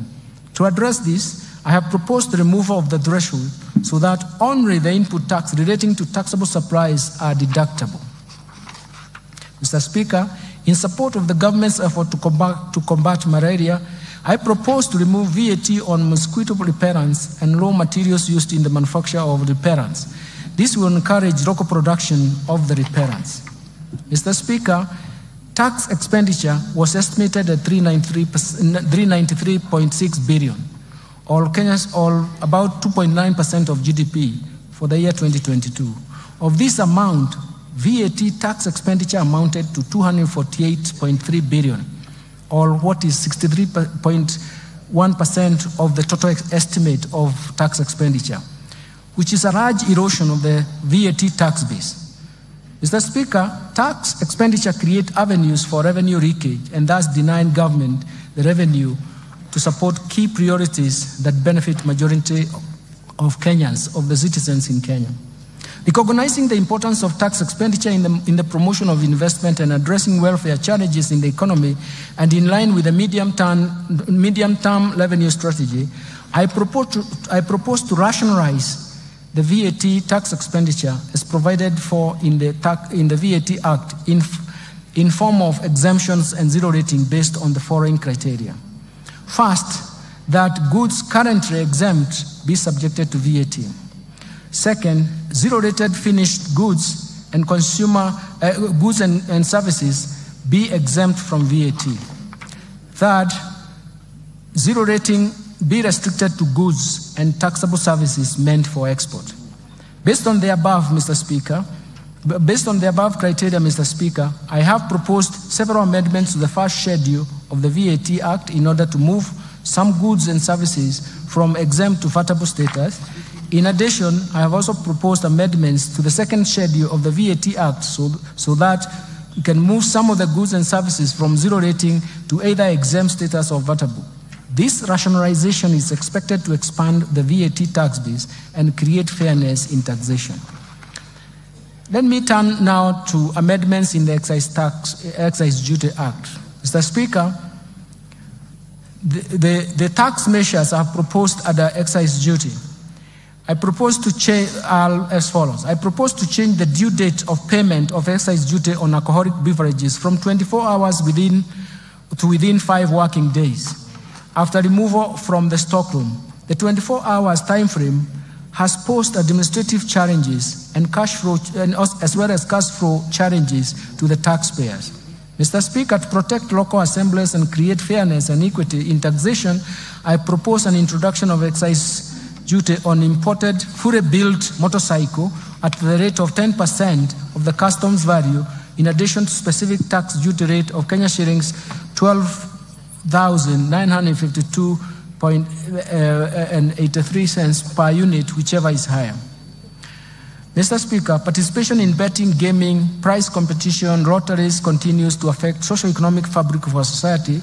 To address this, I have proposed the removal of the threshold so that only the input tax relating to taxable supplies are deductible. Mr. Speaker, in support of the government's effort to combat malaria, I propose to remove VAT on mosquito repellents and raw materials used in the manufacture of repellents. This will encourage local production of the repellents. Mr. Speaker, tax expenditure was estimated at 393.6 billion, or about 2.9% of GDP for the year 2022. Of this amount, VAT tax expenditure amounted to 248.3 billion, or what is 63.1% of the total estimate of tax expenditure, which is a large erosion of the VAT tax base. Mr. Speaker, tax expenditure creates avenues for revenue leakage and thus denying government the revenue to support key priorities that benefit majority of Kenyans, of the citizens in Kenya. Recognizing the importance of tax expenditure in the promotion of investment and addressing welfare challenges in the economy, and in line with the medium-term revenue strategy, I propose to rationalize the VAT tax expenditure as provided for in the VAT Act in form of exemptions and zero rating based on the following criteria. First, that goods currently exempt be subjected to VAT. Second, zero-rated finished goods and consumer goods and services be exempt from VAT. Third, zero rating be restricted to goods and taxable services meant for export. Based on the above, Mr. Speaker, based on the above criteria, Mr. Speaker, I have proposed several amendments to the first schedule of the VAT Act in order to move some goods and services from exempt to VAT status. In addition, I have also proposed amendments to the second schedule of the VAT Act so that we can move some of the goods and services from zero rating to either exempt status or VATable. This rationalization is expected to expand the VAT tax base and create fairness in taxation. Let me turn now to amendments in the Excise Duty Act. Mr. Speaker, the tax measures are proposed under excise duty. I propose to change as follows. I propose to change the due date of payment of excise duty on alcoholic beverages from 24 hours within 5 working days. After removal from the stockroom, the 24 hours time frame has posed administrative challenges and cash flow, as well as cash flow challenges to the taxpayers. Mr. Speaker, to protect local assemblies and create fairness and equity in taxation, I propose an introduction of excise duty on imported, fully built motorcycle at the rate of 10% of the customs value, in addition to specific tax duty rate of Kenya shillings 12,952.83 per unit, whichever is higher. Mr. Speaker, participation in betting, gaming, prize competition, lotteries continues to affect socio-economic fabric of our society,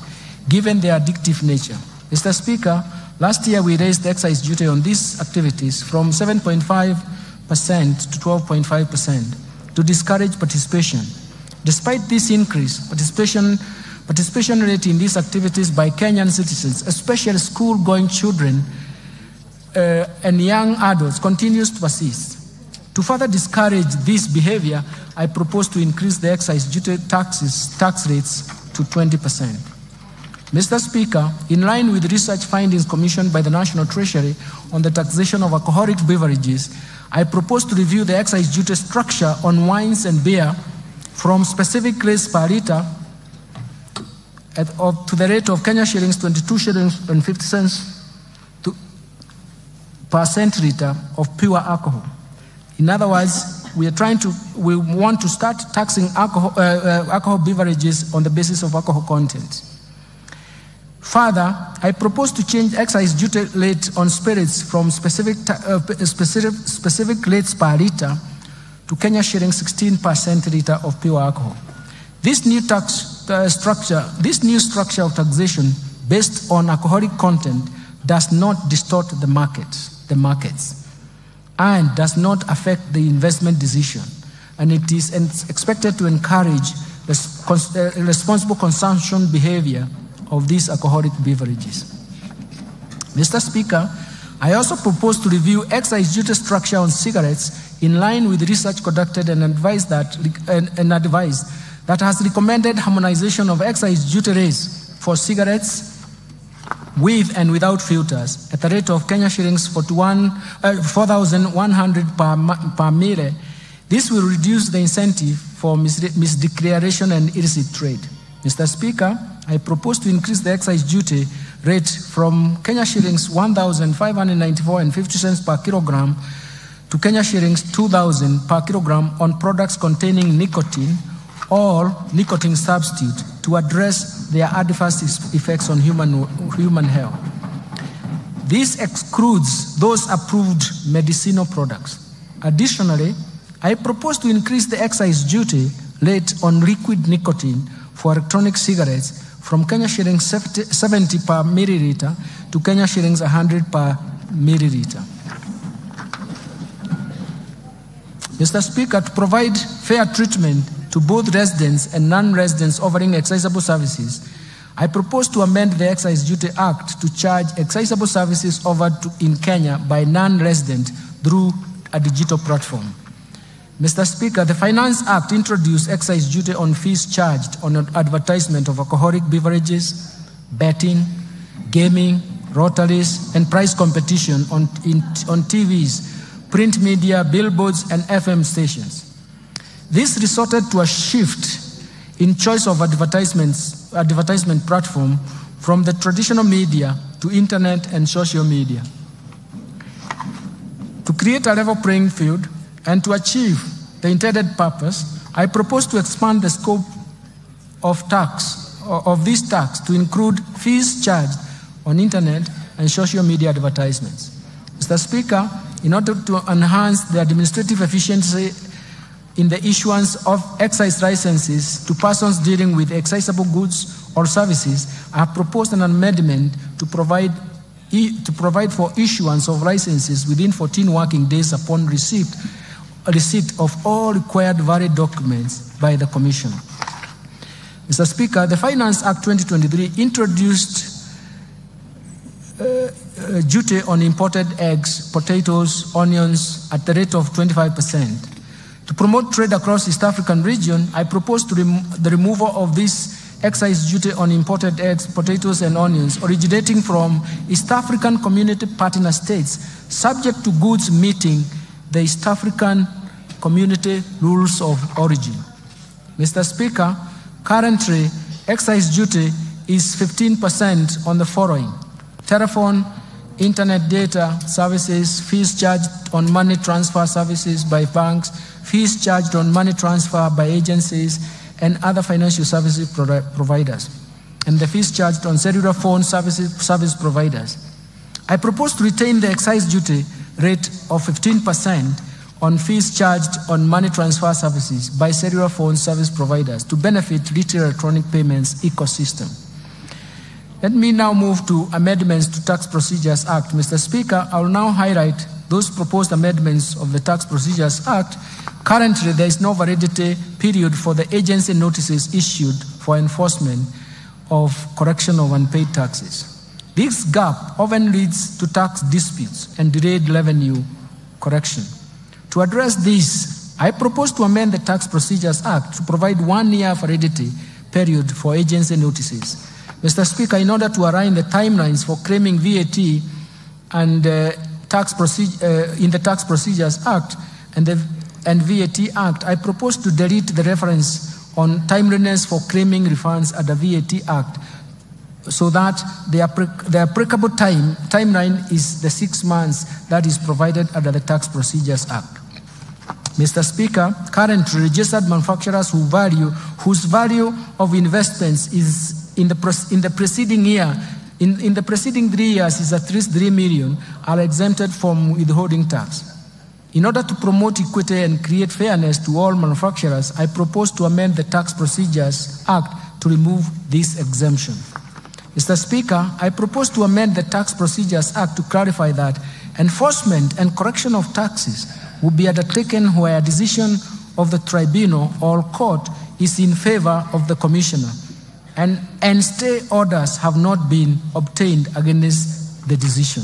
given their addictive nature. Mr. Speaker, last year we raised the excise duty on these activities from 7.5% to 12.5% to discourage participation. Despite this increase, participation rate in these activities by Kenyan citizens, especially school-going children and young adults, continues to persist. To further discourage this behavior, I propose to increase the excise duty tax rates to 20%. Mr. Speaker, in line with research findings commissioned by the National Treasury on the taxation of alcoholic beverages, I propose to review the excise duty structure on wines and beer from specific rates per litre to the rate of Kenya shillings 22 shillings and 50 cents per centiliter of pure alcohol. In other words, we want to start taxing alcohol beverages on the basis of alcohol content. Further, I propose to change excise duty rate on spirits from specific rates per litre to Kenya shilling 16 per centiliter of pure alcohol. This new structure of taxation based on alcoholic content does not distort the markets, and does not affect the investment decision, and it is expected to encourage responsible consumption behavior of these alcoholic beverages. Mr. Speaker, I also propose to review excise duty structure on cigarettes in line with research conducted and advice that has recommended harmonization of excise duty rates for cigarettes with and without filters at the rate of Kenya shillings 4,100 per mille. This will reduce the incentive for misdeclaration and illicit trade. Mr. Speaker, I propose to increase the excise duty rate from Kenya shillings 1,594.50 cents per kilogram to Kenya shillings 2,000 per kilogram on products containing nicotine or nicotine substitute to address their adverse effects on human health. This excludes those approved medicinal products. Additionally, I propose to increase the excise duty rate on liquid nicotine for electronic cigarettes from Kenya shillings 70 per milliliter to Kenya shillings 100 per milliliter. Mr. Speaker, to provide fair treatment to both residents and non-residents offering excisable services, I propose to amend the Excise Duty Act to charge excisable services offered in Kenya by non-resident through a digital platform. Mr. Speaker, the Finance Act introduced excise duty on fees charged on advertisement of alcoholic beverages, betting, gaming, lotteries, and prize competition on TVs, print media, billboards, and FM stations. This resulted to a shift in choice of advertisement platform from the traditional media to internet and social media. To create a level playing field and to achieve the intended purpose, I propose to expand the scope of this tax to include fees charged on internet and social media advertisements. Mr. Speaker, in order to enhance the administrative efficiency in the issuance of excise licenses to persons dealing with excisable goods or services, I have proposed an amendment to provide for issuance of licenses within 14 working days upon receipt of all required valid documents by the Commission. Mr. Speaker, the Finance Act 2023 introduced duty on imported eggs, potatoes, onions at the rate of 25%. To promote trade across the East African region, I propose the removal of this excise duty on imported eggs, potatoes, and onions originating from East African Community Partner States, subject to goods meeting the East African Community Rules of Origin. Mr. Speaker, currently, excise duty is 15% on the following: telephone, internet data services, fees charged on money transfer services by banks, fees charged on money transfer by agencies and other financial services providers, and the fees charged on cellular phone service providers. I propose to retain the excise duty rate of 15% on fees charged on money transfer services by cellular phone service providers to benefit retail electronic payments ecosystem. Let me now move to amendments to Tax Procedures Act. Mr. Speaker, I will now highlight those proposed amendments of the Tax Procedures Act. Currently, there is no validity period for the agency notices issued for enforcement of correction of unpaid taxes. This gap often leads to tax disputes and delayed revenue correction. To address this, I propose to amend the Tax Procedures Act to provide 1 year validity period for agency notices. Mr. Speaker, in order to align the timelines for claiming VAT and in the Tax Procedures Act and VAT Act, I propose to delete the reference on timeliness for claiming refunds under VAT Act, so that the applicable timeline is the 6 months that is provided under the Tax Procedures Act. Mr. Speaker, currently registered manufacturers whose value of investments is in the preceding year, in the preceding 3 years is at least 3 million, are exempted from withholding tax. In order to promote equity and create fairness to all manufacturers, I propose to amend the Tax Procedures Act to remove this exemption. Mr. Speaker, I propose to amend the Tax Procedures Act to clarify that enforcement and correction of taxes will be undertaken where a decision of the tribunal or court is in favor of the commissioner, and stay orders have not been obtained against the decision.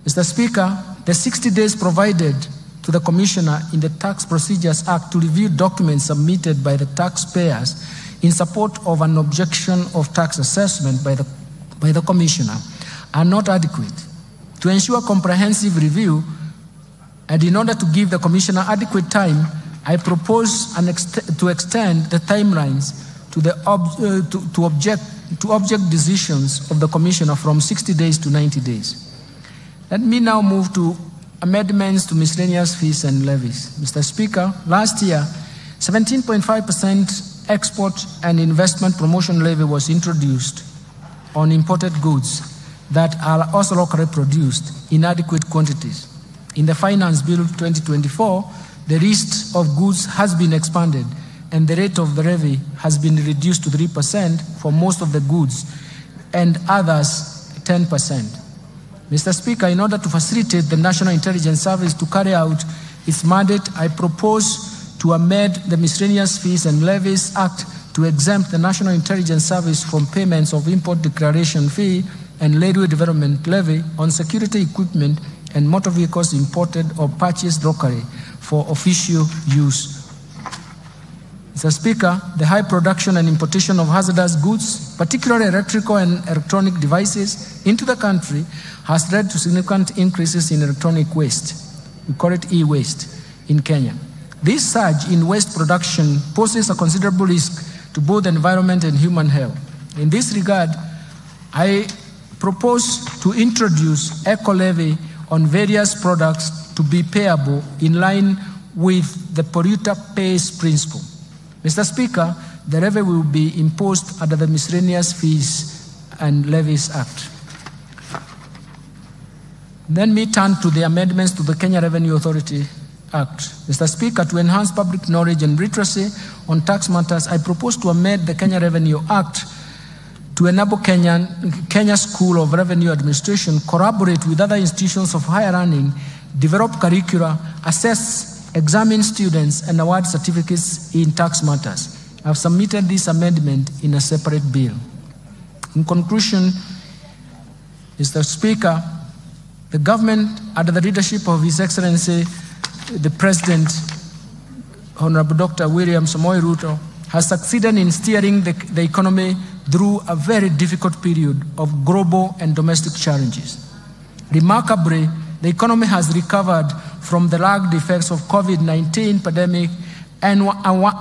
Mr. Speaker, the 60 days provided to the commissioner in the Tax Procedures Act to review documents submitted by the taxpayers in support of an objection of tax assessment by the commissioner are not adequate. To ensure comprehensive review, and in order to give the commissioner adequate time, I propose to extend the timelines to object decisions of the commissioner from 60 days to 90 days. Let me now move to amendments to miscellaneous fees and levies. Mr. Speaker, last year, 17.5% export and investment promotion levy was introduced on imported goods that are also locally produced in adequate quantities. In the Finance Bill 2024, the list of goods has been expanded and the rate of the levy has been reduced to 3% for most of the goods and others 10%. Mr. Speaker, in order to facilitate the National Intelligence Service to carry out its mandate, I propose to amend the Miscellaneous Fees and Levies Act to exempt the National Intelligence Service from payments of import declaration fee and railway development levy on security equipment and motor vehicles imported or purchased locally for official use. Mr. Speaker, the high production and importation of hazardous goods, particularly electrical and electronic devices, into the country has led to significant increases in electronic waste. We call it e-waste in Kenya. This surge in waste production poses a considerable risk to both the environment and human health. In this regard, I propose to introduce eco-levy on various products to be payable in line with the polluter pays principle. Mr. Speaker, the levy will be imposed under the Miscellaneous Fees and Levies Act. Then we turn to the amendments to the Kenya Revenue Authority Act. Mr. Speaker, to enhance public knowledge and literacy on tax matters, I propose to amend the Kenya Revenue Act to enable Kenya School of Revenue Administration collaborate with other institutions of higher learning, develop curricula, assess, examine students, and award certificates in tax matters. I have submitted this amendment in a separate bill. In conclusion, Mr. Speaker, the government, under the leadership of His Excellency, the President, Honorable Dr. William Samoei Ruto, has succeeded in steering the economy through a very difficult period of global and domestic challenges. Remarkably, the economy has recovered from the lagged effects of COVID-19 pandemic and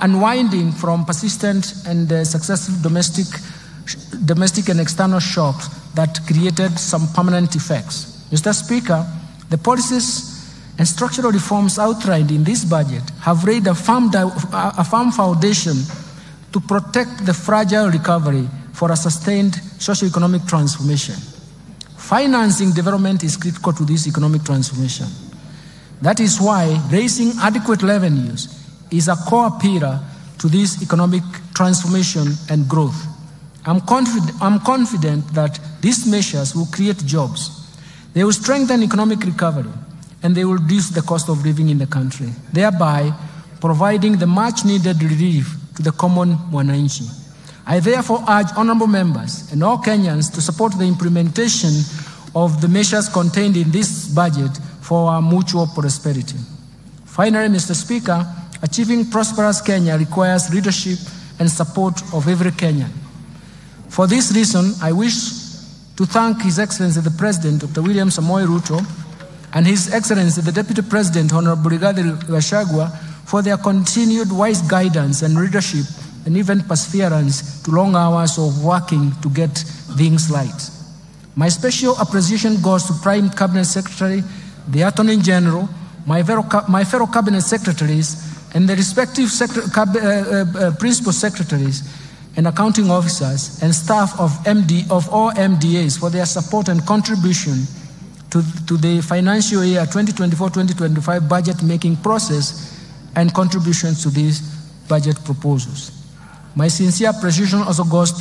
unwinding from persistent and successive domestic and external shocks that created some permanent effects. Mr. Speaker, the policies and structural reforms outlined in this budget have laid a firm foundation to protect the fragile recovery for a sustained socio-economic transformation. Financing development is critical to this economic transformation. That is why raising adequate revenues is a core pillar to this economic transformation and growth. I'm confident that these measures will create jobs. They will strengthen economic recovery, and they will reduce the cost of living in the country, thereby providing the much-needed relief to the common mwananchi. I therefore urge honorable members and all Kenyans to support the implementation of the measures contained in this budget for our mutual prosperity. Finally, Mr. Speaker, achieving prosperous Kenya requires leadership and support of every Kenyan. For this reason, I wish to thank His Excellency the President, Dr. William Samoei Ruto, and His Excellency the Deputy President, Honorable Rigathi Gachagua, for their continued wise guidance and leadership, and even perseverance to long hours of working to get things right. My special appreciation goes to Prime Cabinet Secretary, the Attorney General, my fellow Cabinet Secretaries, and the respective Principal Secretaries and accounting officers and staff of all MDAs for their support and contribution to the financial year 2024-2025 budget-making process and contributions to these budget proposals. My sincere appreciation also goes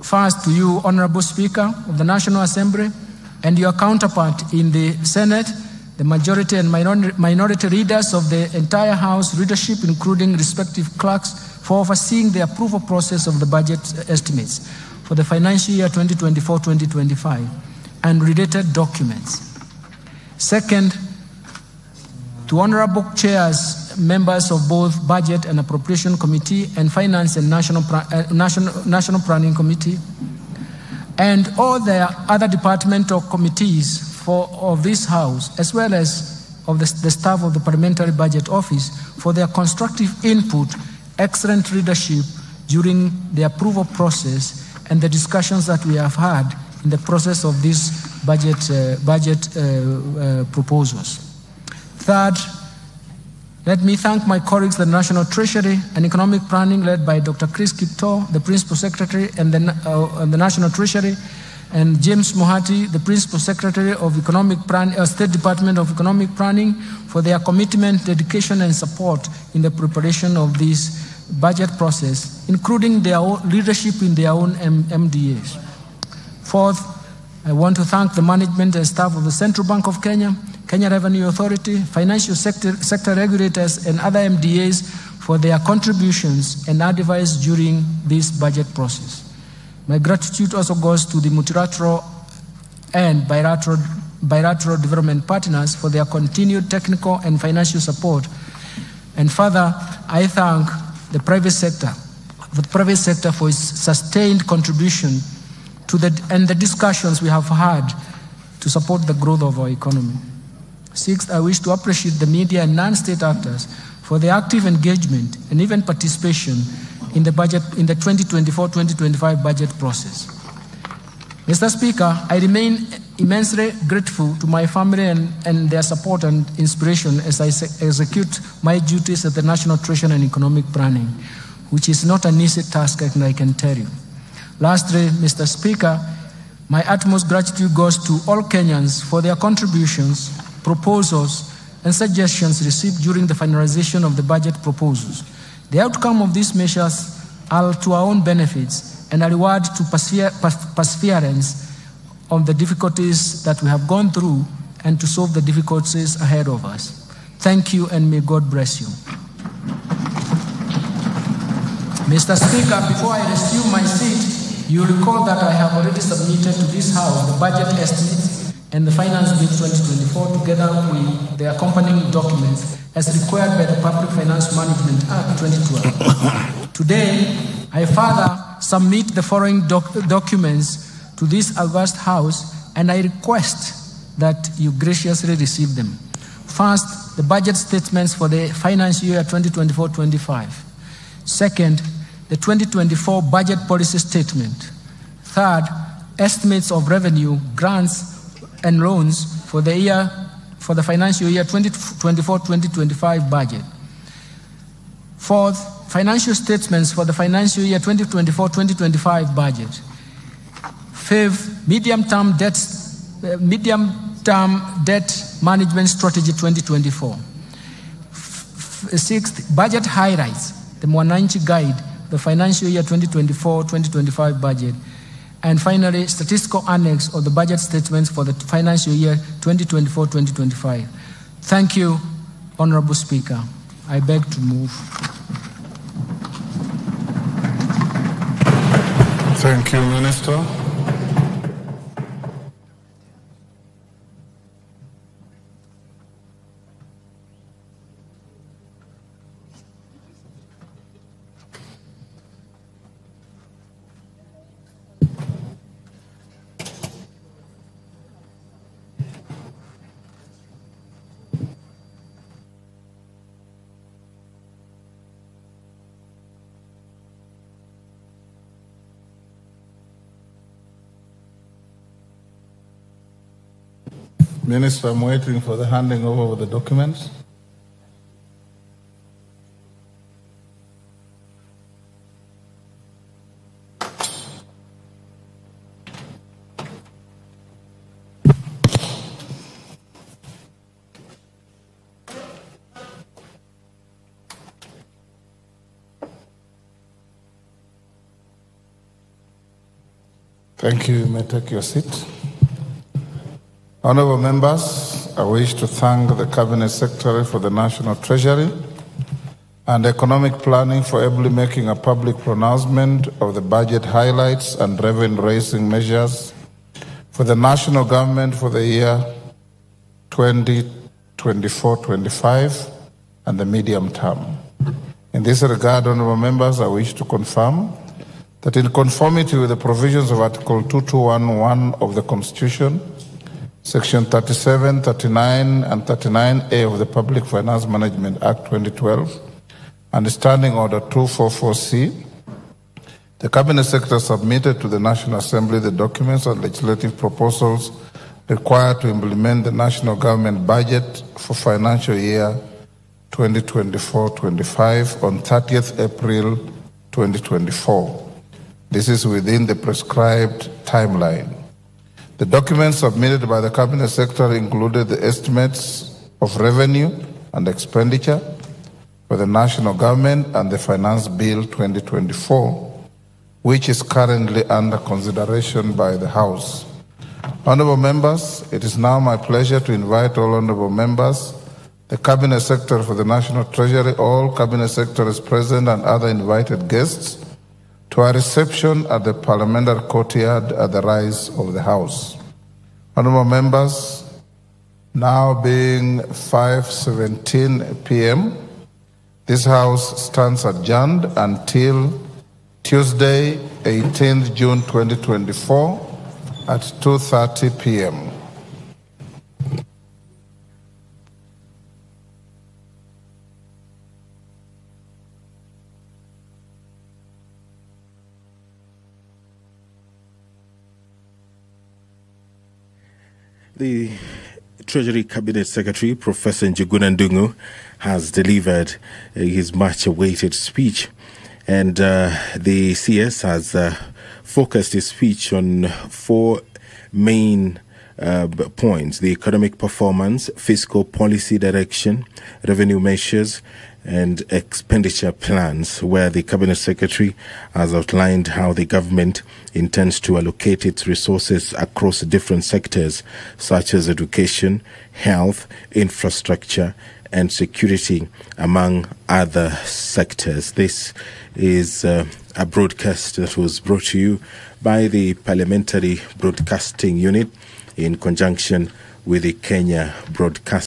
first to you, Honorable Speaker of the National Assembly, and your counterpart in the Senate, the majority and minority leaders of the entire House leadership, including respective clerks, for overseeing the approval process of the budget estimates for the financial year 2024-2025 and related documents. Second, to honorable chairs, members of both Budget and Appropriation Committee and Finance and National Planning Committee, and all the other departmental committees of this House, as well as of the staff of the Parliamentary Budget Office, for their constructive input, excellent leadership during the approval process and the discussions that we have had in the process of these budget proposals. Third, let me thank my colleagues, the National Treasury and Economic Planning, led by Dr. Chris Kipto, the Principal Secretary and the National Treasury, and James Mohati, the Principal Secretary of State Department of Economic Planning, for their commitment, dedication, and support in the preparation of this budget process, including their leadership in their own MDAs. Fourth, I want to thank the management and staff of the Central Bank of Kenya, Kenya Revenue Authority, financial sector regulators, and other MDAs for their contributions and advice during this budget process. My gratitude also goes to the multilateral and bilateral development partners for their continued technical and financial support. And further, I thank the private sector for its sustained contribution to the discussions we have had to support the growth of our economy. Sixth, I wish to appreciate the media and non-state actors for their active engagement and even participation in the 2024-2025 budget process. Mr. Speaker, I remain immensely grateful to my family and their support and inspiration as I execute my duties at the National Treasury and Economic Planning, which is not an easy task, and I can tell you. Lastly, Mr. Speaker, my utmost gratitude goes to all Kenyans for their contributions, proposals, and suggestions received during the finalization of the budget proposals. The outcome of these measures are to our own benefits and a reward to perseverance on the difficulties that we have gone through and to solve the difficulties ahead of us. Thank you, and may God bless you. Mr. Speaker, before I resume my seat, you recall that I have already submitted to this House the budget estimates and the Finance Bill 2024 together with the accompanying documents as required by the Public Finance Management Act 2012. Today, I further submit the following documents to this august House, and I request that you graciously receive them. First, the budget statements for the financial year 2024-25. Second, the 2024 budget policy statement. Third, estimates of revenue, grants, and loans for the financial year 2024-2025 budget. Fourth, financial statements for the financial year 2024-2025 budget. Fifth, medium-term Midterm Debt Management Strategy 2024. Sixth, Budget Highlights, the Mwananchi Guide, the financial year 2024-2025 budget. And finally, statistical annex of the budget statements for the financial year 2024-2025. Thank you, Honorable Speaker. I beg to move. Thank you, Minister. Minister, I'm waiting for the handing over of the documents. Thank you. You may take your seat. Honorable members, I wish to thank the Cabinet Secretary for the National Treasury and Economic Planning for ably making a public pronouncement of the budget highlights and revenue-raising measures for the national government for the year 2024-25 and the medium term. In this regard, honorable members, I wish to confirm that in conformity with the provisions of Article 2211 of the Constitution, Section 37, 39, and 39A of the Public Finance Management Act 2012, and Standing Order 244C, the Cabinet Secretary submitted to the National Assembly the documents and legislative proposals required to implement the national government budget for financial year 2024-25 on 30th April 2024. This is within the prescribed timeline. The documents submitted by the Cabinet Secretary included the estimates of revenue and expenditure for the national government and the Finance Bill 2024, which is currently under consideration by the House. Honorable members, it is now my pleasure to invite all honorable members, the Cabinet Secretary for the National Treasury, all Cabinet Secretaries present and other invited guests to our reception at the Parliamentary Courtyard at the rise of the House. Honorable members, now being 5:17 p.m., this House stands adjourned until Tuesday, 18th June 2024 at 2:30 p.m. The Treasury Cabinet Secretary, Professor Njuguna Ndung'u, has delivered his much-awaited speech, and the CS has focused his speech on four main points: the economic performance, fiscal policy direction, revenue measures, and expenditure plans, where the Cabinet Secretary has outlined how the government intends to allocate its resources across different sectors such as education, health, infrastructure, and security, among other sectors. This is a broadcast that was brought to you by the Parliamentary Broadcasting Unit in conjunction with the Kenya Broadcasting